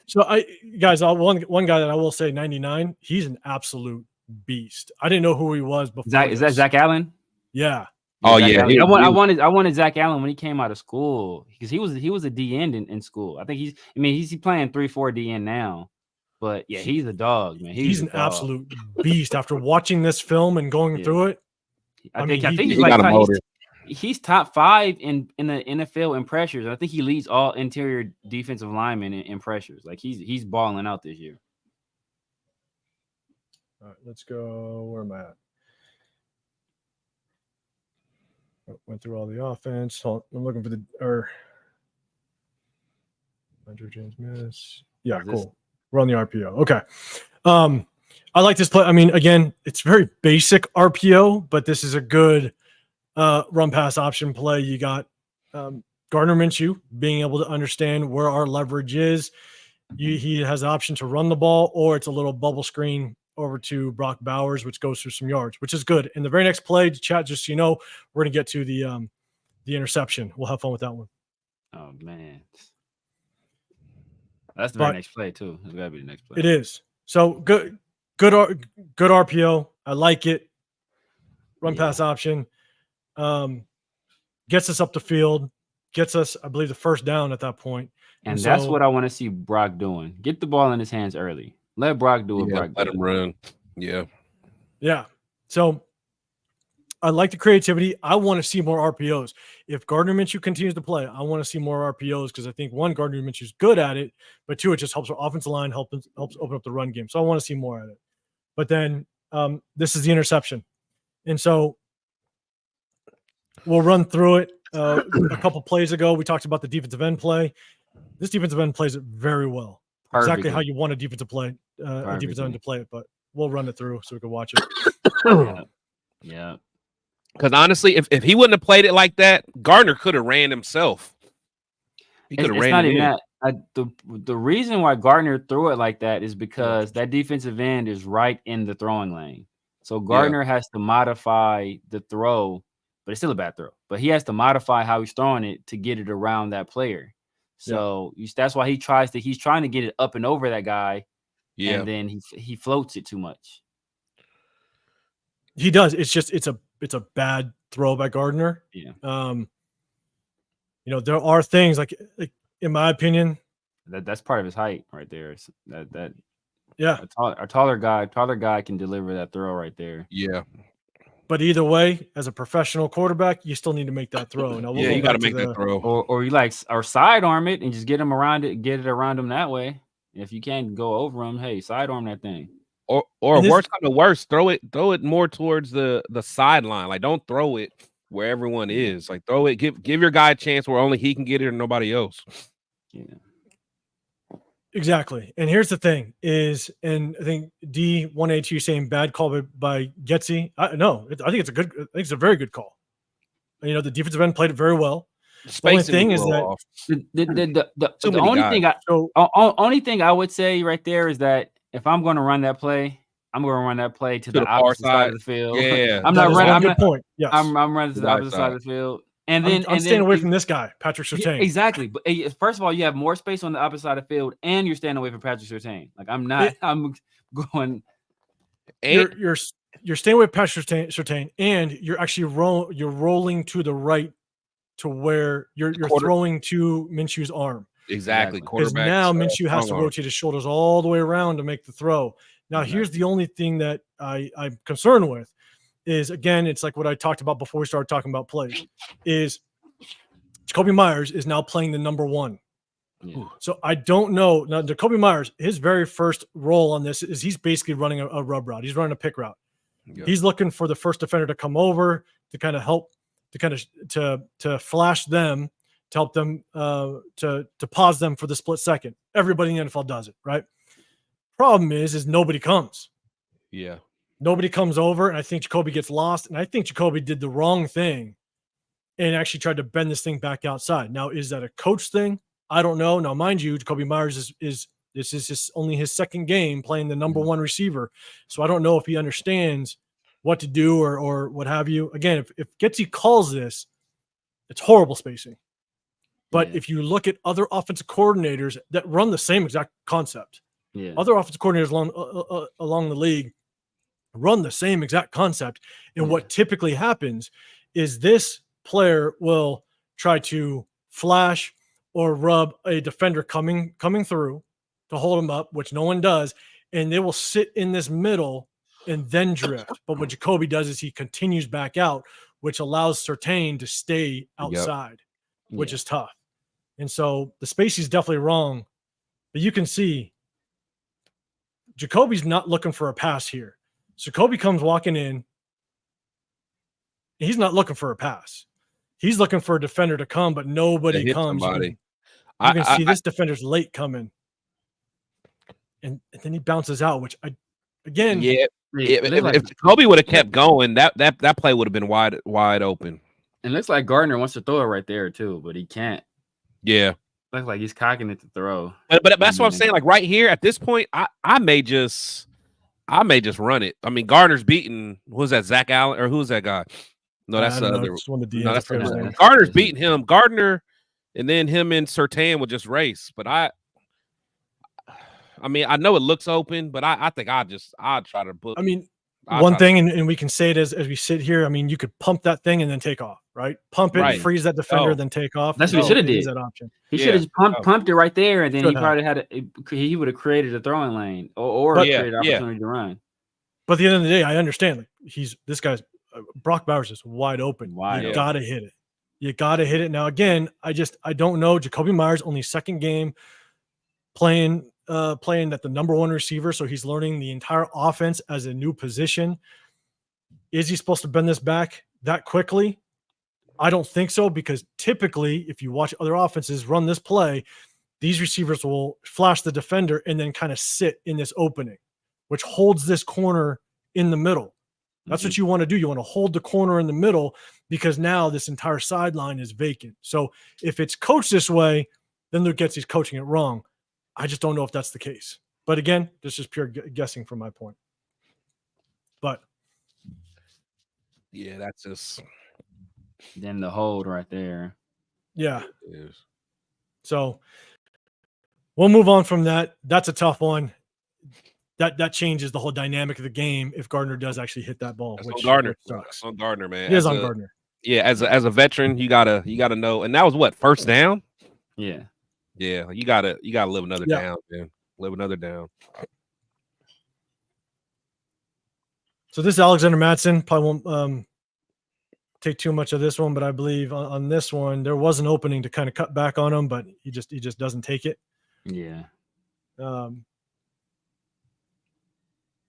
So one guy that I will say 99, he's an absolute beast. I didn't know who he was before. Is that Zach Allen? Yeah. Oh yeah. I wanted Zach Allen when he came out of school because he was a D end in school. I think he's playing 3-4 D end now. But yeah, he's a dog, man. He's an absolute beast. After watching this film and going through it, I think he's like he's top 5 in the NFL in pressures. I think he leads all interior defensive linemen in pressures. Like he's balling out this year. All right, let's go. Where am I at? Went through all the offense. I'm looking for Andrew James miss. Yeah, cool. We're on the RPO. Okay. I like this play. I mean, again, it's very basic RPO, but this is a good run pass option play. You got Gardner Minshew being able to understand where our leverage is. He has the option to run the ball, or it's a little bubble screen over to Brock Bowers, which goes through some yards, which is good. And the very next play, chat, just so you know, we're going to get to the interception. We'll have fun with that one. Oh man, that's the very next play too. It's gotta be the next play. It is. So good RPO. I like it. Run pass option. Gets us up the field. Gets us, I believe, the first down at that point. And that's what I want to see Brock doing. Get the ball in his hands early. Let Brock do it. Brock let him run. Yeah. Yeah. So I like the creativity. I want to see more RPOs. If Gardner Minshew continues to play, I want to see more RPOs because I think, one, Gardner Minshew's good at it, but two, it just helps our offensive line, helps open up the run game. So I want to see more at it. But then this is the interception. And so we'll run through it. A couple plays ago, we talked about the defensive end play. This defensive end plays it very well. Perfectly. Exactly how you want a defensive end to play it, but we'll run it through so we can watch it. Yeah. Because honestly, if he wouldn't have played it like that, Gardner could have ran himself. He could have ran not even that. The reason why Gardner threw it like that is because that defensive end is right in the throwing lane. So Gardner has to modify the throw, but it's still a bad throw. But he has to modify how he's throwing it to get it around that player. So that's why he's trying to get it up and over that guy. Yeah. And then he floats it too much. He does. It's just it's a bad throw by Gardner. Yeah. There are things like in my opinion, that's part of his height right there. That yeah. A taller guy can deliver that throw right there. Yeah. But either way, as a professional quarterback, you still need to make that throw. Now, you got to make that throw, or you or sidearm it and just get him around it, get it around him that way. If you can't go over him, hey, sidearm that thing. Or worse, throw it more towards the sideline. Like, don't throw it where everyone is. Like, throw it, give your guy a chance where only he can get it and nobody else. Yeah. Exactly. And here's the thing is, and I think D182 saying bad call by Getsy. I think it's a very good call. The defensive end played it very well. The only thing is that the only thing I would say right there is that if I'm going to run that play, I'm going to run that play to the opposite side of the field. Yeah, I'm not running. Good point. Yes. I'm running to the opposite side of the field. And then I'm staying away from this guy, Patrick Surtain. Yeah, exactly. But first of all, you have more space on the opposite side of the field, and you're staying away from Patrick Surtain. Like I'm not. I'm going. You're staying away from Patrick Surtain, and you're actually rolling to the right to where you're throwing to Minshew's arm. Exactly. Because now Minshew has to rotate his shoulders all the way around to make the throw. Now, here's the only thing that I'm concerned with. Is again, it's like what I talked about before we started talking about plays. Is Jacoby Myers is now playing the number one. Yeah. So I don't know. Now, Jacoby Myers, his very first role on this is he's basically running a rub route. He's running a pick route. Yeah. He's looking for the first defender to come over to kind of help, to kind of to flash them, to help them to pause them for the split second. Everybody in the NFL does it, right? Problem is nobody comes. Yeah. Nobody comes over, and I think Jacoby gets lost, and I think Jacoby did the wrong thing and actually tried to bend this thing back outside. Now, is that a coach thing? I don't know. Now, mind you, Jacoby Myers is only his second game playing the number one receiver, so I don't know if he understands what to do or what have you. Again, if Getsy calls this, it's horrible spacing. But if you look at other offensive coordinators that run the same exact concept, other offensive coordinators along the league run the same exact concept. And what typically happens is this player will try to flash or rub a defender coming through to hold him up, which no one does. And they will sit in this middle and then drift. But what Jacoby does is he continues back out, which allows Surtain to stay outside, which is tough. And so the spacing is definitely wrong, but you can see Jacoby's not looking for a pass here. Jacoby comes walking in. He's not looking for a pass. He's looking for a defender to come, but nobody comes. You can see this defender's late coming. And then he bounces out, which again. If Jacoby would have kept going, that play would have been wide open. It looks like Gardner wants to throw it right there too, but he can't. Yeah. Looks like he's cocking it to throw. But that's what I'm saying. Like right here at this point, I may just run it. I mean, Gardner's beating, who's that, Zach Allen, or who's that guy? No, that's the other. It's one of the DNs. No, that's Gardner's beating him. Gardner, and then him and Surtain would just race. But I mean, I know it looks open, but I think I'd try to book. I mean, one thing, and we can say it as we sit here. I mean, you could pump that thing and then take off, right? Pump it, freeze that defender, then take off. That's what he should have did. That option. He should have pumped it right there, and then he probably he would have created a throwing lane or created an opportunity to run. But at the end of the day, I understand. Like this guy's Brock Bowers is wide open. You gotta hit it. You gotta hit it. Now again, I don't know. Jacoby Myers only second game playing at the number one receiver, so he's learning the entire offense as a new position. Is he supposed to bend this back that quickly? I don't think so, because typically, if you watch other offenses run this play, these receivers will flash the defender and then kind of sit in this opening, which holds this corner in the middle. That's what you want to do. You want to hold the corner in the middle, because now this entire sideline is vacant. So if it's coached this way, then Luke Getsy is coaching it wrong. I just don't know if that's the case. But again, this is pure guessing from my point. But yeah, that's just then the hold right there. Yeah. So we'll move on from that. That's a tough one. That changes the whole dynamic of the game if Gardner does actually hit that ball. Which Gardner sucks. On Gardner, man. It is on Gardner. Yeah, as a veteran, you gotta know. And that was what, first down? Yeah. Yeah, you gotta live another down, man. Live another down. So this Alexander Mattson probably won't take too much of this one, but I believe on this one there was an opening to kind of cut back on him, but he just doesn't take it. Yeah.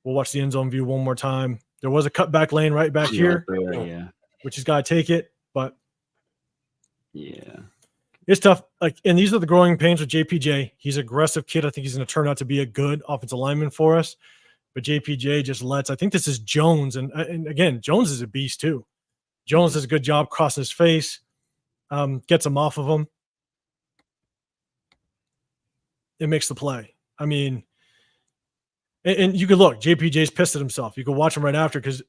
We'll watch the end zone view one more time. There was a cutback lane right back here, which he's got to take it, but it's tough. Like, and these are the growing pains with JPJ. He's an aggressive kid. I think he's going to turn out to be a good offensive lineman for us. But JPJ just I think this is Jones. And again, Jones is a beast too. Jones does a good job crossing his face, gets him off of him. It makes the play. I mean, and you could look, JPJ's pissed at himself. You could watch him right after, because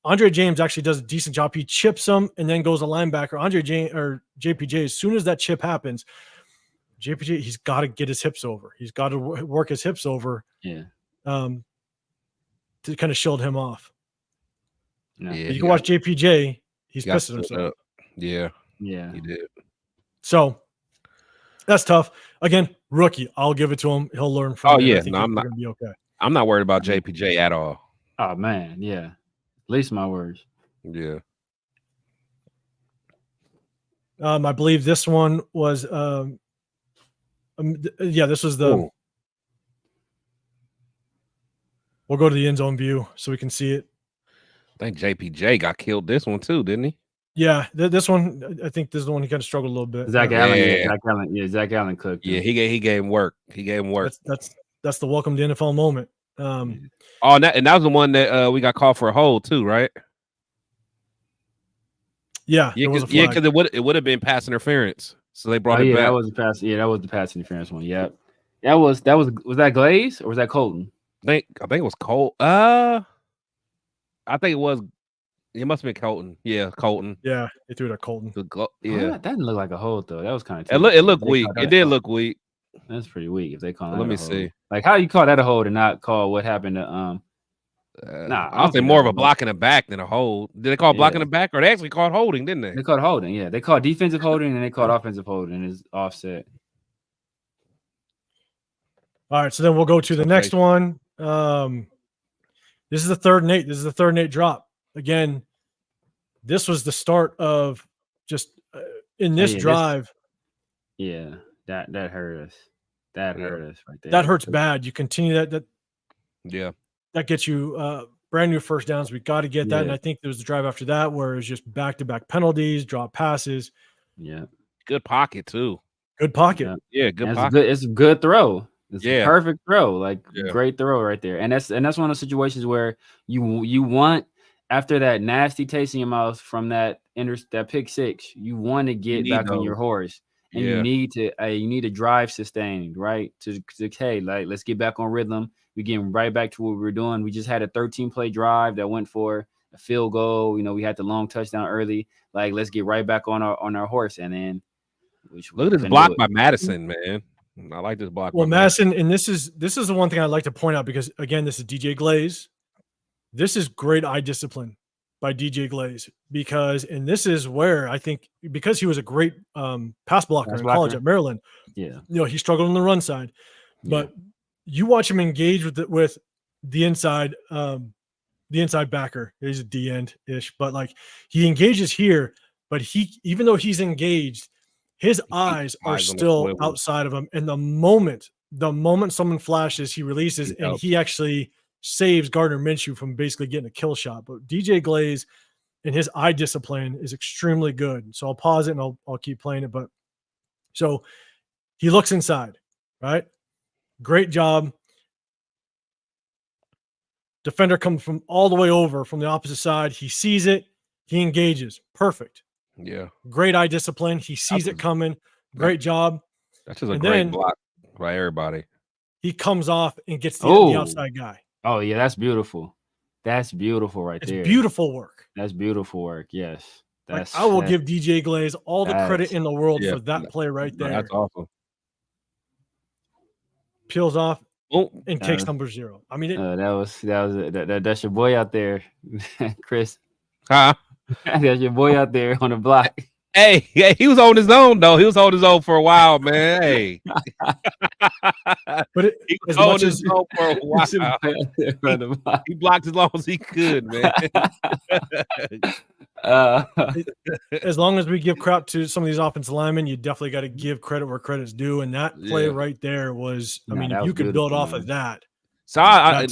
Andre James actually does a decent job. He chips him and then goes a linebacker. Andre James or JPJ, as soon as that chip happens, JPJ, he's got to get his hips over. He's got to work his hips over. Yeah. To kind of shield him off. Yeah. You can watch JPJ. He's pissed at himself. Yeah. Yeah. He did. So that's tough. Again, rookie. I'll give it to him. He'll learn from it. Yeah. I think I'm not going to be okay. I'm not worried about JPJ at all. Oh man, yeah. At least my words. Yeah. I believe this one was this was the Ooh. We'll go to the end zone view so we can see it. I think JPJ got killed this one too, didn't he? Yeah, this one, I think this is the one he kind of struggled a little bit. Zach Allen, Zach Allen cooked him. Yeah, he gave him work. He gave him work. That's the welcome to NFL moment. And that was the one that we got called for a hold too, right? Yeah, because it would have been pass interference, so they brought it back. That was the pass. Yeah, that was the pass was one. Yeah, was that Glaze or was that Colton? I think it was Colt. I think it was. It must have been Colton. Yeah, Colton. Yeah, they threw it at Colton. That didn't look like a hold though. That was kind of. It looked weak. It did look weak. That's pretty weak if they call that. Let me see. Like, how you call that a hold and not call what happened to I think more of a block in the back than a hold. Did they call block in the back, or they actually called holding? Didn't they? They called holding. Yeah, they called defensive holding and they called offensive holding. Is offset. All right, so then we'll go to the next one. This is the third and 8. This is the third and 8 drop. Again, this was the start of just in this drive. That hurt us. That hurt us right there. That hurts bad. You continue that. That gets you brand new first downs. We got to get that. And I think there was a drive after that where it was just back-to-back penalties, drop passes. Yeah. Good pocket too. Good pocket. Yeah, good pocket. It's a good throw. It's a perfect throw. Like great throw right there. And that's one of those situations where you want, after that nasty taste in your mouth from that pick six, you want to get back on your horse. And you need to drive sustained, right? To hey, like, let's get back on rhythm. We're getting right back to what we were doing. We just had a 13-play drive that went for a field goal. You know, we had the long touchdown early. Like, let's get right back on our horse. And then look at this block by Madison, man. I like this block. Well, Madison, and this is the one thing I'd like to point out, because again, this is DJ Glaze. This is great eye discipline by DJ Glaze, and this is where I think, because he was a great pass blocker in college at Maryland. Yeah, you know, he struggled on the run side, but you watch him engage with the inside backer. He's a D end ish, but like he engages here, but even though he's engaged, his eyes are still outside of him. And the moment someone flashes, he releases, and he actually saves Gardner Minshew from basically getting a kill shot. But DJ Glaze and his eye discipline is extremely good. So I'll pause it and I'll keep playing it. But so he looks inside, right? Great job. Defender comes from all the way over from the opposite side. He sees it. He engages. Perfect. Yeah. Great eye discipline. He sees it coming. Great job. That's just a great block by everybody. He comes off and gets the outside guy. Oh, yeah. That's beautiful. That's beautiful right there. It's beautiful work. That's beautiful work. Yes. I will give DJ Glaze all the credit in the world for that play right there. That's awesome. Peels off and takes number 0. I mean, that's your boy out there, Chris. Huh? That's your boy out there on the block. Hey, he was on his own though. He was on his own for a while, man. Hey, but he was on his own for a while. He blocked as long as he could, man. As long as we give crap to some of these offensive linemen, you definitely got to give credit where credit's due. And that play right there was, I mean, if you could build off of that. So I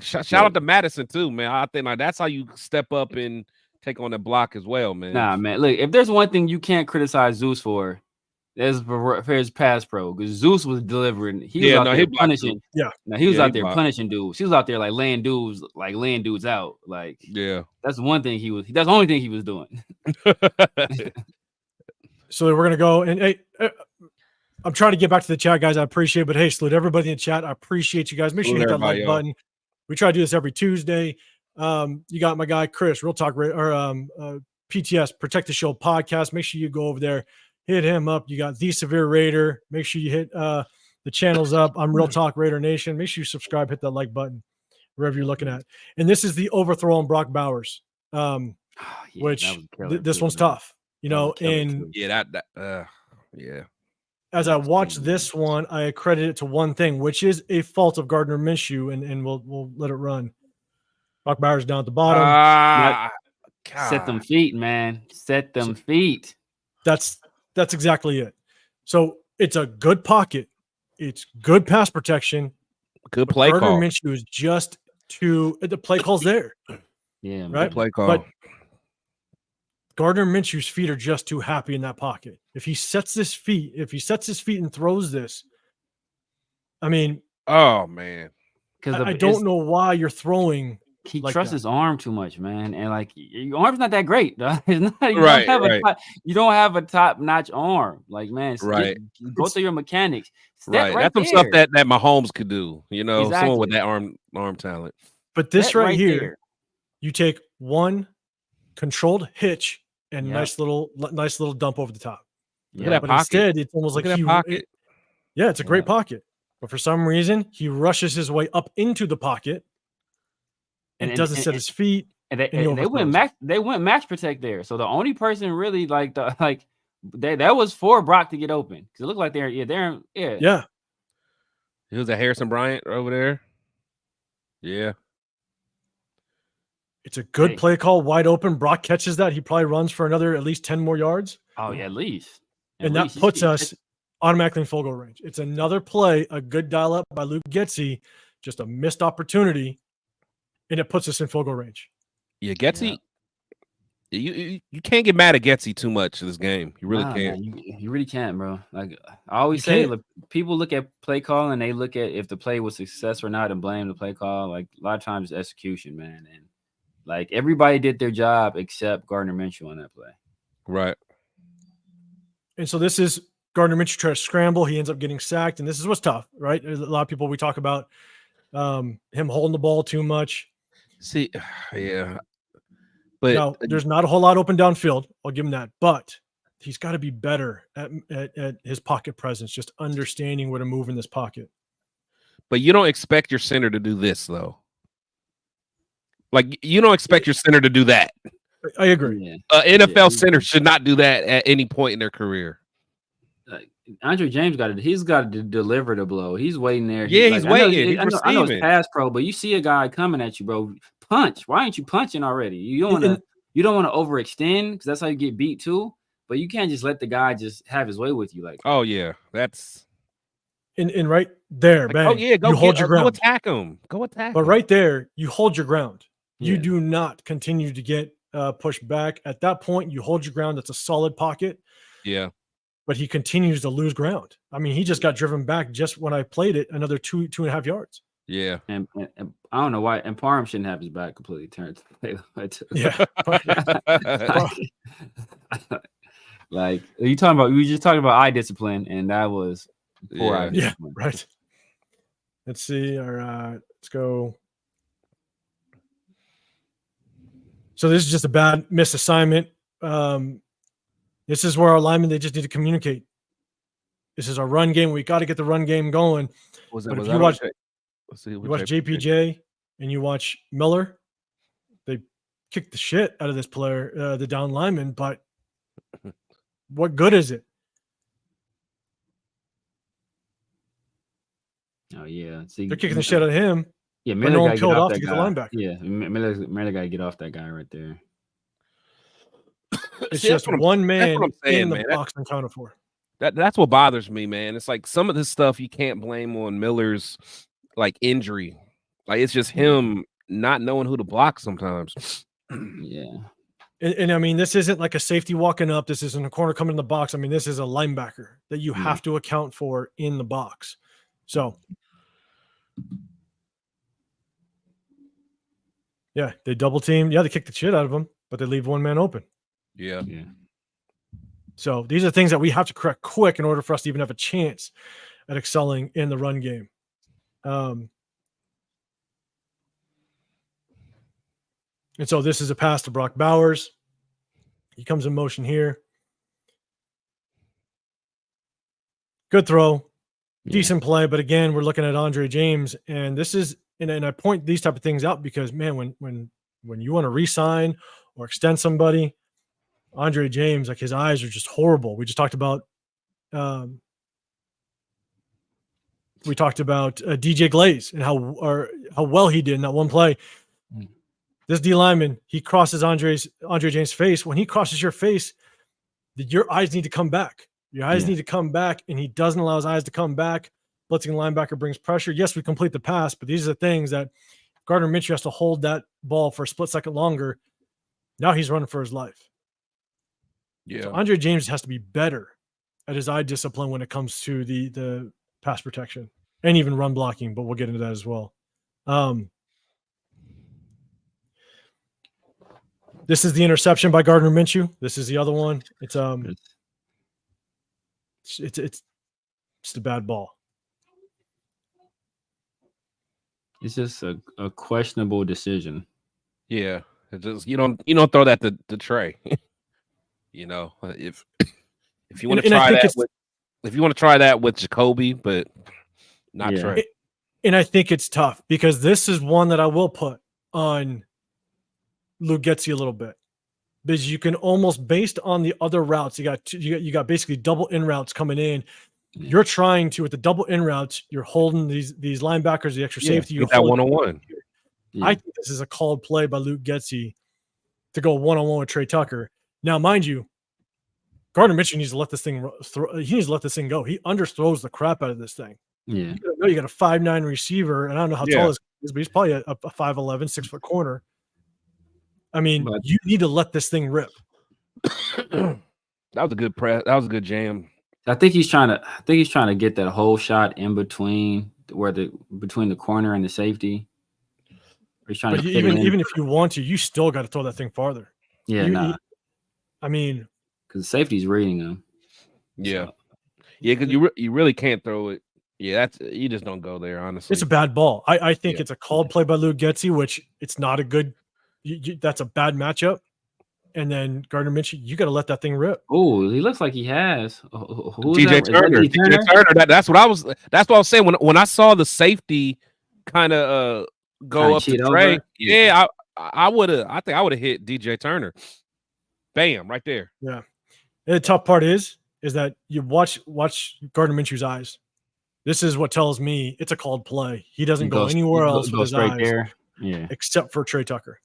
shout out to Madison too, man. I think like that's how you step up and take on the block as well, man. Nah, man. Look, if there's one thing you can't criticize Zeus for, is for his pass pro, because Zeus was delivering. He was out there punishing. He was out there punishing dudes. He was out there like laying dudes out. Like, that's one thing he was. That's the only thing he was doing. So we're gonna go and hey, I'm trying to get back to the chat, guys. I appreciate it, but hey, salute everybody in the chat. I appreciate you guys. Make sure you hit that like button. We try to do this every Tuesday. You got my guy Chris, Real Talk PTS Protect the Show podcast. Make sure you go over there, hit him up. You got the Severe Raider. Make sure you hit the channels up. I'm Real Talk Raider Nation. Make sure you subscribe, hit that like button wherever you're looking at. And this is the overthrow on Brock Bowers, which this one's tough, you know. And as I watch this one, I accredit it to one thing, which is a fault of Gardner Minshew, and we'll let it run. Brock Bowers down at the bottom. Set them feet, man. Set them feet. That's exactly it. So it's a good pocket. It's good pass protection. Good play call. Gardner Minshew is just the play call's there. Yeah, right. Play call. But Gardner Minshew's feet are just too happy in that pocket. If he sets his feet and throws this, I mean, oh man, because I don't know why you're throwing. He trusts his arm too much, man, and like your arm's not that great. It's not, you don't have a top-notch arm, like man. Go through your mechanics. That's some stuff that Mahomes could do. You know, someone with that arm talent. But this right here, you take one controlled hitch and nice little dump over the top. Yeah, but instead it's almost like pocket. It's a great pocket, but for some reason he rushes his way up into the pocket. And doesn't set his feet. And they went max protect there. So the only person really that was for Brock to get open. Because it looked like they're. It was a Harrison Bryant over there. Yeah. It's a good play call, wide open. Brock catches that. He probably runs for another at least 10 more yards. Oh, yeah, at least. And that puts us automatically in field goal range. It's another play, a good dial up by Luke Getsy, just a missed opportunity. And it puts us in field goal range. Yeah, Getsy. Yeah. You can't get mad at Getsy too much in this game. You really can't. Man, you really can't, bro. Like I always say, people look at play call and they look at if the play was success or not and blame the play call. Like a lot of times it's execution, man. And like everybody did their job except Gardner Minshew on that play. Right. And so this is Gardner Minshew trying to scramble. He ends up getting sacked. And this is what's tough, right? There's a lot of people we talk about him holding the ball too much. See, yeah. But now there's not a whole lot open downfield. I'll give him that, but he's got to be better at his pocket presence, just understanding where to move in this pocket. But you don't expect your center to do this, though. Like, you don't expect your center to do that. I agree. Yeah. NFL center should not do that at any point in their career. Andre James he's got to deliver the blow. He's waiting there. He's waiting. I know it's pass pro, but you see a guy coming at you, bro. Punch. Why aren't you punching already? You don't want to overextend because that's how you get beat too. But you can't just let the guy just have his way with you. Like, oh yeah, that's and right there, bang. Oh yeah, you hold your ground. Go attack him. But right there, you hold your ground. You Yeah. do not continue to get pushed back. At that point, you hold your ground. That's a solid pocket. Yeah. But he continues to lose ground. I mean, he just got driven back just when I played it another 2.5 yards. Yeah. And I don't know why. And Parham shouldn't have his back completely turned to play like too. Yeah. Like we were just talking about eye discipline, and that was poor eye discipline. Yeah, right. Let's see. All right, let's go. So this is just a bad missed assignment. This is where our linemen, they just need to communicate. This is our run game. We got to get the run game going. But if you watch JPJ and you watch Miller, they kick the shit out of this player, the down lineman, but what good is it? Oh yeah, see, they're kicking the shit out of him. Yeah, Miller got killed off that to get guy. the linebacker. Yeah, Miller got to get off that guy right there. It's just one man in the box accounted for. That's what bothers me, man. It's like some of this stuff you can't blame on Miller's like injury. Like it's just him not knowing who to block sometimes. Yeah. And I mean, this isn't like a safety walking up. This isn't a corner coming in the box. I mean, this is a linebacker that you have to account for in the box. So, yeah, they double team. Yeah, they kick the shit out of him, but they leave one man open. Yeah. So these are things that we have to correct quick in order for us to even have a chance at excelling in the run game. And so this is a pass to Brock Bowers. He comes in motion here. Good throw. Decent play. But again, we're looking at Andre James. And this is, and I point these type of things out because, man, when you want to re-sign or extend somebody, Andre James, like his eyes are just horrible. We just talked about DJ Glaze and how well he did in that one play. This D lineman, he crosses Andre James' face. When he crosses your face, your eyes need to come back. Your eyes need to come back, and he doesn't allow his eyes to come back. Blitzing linebacker brings pressure. Yes, we complete the pass, but these are the things that Gardner Minshew has to hold that ball for a split second longer. Now he's running for his life. Yeah, so Andre James has to be better at his eye discipline when it comes to the pass protection and even run blocking, but we'll get into that as well. This is the interception by Gardner Minshew. This is the other one. It's a bad ball. It's just a questionable decision. Yeah, it just you don't throw that to Trey. You know, if you want to try that with Jacoby, but not Trey. And I think it's tough because this is one that I will put on Luke Getsy a little bit, because you can almost, based on the other routes, you got basically double in routes coming in. Yeah. You're trying to, with the double in routes, you're holding these linebackers, the extra safety. You're that one-on-one. Yeah. I think this is a called play by Luke Getsy to go one-on-one with Trey Tucker. Now, mind you, Gardner Minshew needs to let this thing he needs to let this thing go. He underthrows the crap out of this thing. Yeah, you got a 5'9" receiver, and I don't know how tall this is, but he's probably a 5'11", 6-foot corner. I mean, you need to let this thing rip. That was a good press. That was a good jam. I think he's trying to get that whole shot in between between the corner and the safety. He's trying to even if you want to, you still got to throw that thing farther. Yeah, I mean, because the safety's reading him. Yeah, because you really can't throw it. Yeah, you just don't go there. Honestly, it's a bad ball. I think it's a called play by Luke Getsy, which it's not a good. That's a bad matchup. And then Gardner Minshew, you got to let that thing rip. Oh, he looks like he has. DJ Turner. DJ Turner. That's what I was saying when I saw the safety kind of go up to Trey. Yeah, I think I would have hit DJ Turner. Bam, right there. Yeah. And the tough part is that you watch Gardner Minshew's eyes. This is what tells me it's a called play. He doesn't go anywhere else with his eyes, except for Trey Tucker.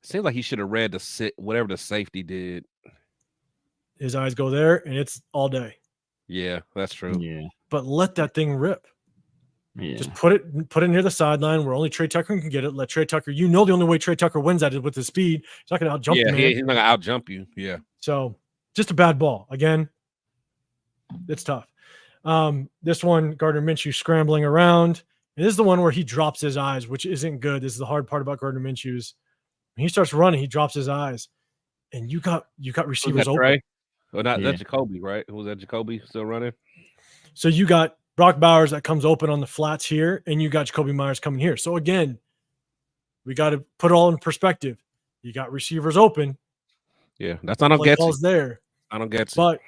Seems like he should have read whatever the safety did. His eyes go there, and it's all day. Yeah, that's true. Yeah, but let that thing rip. Yeah, just put it near the sideline where only Trey Tucker can get it. Let Trey Tucker. You know the only way Trey Tucker wins that is with his speed. He's not going to outjump you, man. He's not going to outjump you. Yeah. So just a bad ball again. It's tough. This one, Gardner Minshew scrambling around. And this is the one where he drops his eyes, which isn't good. This is the hard part about Gardner Minshew's. When he starts running, he drops his eyes, and you got receivers open. Trey? Oh, not that's Jacoby, right? Was that Jacoby still running? So you got Brock Bowers that comes open on the flats here, and you got Jacoby Myers coming here. So again, we got to put it all in perspective. You got receivers open. Yeah, that's not get balls there. I don't get But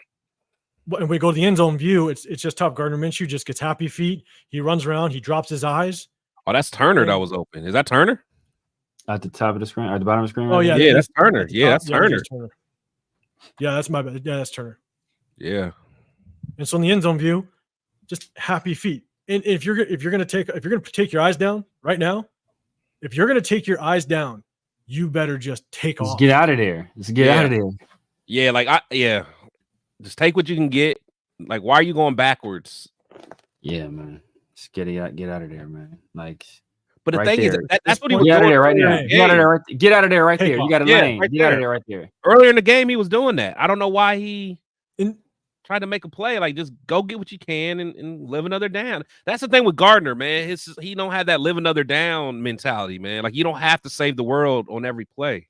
when we go to the end zone view, it's just tough. Gardner Minshew just gets happy feet. He runs around. He drops his eyes. Oh, that's Turner that was open. Is that Turner? At the top of the screen, at the bottom of the screen. Oh, yeah, that's Turner. Yeah, that's Turner. Yeah, that's my bad. Yeah, that's Turner. Yeah. And so in the end zone view, just happy feet. And if you're gonna take your eyes down right now, if you're gonna take your eyes down, you better just take off. Get out of there. Just get out of there. Yeah, just take what you can get. Like, why are you going backwards? Yeah, man. Just get out of there, man. Like. But the right thing there. is, that's what he was doing. Get out of there right there. Get out of there right there. Get out of there right there. You got a lane. Get out of there right there. Earlier in the game, he was doing that. I don't know why he tried to make a play. Like, just go get what you can and live another down. That's the thing with Gardner, man. He don't have that live another down mentality, man. Like, you don't have to save the world on every play.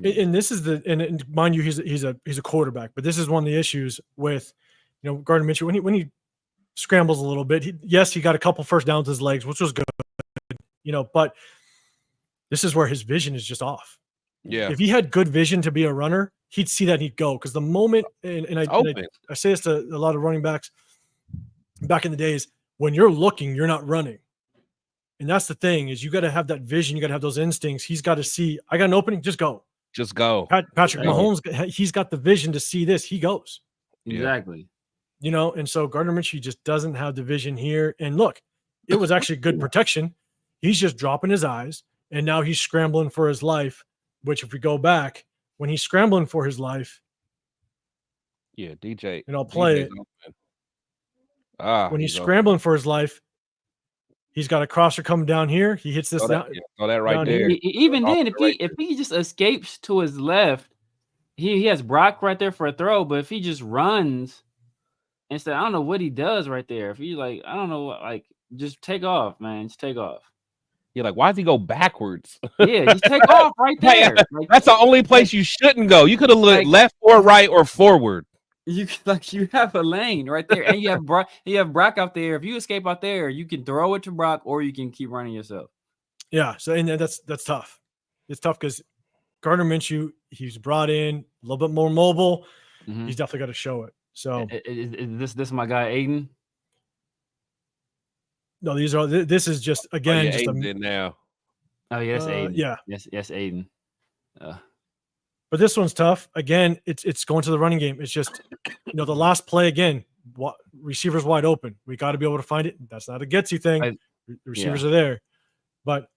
And this is and mind you, he's a quarterback, but this is one of the issues with Gardner Minshew when he scrambles a little bit. He got a couple first downs with his legs, which was good. But this is where his vision is just off. Yeah. If he had good vision to be a runner, he'd see that he'd go. Because the moment, and I say this to a lot of running backs back in the days, when you're looking, you're not running. And that's the thing is you got to have that vision. You got to have those instincts. He's got to see, I got an opening, just go. Just go. Patrick Mahomes, he's got the vision to see this. He goes. Exactly. And so Gardner Minshew just doesn't have the vision here. And look, it was actually good protection. He's just dropping his eyes, and now he's scrambling for his life, which if we go back, when he's scrambling for his life. Yeah, DJ. And I'll play it. When he's scrambling for his life, he's got a crosser coming down here. He hits this down. Oh, that right there. Even then, if he just escapes to his left, he has Brock right there for a throw, but if he just runs instead, I don't know what he does right there. If he I don't know, just take off, man. Just take off. You're like, why does he go backwards? Yeah, just take off right there. That's the only place you shouldn't go. You could have looked left or right or forward. You have a lane right there, and you have Brock out there. If you escape out there, you can throw it to Brock, or you can keep running yourself. Yeah, so and that's tough. It's tough because Gardner Minshew, he's brought in a little bit more mobile. Mm-hmm. He's definitely got to show it. So is this my guy Aiden? No, this is just again just now. Oh yeah, that's Aiden. Yeah, yes, Aiden. But this one's tough. Again, it's going to the running game. It's just the last play again. Receivers wide open. We got to be able to find it. That's not a getsy thing. The receivers are there, but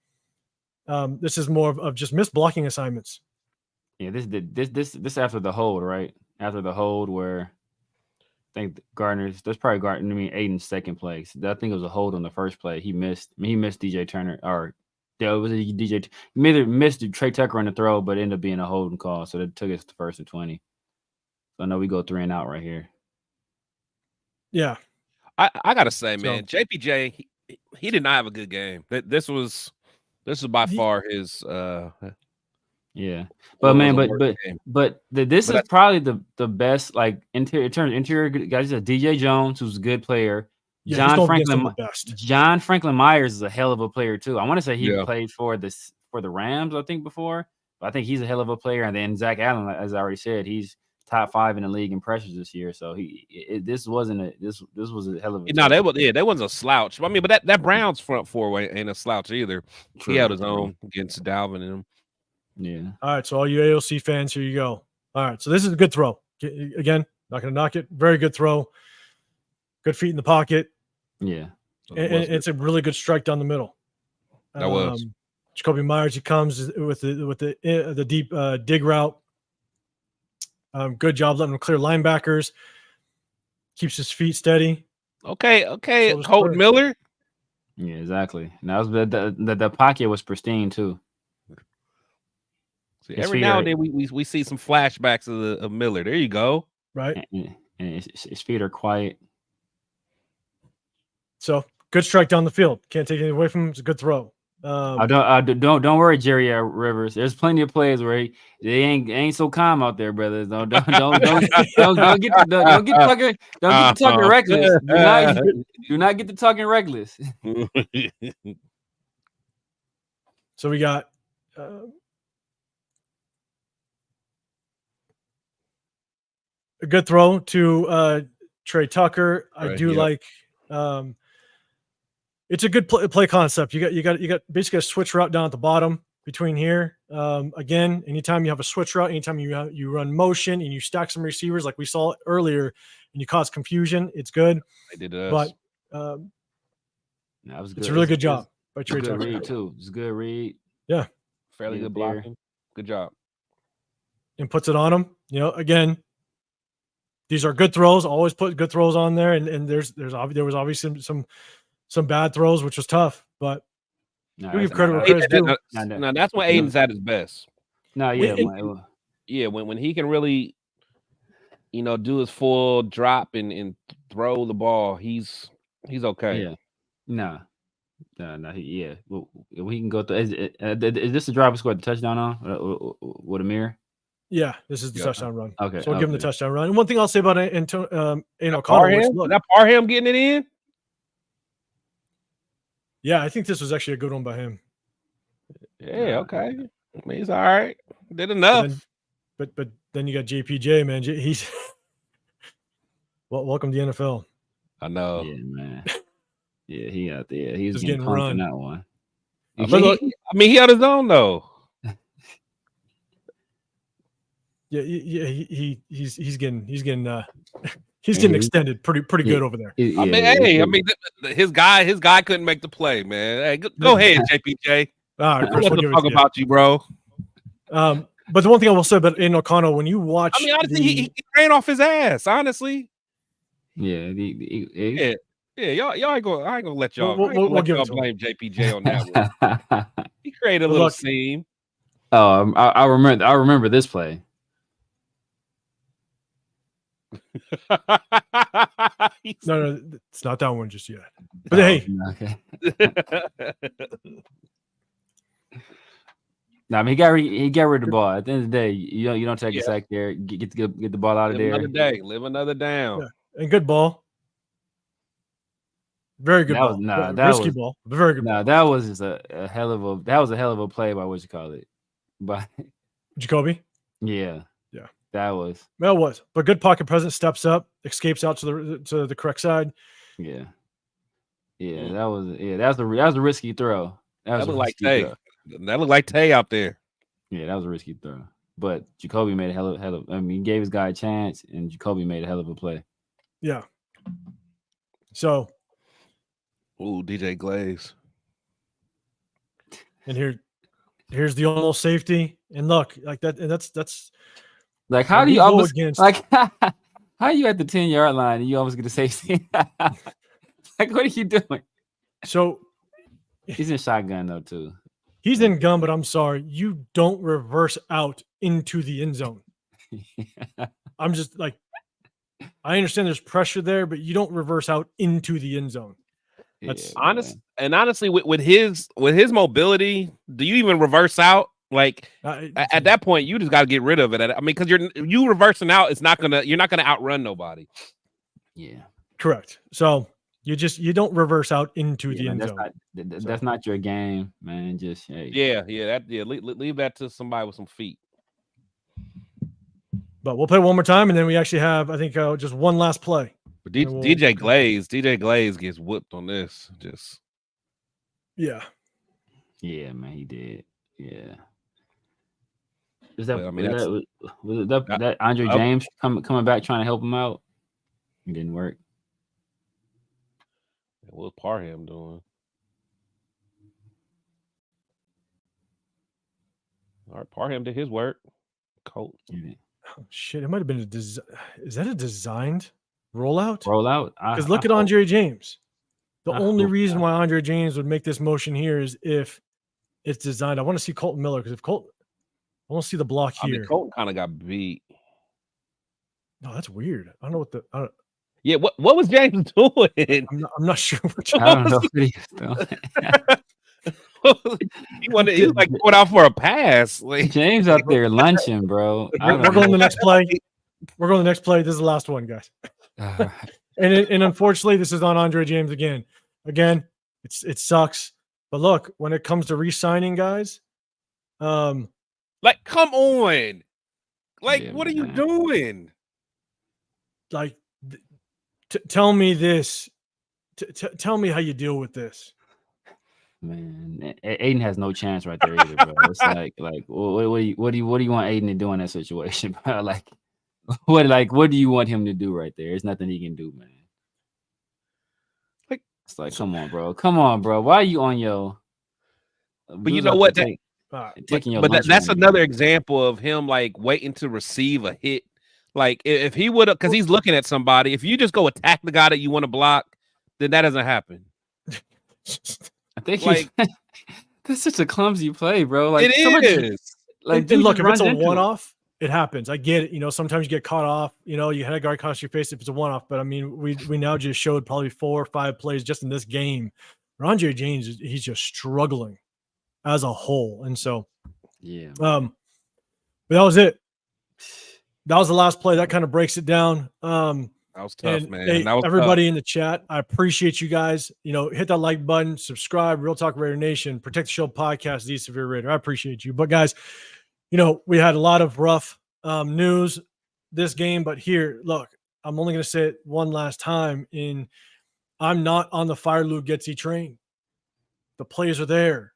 this is more of just missed blocking assignments. Yeah, this after the hold, right? After the hold where. I think Aiden's second play. I think it was a hold on the first play. He missed DJ Turner, or it was DJ. He either missed Trey Tucker on the throw, but ended up being a holding call. So that took us to first and 20. So I know we go 3 and out right here. Yeah, I gotta say, man, JPJ, he did not have a good game. This was by far his. Yeah, but man, this is probably the best interior guys. DJ Jones, who's a good player. Yeah, John Franklin Myers is a hell of a player too. I want to say he played for the Rams, I think, before, I think he's a hell of a player. And then Zach Allen, as I already said, he's top 5 in the league in pressures this year. So this was a hell of a. No, that wasn't a slouch. I mean, but that Browns front four ain't a slouch either. True, he held his own against Dalvin and him. Yeah. All right, so all you AOC fans, here you go. All right, so this is a good throw. Again, not going to knock it. Very good throw. Good feet in the pocket. Yeah. And it's a really good strike down the middle. That was. Jacoby Myers, he comes with the deep dig route. Good job letting him clear linebackers. Keeps his feet steady. Okay. Colton Miller. Yeah, exactly. Now the pocket was pristine too. See, every now and then we see some flashbacks of Miller. There you go. Right. And his feet are quiet. So good strike down the field. Can't take anything away from him. It's a good throw. Don't worry, Jerry Rivers. There's plenty of plays where they ain't so calm out there, brothers. Don't get talking reckless. Do not get to talking reckless. So we got a good throw to Trey Tucker. I do like. It's a good play concept. You got basically a switch route down at the bottom between here. Again, anytime you have a switch route, anytime you run motion and you stack some receivers like we saw earlier, and you cause confusion, it's good. They did us. But that was good. It's a really good job by Trey Tucker. Read too. It's a good read. Yeah, fairly good blocking. Good job. And puts it on him. Again, these are good throws. Always put good throws on there. And there was obviously some bad throws, which was tough, but we give credit where credit's due. Now that's when Aiden's at his best. When he can really, do his full drop and throw the ball, he's okay. Yeah, we can go through. Is this the drive we scored the touchdown on with Amir? Yeah, this is the touchdown run. Okay, so I'll give him the touchdown run. And one thing I'll say about O'Connor, that Parham getting it in. Yeah, I think this was actually a good one by him. Yeah, okay. I mean, he's all right. Did enough. But then you got JPJ, man. He's welcome to the NFL. I know. Yeah, man. Yeah, he out there. He's getting run in that one. He held his own though. Yeah, he's getting extended pretty good over there. His guy couldn't make the play, man. Hey, go ahead, JPJ. All right, Chris, we'll talk about you, bro. But the one thing I will say about Aiden O'Connell, when you watch, honestly, he ran off his ass. Honestly, yeah. Y'all ain't gonna. I ain't gonna let y'all. We'll blame JPJ on that one. He created a little seam. Oh, I remember this play. No, it's not that one just yet. But hey, okay. No, I mean he got rid of the ball. At the end of the day, you don't take a sack there. Get the ball out of there. Live another down. Yeah. And good ball. Very good ball. Risky ball. Very good. That was just a hell of a play by what you call it. By Jacoby. Yeah. That was. But good pocket presence, steps up, escapes out to the correct side. Yeah. That was a risky throw. That looked like Tay. That looked like Tay out there. Yeah, that was a risky throw. But Jacoby made a hell of. I mean, he gave his guy a chance, and Jacoby made a hell of a play. Yeah. So. Ooh, DJ Glaze. And here's the almost safety, and look like that, and that's. Like, how do you almost how you at the 10-yard line and you almost get a safety? Like, what are you doing? So he's in shotgun though too. He's in gun, but I'm sorry, you don't reverse out into the end zone. I'm just like, I understand there's pressure there, but you don't reverse out into the end zone. That's honestly with his mobility, do you even reverse out? Like at that point, you just got to get rid of it. I mean, because you reversing out, you're not gonna outrun nobody. Yeah, correct. So You don't reverse out into the end zone. That's not your game, man. Just leave that to somebody with some feet. But we'll play one more time, and then we actually have, I think, just one last play. But DJ Glaze gets whooped on this. Yeah, man, he did. Yeah. Was that that Andre James coming back trying to help him out? It didn't work. What was Parham doing? All right, Parham did his work. Colt. Oh, shit, it might have been is that a designed rollout? Because look at Andre James. The only reason why Andre James would make this motion here is if it's designed. I want to see Colton Miller, because I want to see the block here. I mean, Colton kind of got beat. No, that's weird. I don't know what the. Yeah, what was James doing? I'm not sure. I don't know what he was doing. He was like going out for a pass. Like James up there lunching, bro. We're going to the next play. We're going to the next play. This is the last one, guys. And unfortunately, this is on Andre James again. Again, it sucks. But look, when it comes to re-signing guys, like, come on, like, what are you doing? Like, tell me this. Tell me how you deal with this. Man, Aiden has no chance right there either, bro. It's like what do you want Aiden to do in that situation, bro? Like, what do you want him to do right there? There's nothing he can do, man. Like, it's like, come on, bro. Why are you on your? But you know what? That's another example of him like waiting to receive a hit. Like, if he would have, because he's looking at somebody. If you just go attack the guy that you want to block, then that doesn't happen. I think that's such a clumsy play, bro. Like, it is. Like, look, if it's a one-off, it happens. I get it. You know, sometimes you get caught off. You know, you had a guard cross your face if it's a one-off. But I mean, we now just showed probably 4 or 5 plays just in this game. Andre James, he's just struggling as a whole, and so but that was it. That was the last play. That kind of breaks it down. That was tough, man. Hey, everybody in the chat, I appreciate you guys. You know, hit that like button, subscribe, Real Talk Raider Nation, Protect the Show podcast, The Severe Raider. I appreciate you. But guys, you know, we had a lot of rough news this game, but here, look, I'm only going to say it one last time. I'm not on the fire Lou Getsy train. The plays are there.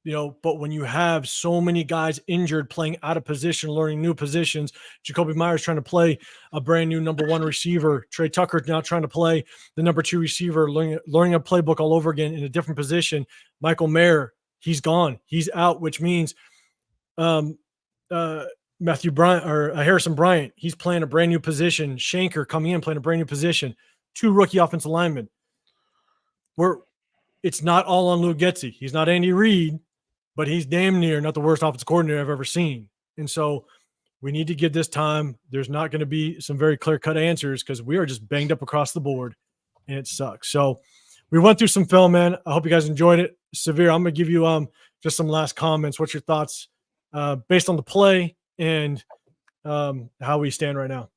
You know, but when you have so many guys injured, playing out of position, learning new positions, Jacoby Myers trying to play a brand new number 1 receiver, Trey Tucker now trying to play the number 2 receiver, learning a playbook all over again in a different position. Michael Mayer, he's gone, he's out, which means Matthew Bryant or Harrison Bryant, he's playing a brand new position. Shanker coming in playing a brand new position. 2 rookie offensive linemen. It's not all on Lou Getsy. He's not Andy Reid, but he's damn near not the worst offensive coordinator I've ever seen. And so we need to give this time. There's not going to be some very clear-cut answers because we are just banged up across the board, and it sucks. So we went through some film, man. I hope you guys enjoyed it. Severe, I'm going to give you just some last comments. What's your thoughts based on the play and how we stand right now?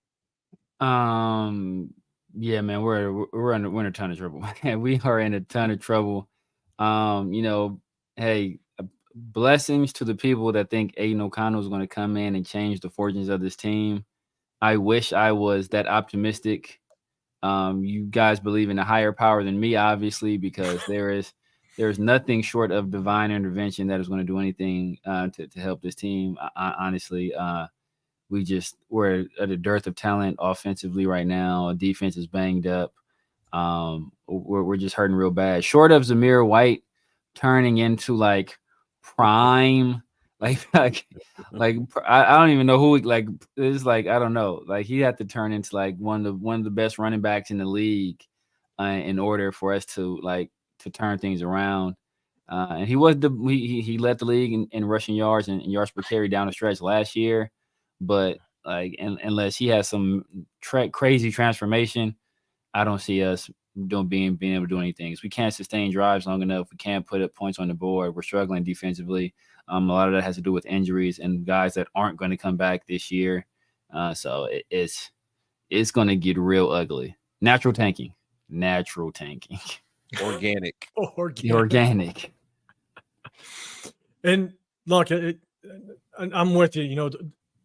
Yeah, man, we're in a ton of trouble. We are in a ton of trouble. You know, hey, blessings to the people that think Aiden O'Connell is going to come in and change the fortunes of this team. I wish I was that optimistic. You guys believe in a higher power than me, obviously, because there's nothing short of divine intervention that is going to do anything to help this team. Honestly, we're at a dearth of talent offensively right now. Defense is banged up. We're just hurting real bad. Short of Zamir White turning into like prime, I don't even know who, like, it's like, I don't know, like he had to turn into like one of the best running backs in the league in order for us to turn things around. And he led the league in rushing yards and yards per carry down the stretch last year. But like, unless he has some crazy transformation, I don't see us being able to do anything. We can't sustain drives long enough. We can't put up points on the board. We're struggling defensively. A lot of that has to do with injuries and guys that aren't going to come back this year. So it's going to get real ugly. Natural tanking. natural tanking. Organic. Organic. And look, I'm with you. You know,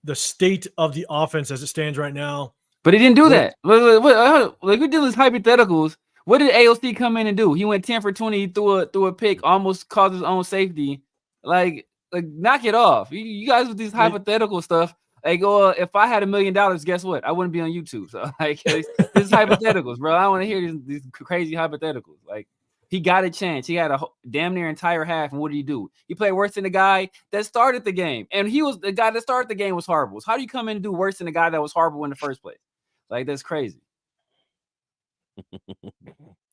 the state of the offense as it stands right now. But he didn't do that. Like we did these hypotheticals. What did AOC come in and do? He went 10 for 20. He threw a pick, almost caused his own safety. Like knock it off. You guys with these hypothetical stuff. Like, if I had $1 million, guess what? I wouldn't be on YouTube. So like, this is hypotheticals, bro. I want to hear these crazy hypotheticals. Like, he got a chance. He had a damn near entire half. And what did he do? He played worse than the guy that started the game. And he was the guy that started the game was horrible. So how do you come in and do worse than the guy that was horrible in the first place? Like, that's crazy.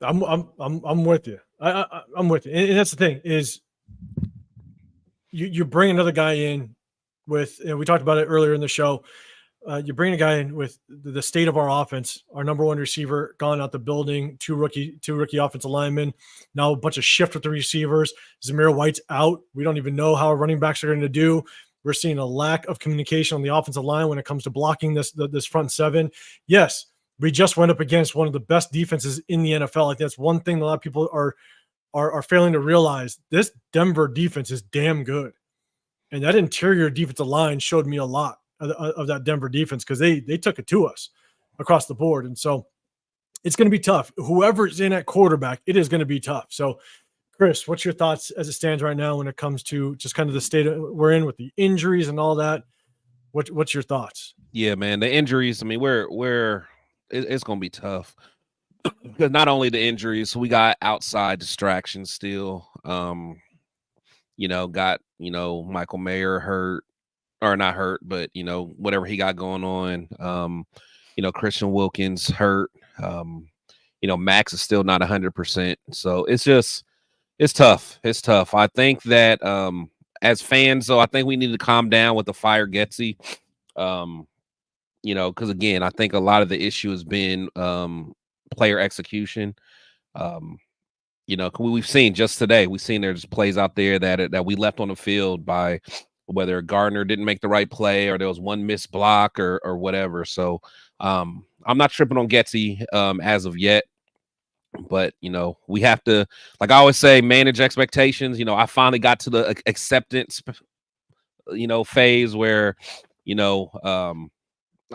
I'm with you. I'm with you. And that's the thing is you bring another guy in with, we talked about it earlier in the show. You bring a guy in with the state of our offense, our number one receiver gone out the building, two rookie offensive linemen, now a bunch of shift with the receivers. Zamir White's out. We don't even know how our running backs are going to do. We're seeing a lack of communication on the offensive line when it comes to blocking this front seven. Yes, we just went up against one of the best defenses in the NFL. Like, that's one thing a lot of people are failing to realize. This Denver defense is damn good. And that interior defensive line showed me a lot of that Denver defense because they took it to us across the board. And so it's going to be tough. Whoever's in at quarterback, it is going to be tough. So, Chris, what's your thoughts as it stands right now when it comes to just kind of the state we're in with the injuries and all that? What's your thoughts? Yeah, man, the injuries. I mean, it's going to be tough because not only the injuries, we got outside distractions still. Got Michael Mayer hurt. Or not hurt, but whatever he got going on. Christian Wilkins hurt. Max is still not 100%. So it's tough. It's tough. I think that as fans, though, I think we need to calm down with the fire Getsy. Because again, I think a lot of the issue has been player execution. We've seen just today, there's plays out there that we left on the field by whether Gardner didn't make the right play or there was one missed block or whatever. So I'm not tripping on Getsy as of yet. But, we have to, like I always say, manage expectations. I finally got to the acceptance, phase where,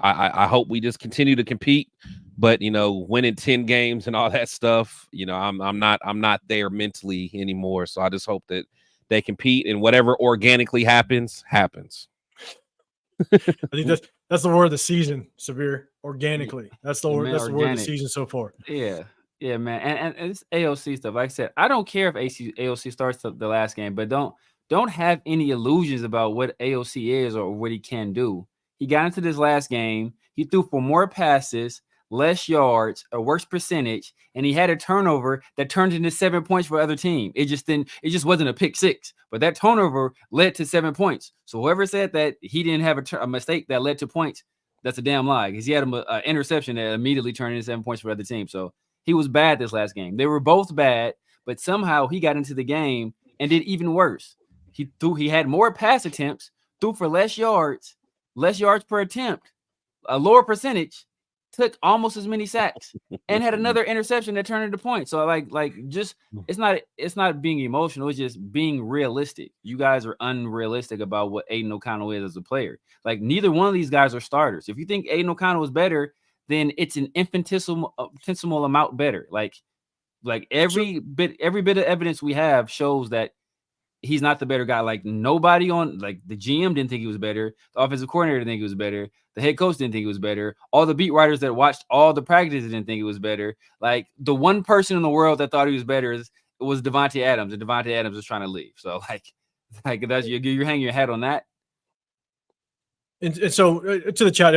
I hope we just continue to compete. But, winning 10 games and all that stuff, I'm not there mentally anymore. So I just hope that they compete and whatever organically happens. I think that's the word of the season, Severe. Organically. That's the word of the season so far. Yeah, man. And it's AOC stuff. Like I said, I don't care if AOC starts the last game, but don't have any illusions about what AOC is or what he can do. He got into this last game. He threw for more passes, less yards, a worse percentage, and he had a turnover that turned into 7 points for the other team. It just wasn't a pick six, but that turnover led to 7 points. So whoever said that he didn't have a mistake that led to points, that's a damn lie, because he had an interception that immediately turned into 7 points for the other team. So he was bad this last game. They were both bad, but somehow he got into the game and did even worse. He had more pass attempts, threw for less yards per attempt, a lower percentage, took almost as many sacks, and had another interception that turned into points. So it's not being emotional, it's just being realistic. You guys are unrealistic about what Aiden O'Connell is as a player. Like, neither one of these guys are starters. If you think Aiden O'Connell is better, then it's an infinitesimal amount better. Like every bit of evidence we have shows that he's not the better guy. Like, nobody on, like, the GM didn't think he was better. The offensive coordinator didn't think he was better. The head coach didn't think he was better. All the beat writers that watched all the practices didn't think he was better. Like, the one person in the world that thought he was better was Devontae Adams, and Devontae Adams was trying to leave. So like that's you're hanging your hat on that. And so to the chat,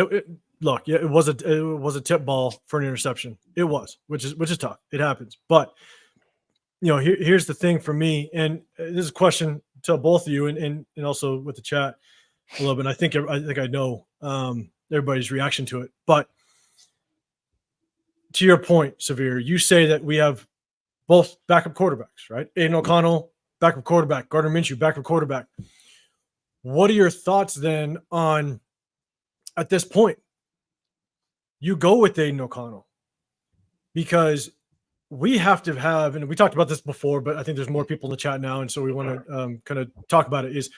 look, yeah, it was a tip ball for an interception. It was, which is tough. It happens, but here's the thing for me, and this is a question to both of you, and also with the chat a little bit. I think I know everybody's reaction to it, but to your point, Severe, you say that we have both backup quarterbacks, right? Aiden O'Connell, backup quarterback. Gardner Minshew, backup quarterback. What are your thoughts then on, at this point, you go with Aiden O'Connell? Because we have to have, and we talked about this before, but I think there's more people in the chat now, and so we want to kind of talk about it. Is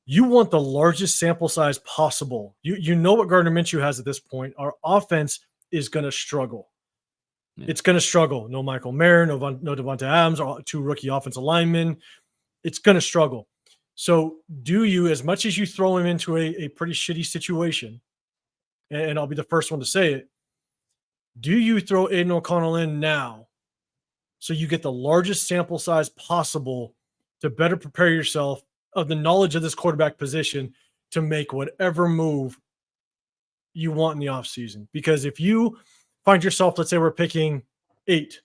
you want the largest sample size possible. You know what Gardner Minshew has at this point. Our offense is going to struggle. Yeah. It's going to struggle. No Michael Mayer, no Devonta Adams, or 2 rookie offensive linemen. It's going to struggle. So do you, as much as you throw him into a pretty shitty situation, and I'll be the first one to say it, do you throw Aiden O'Connell in now so you get the largest sample size possible to better prepare yourself of the knowledge of this quarterback position to make whatever move you want in the offseason? Because if you find yourself, let's say we're picking 8,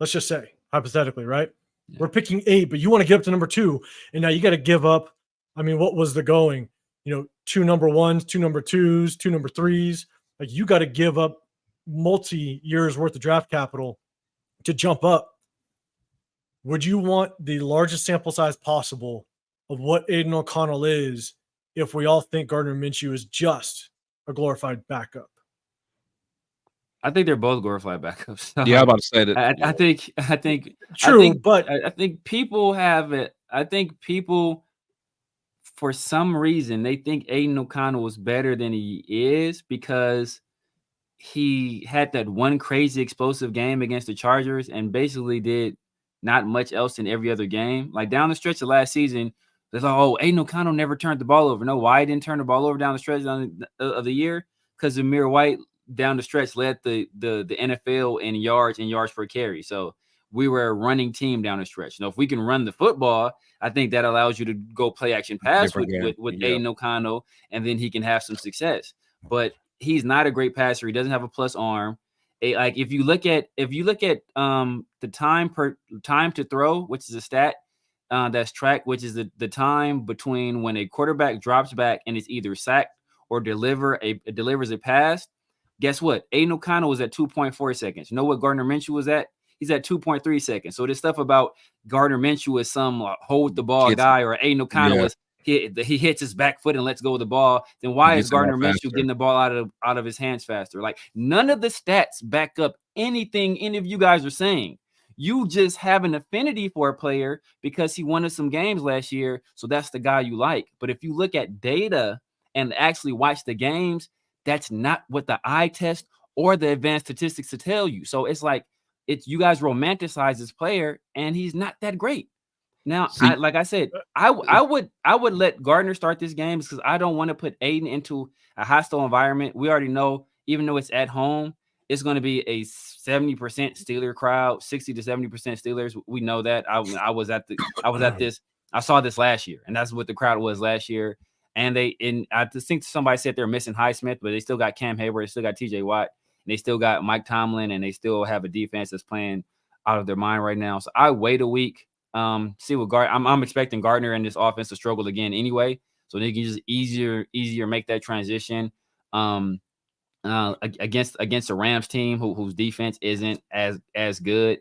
let's just say, hypothetically, right? Yeah. We're picking 8, but you want to get up to number 2, and now you got to give up. I mean, what was the going? 2 number 1s, 2 number 2s, 2 number 3s. Like, you got to give up multi-years worth of draft capital to jump up. Would you want the largest sample size possible of what Aiden O'Connell is if we all think Gardner Minshew is just a glorified backup? I think they're both glorified backups. Yeah, I'm about to say that. I think true, but I think people have it. I think people, for some reason, they think Aiden O'Connell was better than he is because he had that one crazy explosive game against the Chargers and basically did not much else in every other game. Like, down the stretch of last season, they're like, oh, Aiden O'Connell never turned the ball over. No, why he didn't turn the ball over down the stretch of the year? Because Zamir White down the stretch led the NFL in yards per carry. So we were a running team down the stretch. If we can run the football, I think that allows you to go play action pass with Aiden O'Connell, and then he can have some success. But he's not a great passer. He doesn't have a plus arm. Like, if you look at the time to throw, which is a stat that's tracked, which is the time between when a quarterback drops back and is either sacked or delivers a pass. Guess what? Aiden O'Connell was at 2.4 seconds. You know what Gardner Minshew was at? He's at 2.3 seconds. So this stuff about Gardner Minshew is some hold the ball guy, or Aiden O'Connell is he hits his back foot and lets go of the ball, then why is Gardner Minshew getting the ball out of his hands faster? Like, none of the stats back up anything any of you guys are saying. You just have an affinity for a player because he won us some games last year, so that's the guy you like. But if you look at data and actually watch the games, that's not what the eye test or the advanced statistics to tell you. So it's like, you guys romanticize this player, and he's not that great. Now, like I said, I would let Gardner start this game because I don't want to put Aiden into a hostile environment. We already know, even though it's at home, it's going to be a 70% Steeler crowd, 60 to 70% Steelers. We know that. I saw this last year, and that's what the crowd was last year. And I just think somebody said they're missing Highsmith, but they still got Cam Hayward, they still got TJ Watt, and they still got Mike Tomlin, and they still have a defense that's playing out of their mind right now. So I wait a week. See what I'm expecting Gardner and this offense to struggle again anyway, so they can just easier make that transition against a Rams team whose defense isn't as good,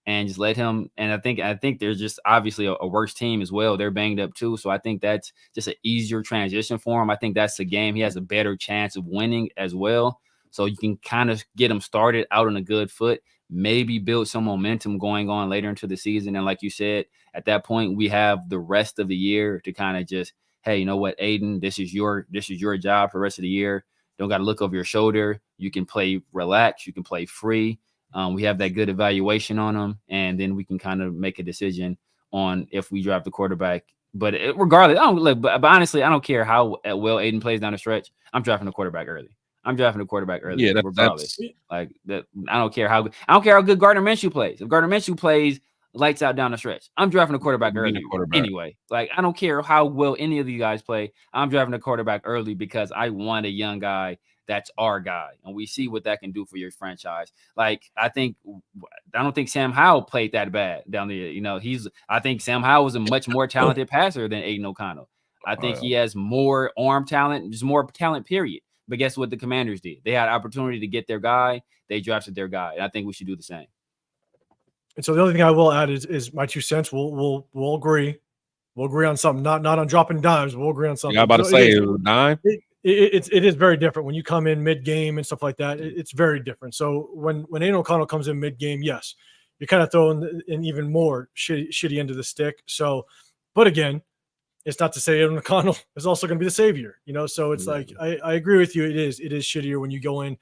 and just let him. And I think there's just obviously a worse team as well. They're banged up too, so I think that's just an easier transition for him. I think that's the game he has a better chance of winning as well. So you can kind of get him started out on a good foot. Maybe build some momentum going on later into the season. And like you said, at that point, we have the rest of the year to kind of just, hey, you know what, Aiden, this is your job for the rest of the year. Don't got to look over your shoulder. You can play relax. You can play free. We have that good evaluation on them. And then we can kind of make a decision on if we draft the quarterback. But regardless, but honestly, I don't care how well Aiden plays down the stretch. I'm drafting the quarterback early. Yeah, regardless. Like that, I don't care how good Gardner Minshew plays. If Gardner Minshew plays lights out down the stretch, I'm drafting a quarterback early anyway. Like, I don't care how well any of you guys play. I'm drafting a quarterback early because I want a young guy that's our guy, and we see what that can do for your franchise. Like, I don't think Sam Howell played that bad down there. I think Sam Howell was a much more talented passer than Aiden O'Connell. I think he has more arm talent, just more talent, period. But guess what the Commanders did? They had opportunity to get their guy. They drafted their guy. And I think we should do the same. And so the only thing I will add is my 2 cents. We'll agree. We'll agree on something. Not on dropping dimes. We'll agree on something. Yeah, I'm about to say dime. It is very different when you come in mid game and stuff like that. It's very different. So when Aiden O'Connell comes in mid game, yes, you're kind of throwing in even more shitty end of the stick. So, but again, it's not to say Aiden O'Connell is also going to be the savior, So it's like I agree with you. It is shittier when you go in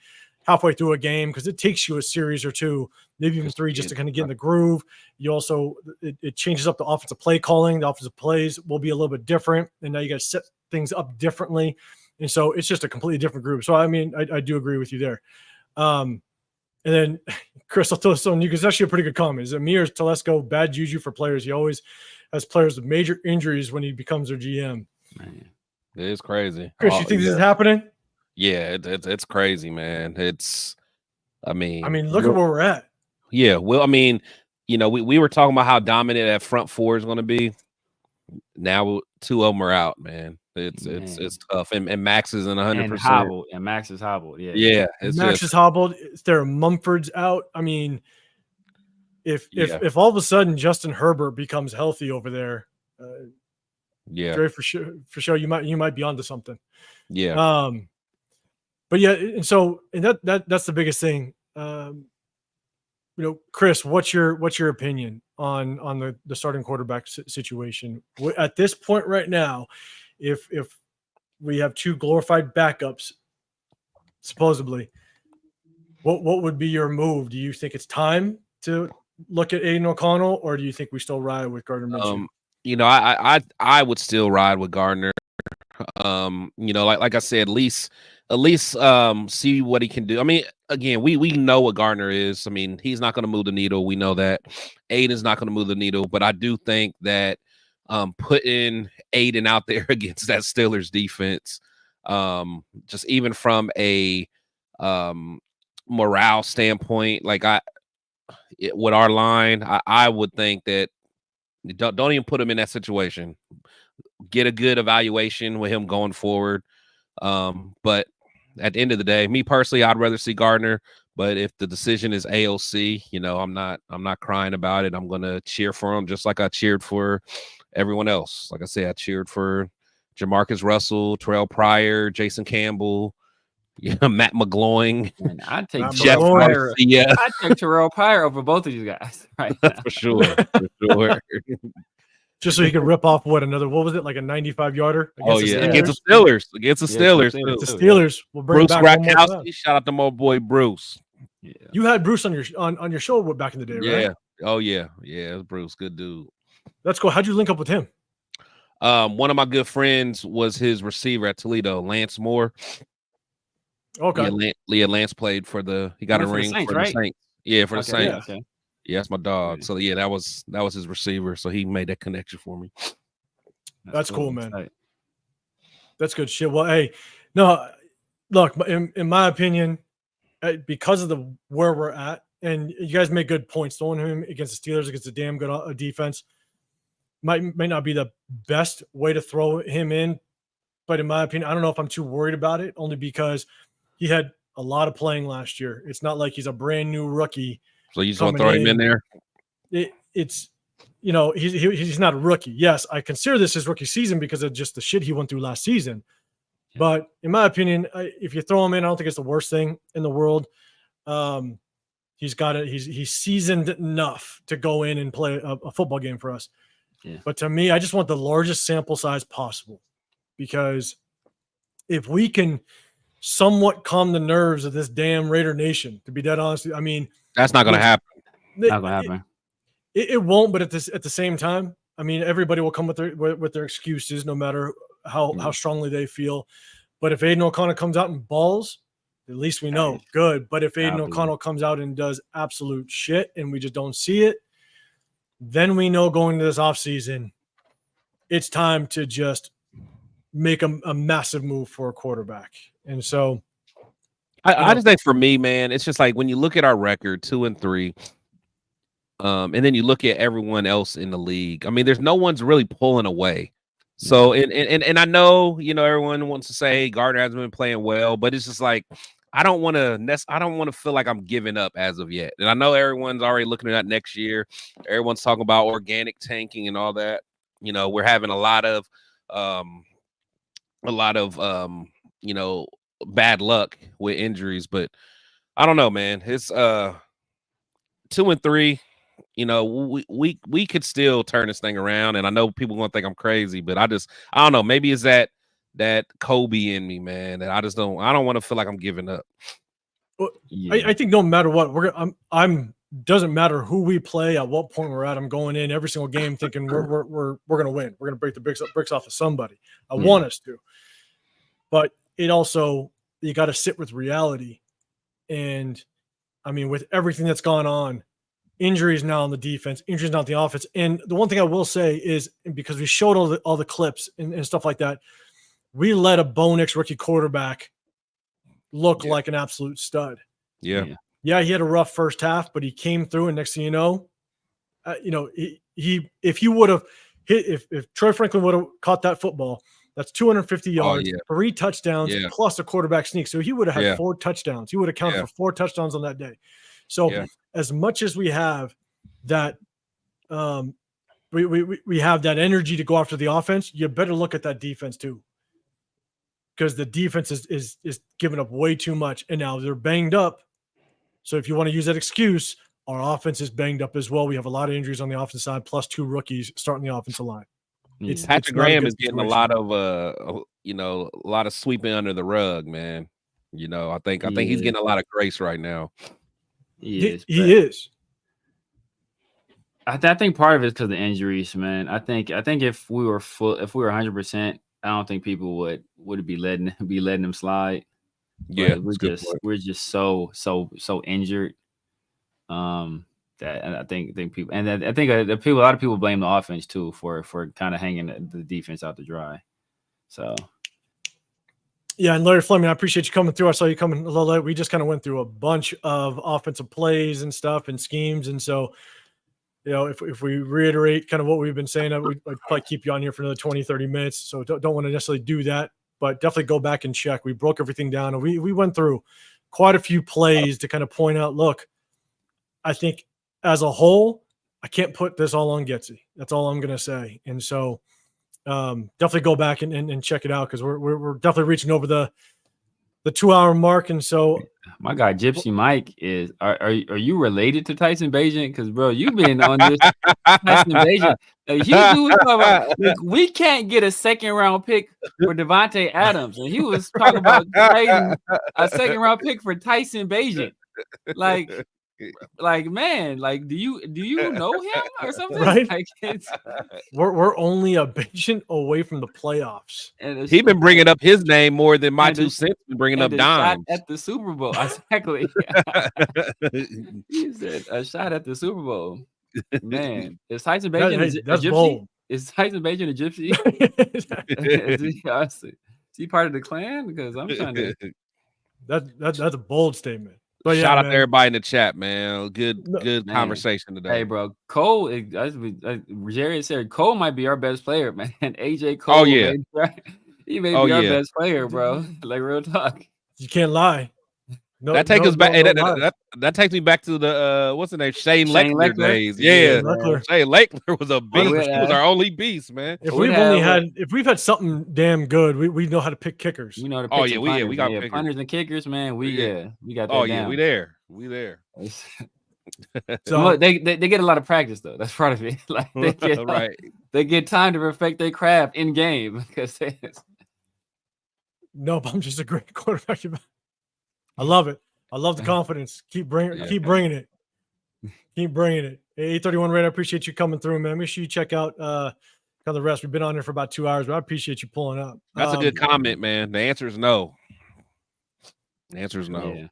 halfway through a game because it takes you a series or two, maybe even three, just to kind of get in the groove. You also it changes up the offensive play calling. The offensive plays will be a little bit different, and now you got to set things up differently, and so it's just a completely different group. So I mean, I do agree with you there. And then Chris, I'll throw this on you because it's actually a pretty good comment. Is Amir Telesco bad juju for players? He always has players with major injuries when he becomes their GM. Man, it is crazy. Chris, you think this is happening? Yeah, it's crazy, man. I mean, look at where we're at. Yeah, well, I mean, we were talking about how dominant that front four is going to be. Now 2 of them are out, man. It's tough, and Max is in 100%. And Max is hobbled. Yeah. Max is hobbled. There are Mumford's out. I mean, if all of a sudden Justin Herbert becomes healthy over there, Dre, for sure, you might be onto something. Yeah. But yeah, and that's the biggest thing. Chris, what's your opinion on the starting quarterback situation at this point right now? If we have 2 glorified backups, supposedly, what would be your move? Do you think it's time to look at Aiden O'Connell, or do you think we still ride with Gardner Minshew? I would still ride with Gardner. Like I said, at least see what he can do. I mean, again, we know what Gardner is. I mean, he's not going to move the needle. We know that. Aiden's not going to move the needle, but I do think that putting Aiden out there against that Steelers defense, just even from a morale standpoint, like with our line, I would think that don't even put him in that situation. Get a good evaluation with him going forward. But at the end of the day, me personally, I'd rather see Gardner. But if the decision is AOC, I'm not crying about it. I'm gonna cheer for him just like I cheered for everyone else. Like I said, I cheered for Jamarcus Russell, Terrell Pryor, Jason Campbell, Matt McGloin. I'd take Jeff Pryor. Yeah, I'd take Terrell Pryor over both of you guys. Right now. For sure. Just so he could rip off what was it, like a 95-yarder? Against the Steelers. Against the Steelers. The Steelers will bring Bruce Grakowski. Shout out to my boy Bruce. Yeah. You had Bruce on your show back in the day, right? Yeah. Oh yeah. Yeah, it was Bruce. Good dude. That's cool. How'd you link up with him? One of my good friends was his receiver at Toledo, Lance Moore. Okay. Lance played he got a ring for the Saints. Yeah, for the Saints. Yeah. Yeah, that's my dog. So yeah, that was his receiver. So he made that connection for me. That's cool, man. Right. That's good shit. Well, hey, no, look, in my opinion, because of where we're at, and you guys make good points. Throwing him against the Steelers against a damn good defense might not be the best way to throw him in. But in my opinion, I don't know if I'm too worried about it, only because he had a lot of playing last year. It's not like he's a brand new rookie. So you just want to throw him in there? It's he's not a rookie. Yes, I consider this his rookie season because of just the shit he went through last season. Yeah. But in my opinion, if you throw him in, I don't think it's the worst thing in the world. He's got it. He's seasoned enough to go in and play a football game for us. Yeah. But to me, I just want the largest sample size possible, because if we can somewhat calm the nerves of this damn Raider Nation, to be dead honest, I mean, that's not going to happen. Not going to happen. It won't. But at the same time, I mean, everybody will come with their excuses, no matter how strongly they feel. But if Aiden O'Connell comes out and balls, at least we know good. But if Aiden O'Connell comes out and does absolute shit and we just don't see it, then we know going into this offseason, it's time to just make a massive move for a quarterback. And so I just think for me, man, it's just like when you look at our record 2-3, and then you look at everyone else in the league. I mean, there's no one's really pulling away. So and I know, everyone wants to say, hey, Gardner hasn't been playing well, but it's just like I don't want to feel like I'm giving up as of yet. And I know everyone's already looking at that next year. Everyone's talking about organic tanking and all that. We're having a lot of bad luck with injuries, but I don't know, man. It's 2-3. you know, we could still turn this thing around. And I know people gonna think I'm crazy, but I don't know. Maybe it's that Kobe in me, man. And I don't want to feel like I'm giving up. Well, I think no matter what, I'm doesn't matter who we play, at what point we're at. I'm going in every single game thinking we're gonna win. We're gonna break the bricks off of somebody. I want us to, but it also, you got to sit with reality. And I mean, with everything that's gone on, injuries now on the defense, injuries now on the offense. And the one thing I will say is, because we showed all the clips and stuff like that, we let a Bonix rookie quarterback look like an absolute stud. Yeah, he had a rough first half, but he came through, and next thing you know, he if he would have hit, if Troy Franklin would have caught that football, that's 250 yards, 3 touchdowns, plus a quarterback sneak. So he would have had 4 touchdowns. He would have counted for 4 touchdowns on that day. So as much as we have that, we have that energy to go after the offense, you better look at that defense too, because the defense is giving up way too much, and now they're banged up. So if you want to use that excuse, our offense is banged up as well. We have a lot of injuries on the offensive side, plus 2 rookies starting the offensive line. Patrick Graham is getting a lot of a lot of sweeping under the rug, man. You know, I think he's getting a lot of grace right now. He is. I think part of it is because of the injuries, man. I think if we were 100%, I don't think people would be letting him slide. Yeah, we're just so injured. That, and I think people, and I think a lot of people blame the offense too for kind of hanging the defense out to dry. So, yeah, and Larry Fleming, I appreciate you coming through. I saw you coming a little late. We just kind of went through a bunch of offensive plays and stuff and schemes, and so, you know, if we reiterate kind of what we've been saying, I'd probably keep you on here for another 20, 30 minutes. So don't want to necessarily do that, but definitely go back and check. We broke everything down, and we went through quite a few plays to kind of point out, look, I think as a whole, I can't put this all on Getsy. That's all I'm going to say. And so definitely go back and check it out, because we're definitely reaching over the 2-hour mark. And so my guy Gypsy Mike is, are you related to Tyson Bagent? Because bro, you've been on this Tyson Bagent. Like, we can't get a 2nd-round pick for Devontae Adams, and he was talking about trading a 2nd-round pick for Tyson Bagent. Like, man, like, do you know him or something? Right? Like, we're only a Bagent away from the playoffs. And he's been bringing up his name more than my 2 cents been bringing up dimes at the Super Bowl. Exactly. He said a shot at the Super Bowl. Man, is Tyson Bagent a gypsy? Bold. Is Tyson Bagent a gypsy? Is he part of the clan? Because I'm trying to. That's a bold statement. But shout out to everybody in the chat, man. Good conversation today. Hey, bro, Cole, Jerry said Cole might be our best player, man. AJ Cole, he may be our best player, bro. Like, real talk. You can't lie. No, that takes us back. That takes me back to the what's the name? Shane Leckler days. Yeah, Shane Leckler was a beast. He was our only beast, man. If we've had something damn good, we know how to pick kickers. We know how to pick. We got punters and kickers, man. We got that. Oh down. Yeah, we there. So they get a lot of practice though. That's part of it. Like they get time to perfect their craft in game, because no, but I'm just a great quarterback. I love it. I love the confidence. Keep bringing it. Keep bringing it. 831 Red, I appreciate you coming through, man. Make sure you check out the rest. We've been on there for about 2 hours, but I appreciate you pulling up. That's a good comment, man. The answer is no. The answer is no.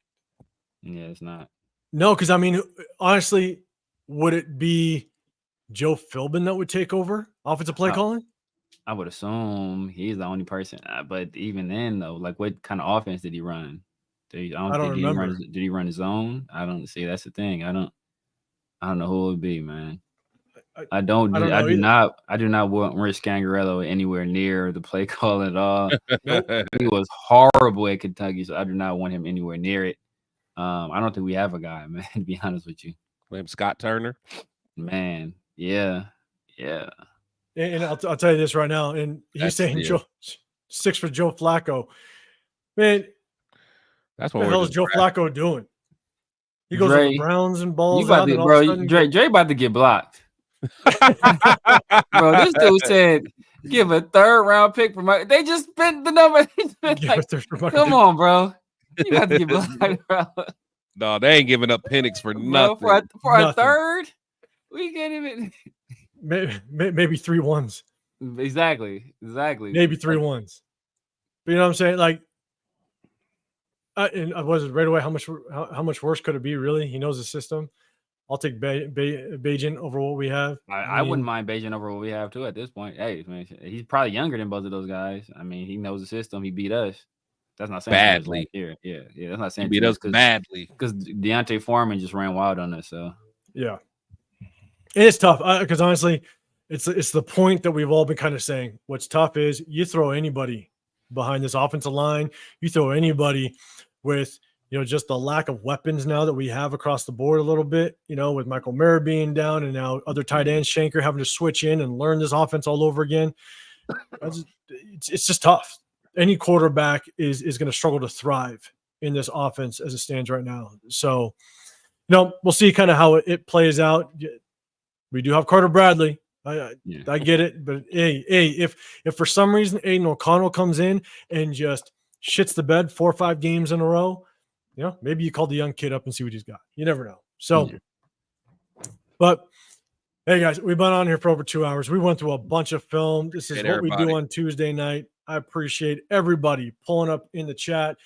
Yeah, it's not. No, because I mean, honestly, would it be Joe Philbin that would take over offensive play calling? I would assume he's the only person. But even then, though, like, what kind of offense did he run? I don't remember. Did he run his own? I don't see. That's the thing. I don't know who it would be, man. I do not want Rich Scangarello anywhere near the play call at all. He was horrible at Kentucky, so I do not want him anywhere near it. I don't think we have a guy, man, to be honest with you. Scott Turner? Man, yeah. And I'll tell you this right now, and he's saying 6 for Joe Flacco. Man, that's what the hell is Joe Flacco doing? He goes to the Browns and balls out, and all bro, of a sudden, Dre about to get blocked. Bro, this dude said give a 3rd round pick for my. They just spent the number. Come on, bro. You got to get blocked, bro. No, they ain't giving up Penix for nothing. Bro, for a 3rd, we can't even. Maybe 3 ones. Exactly. Maybe 3 ones. But you know what I'm saying? Like, and was it right away? How much worse could it be? Really, he knows the system. I'll take Bajan over what we have. I wouldn't mind Bajan over what we have too at this point. Hey, man, he's probably younger than both of those guys. I mean, he knows the system. He beat us. That's not saying badly. Yeah. That's not saying he beat us badly because Deontay Foreman just ran wild on us. So yeah, it's tough because honestly, it's the point that we've all been kind of saying. What's tough is you throw anybody behind this offensive line, you throw anybody with just the lack of weapons now that we have across the board a little bit, with Michael Mayer being down and now other tight ends, Shanker having to switch in and learn this offense all over again. It's just tough. Any quarterback is going to struggle to thrive in this offense as it stands right now. So, we'll see kind of how it plays out. We do have Carter Bradley. I get it. But, hey, if for some reason Aiden O'Connell comes in and just shits the bed 4 or 5 games in a row, maybe you call the young kid up and see what he's got. You never know. So, but hey guys, we've been on here for over 2 hours. We went through a bunch of film. This is what we do on Tuesday night. I appreciate everybody pulling up in the chat.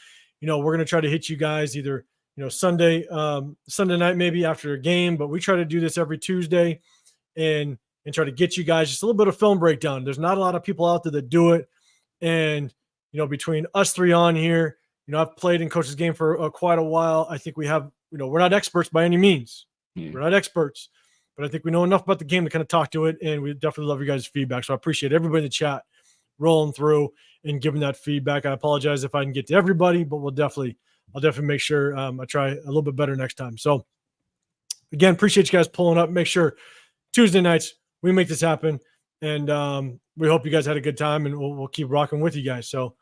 We're going to try to hit you guys either, Sunday night, maybe after a game, but we try to do this every Tuesday and try to get you guys just a little bit of film breakdown. There's not a lot of people out there that do it. And, between us 3 on here, I've played in Coach's Game for quite a while. I think we have, we're not experts by any means. Yeah. We're not experts, but I think we know enough about the game to kind of talk to it. And we definitely love your guys' feedback. So I appreciate everybody in the chat rolling through and giving that feedback. I apologize if I didn't get to everybody, but I'll definitely make sure I try a little bit better next time. So again, appreciate you guys pulling up. Make sure Tuesday nights we make this happen. And we hope you guys had a good time, and we'll keep rocking with you guys. So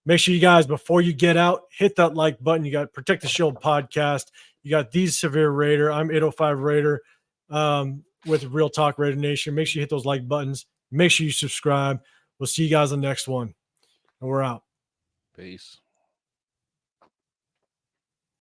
make sure you guys, before you get out, hit that like button. You got Protect the Shield podcast. You got These Severe Raider. I'm 805 Raider with Real Talk Raider Nation. Make sure you hit those like buttons. Make sure you subscribe. We'll see you guys on the next one. And we're out. Peace.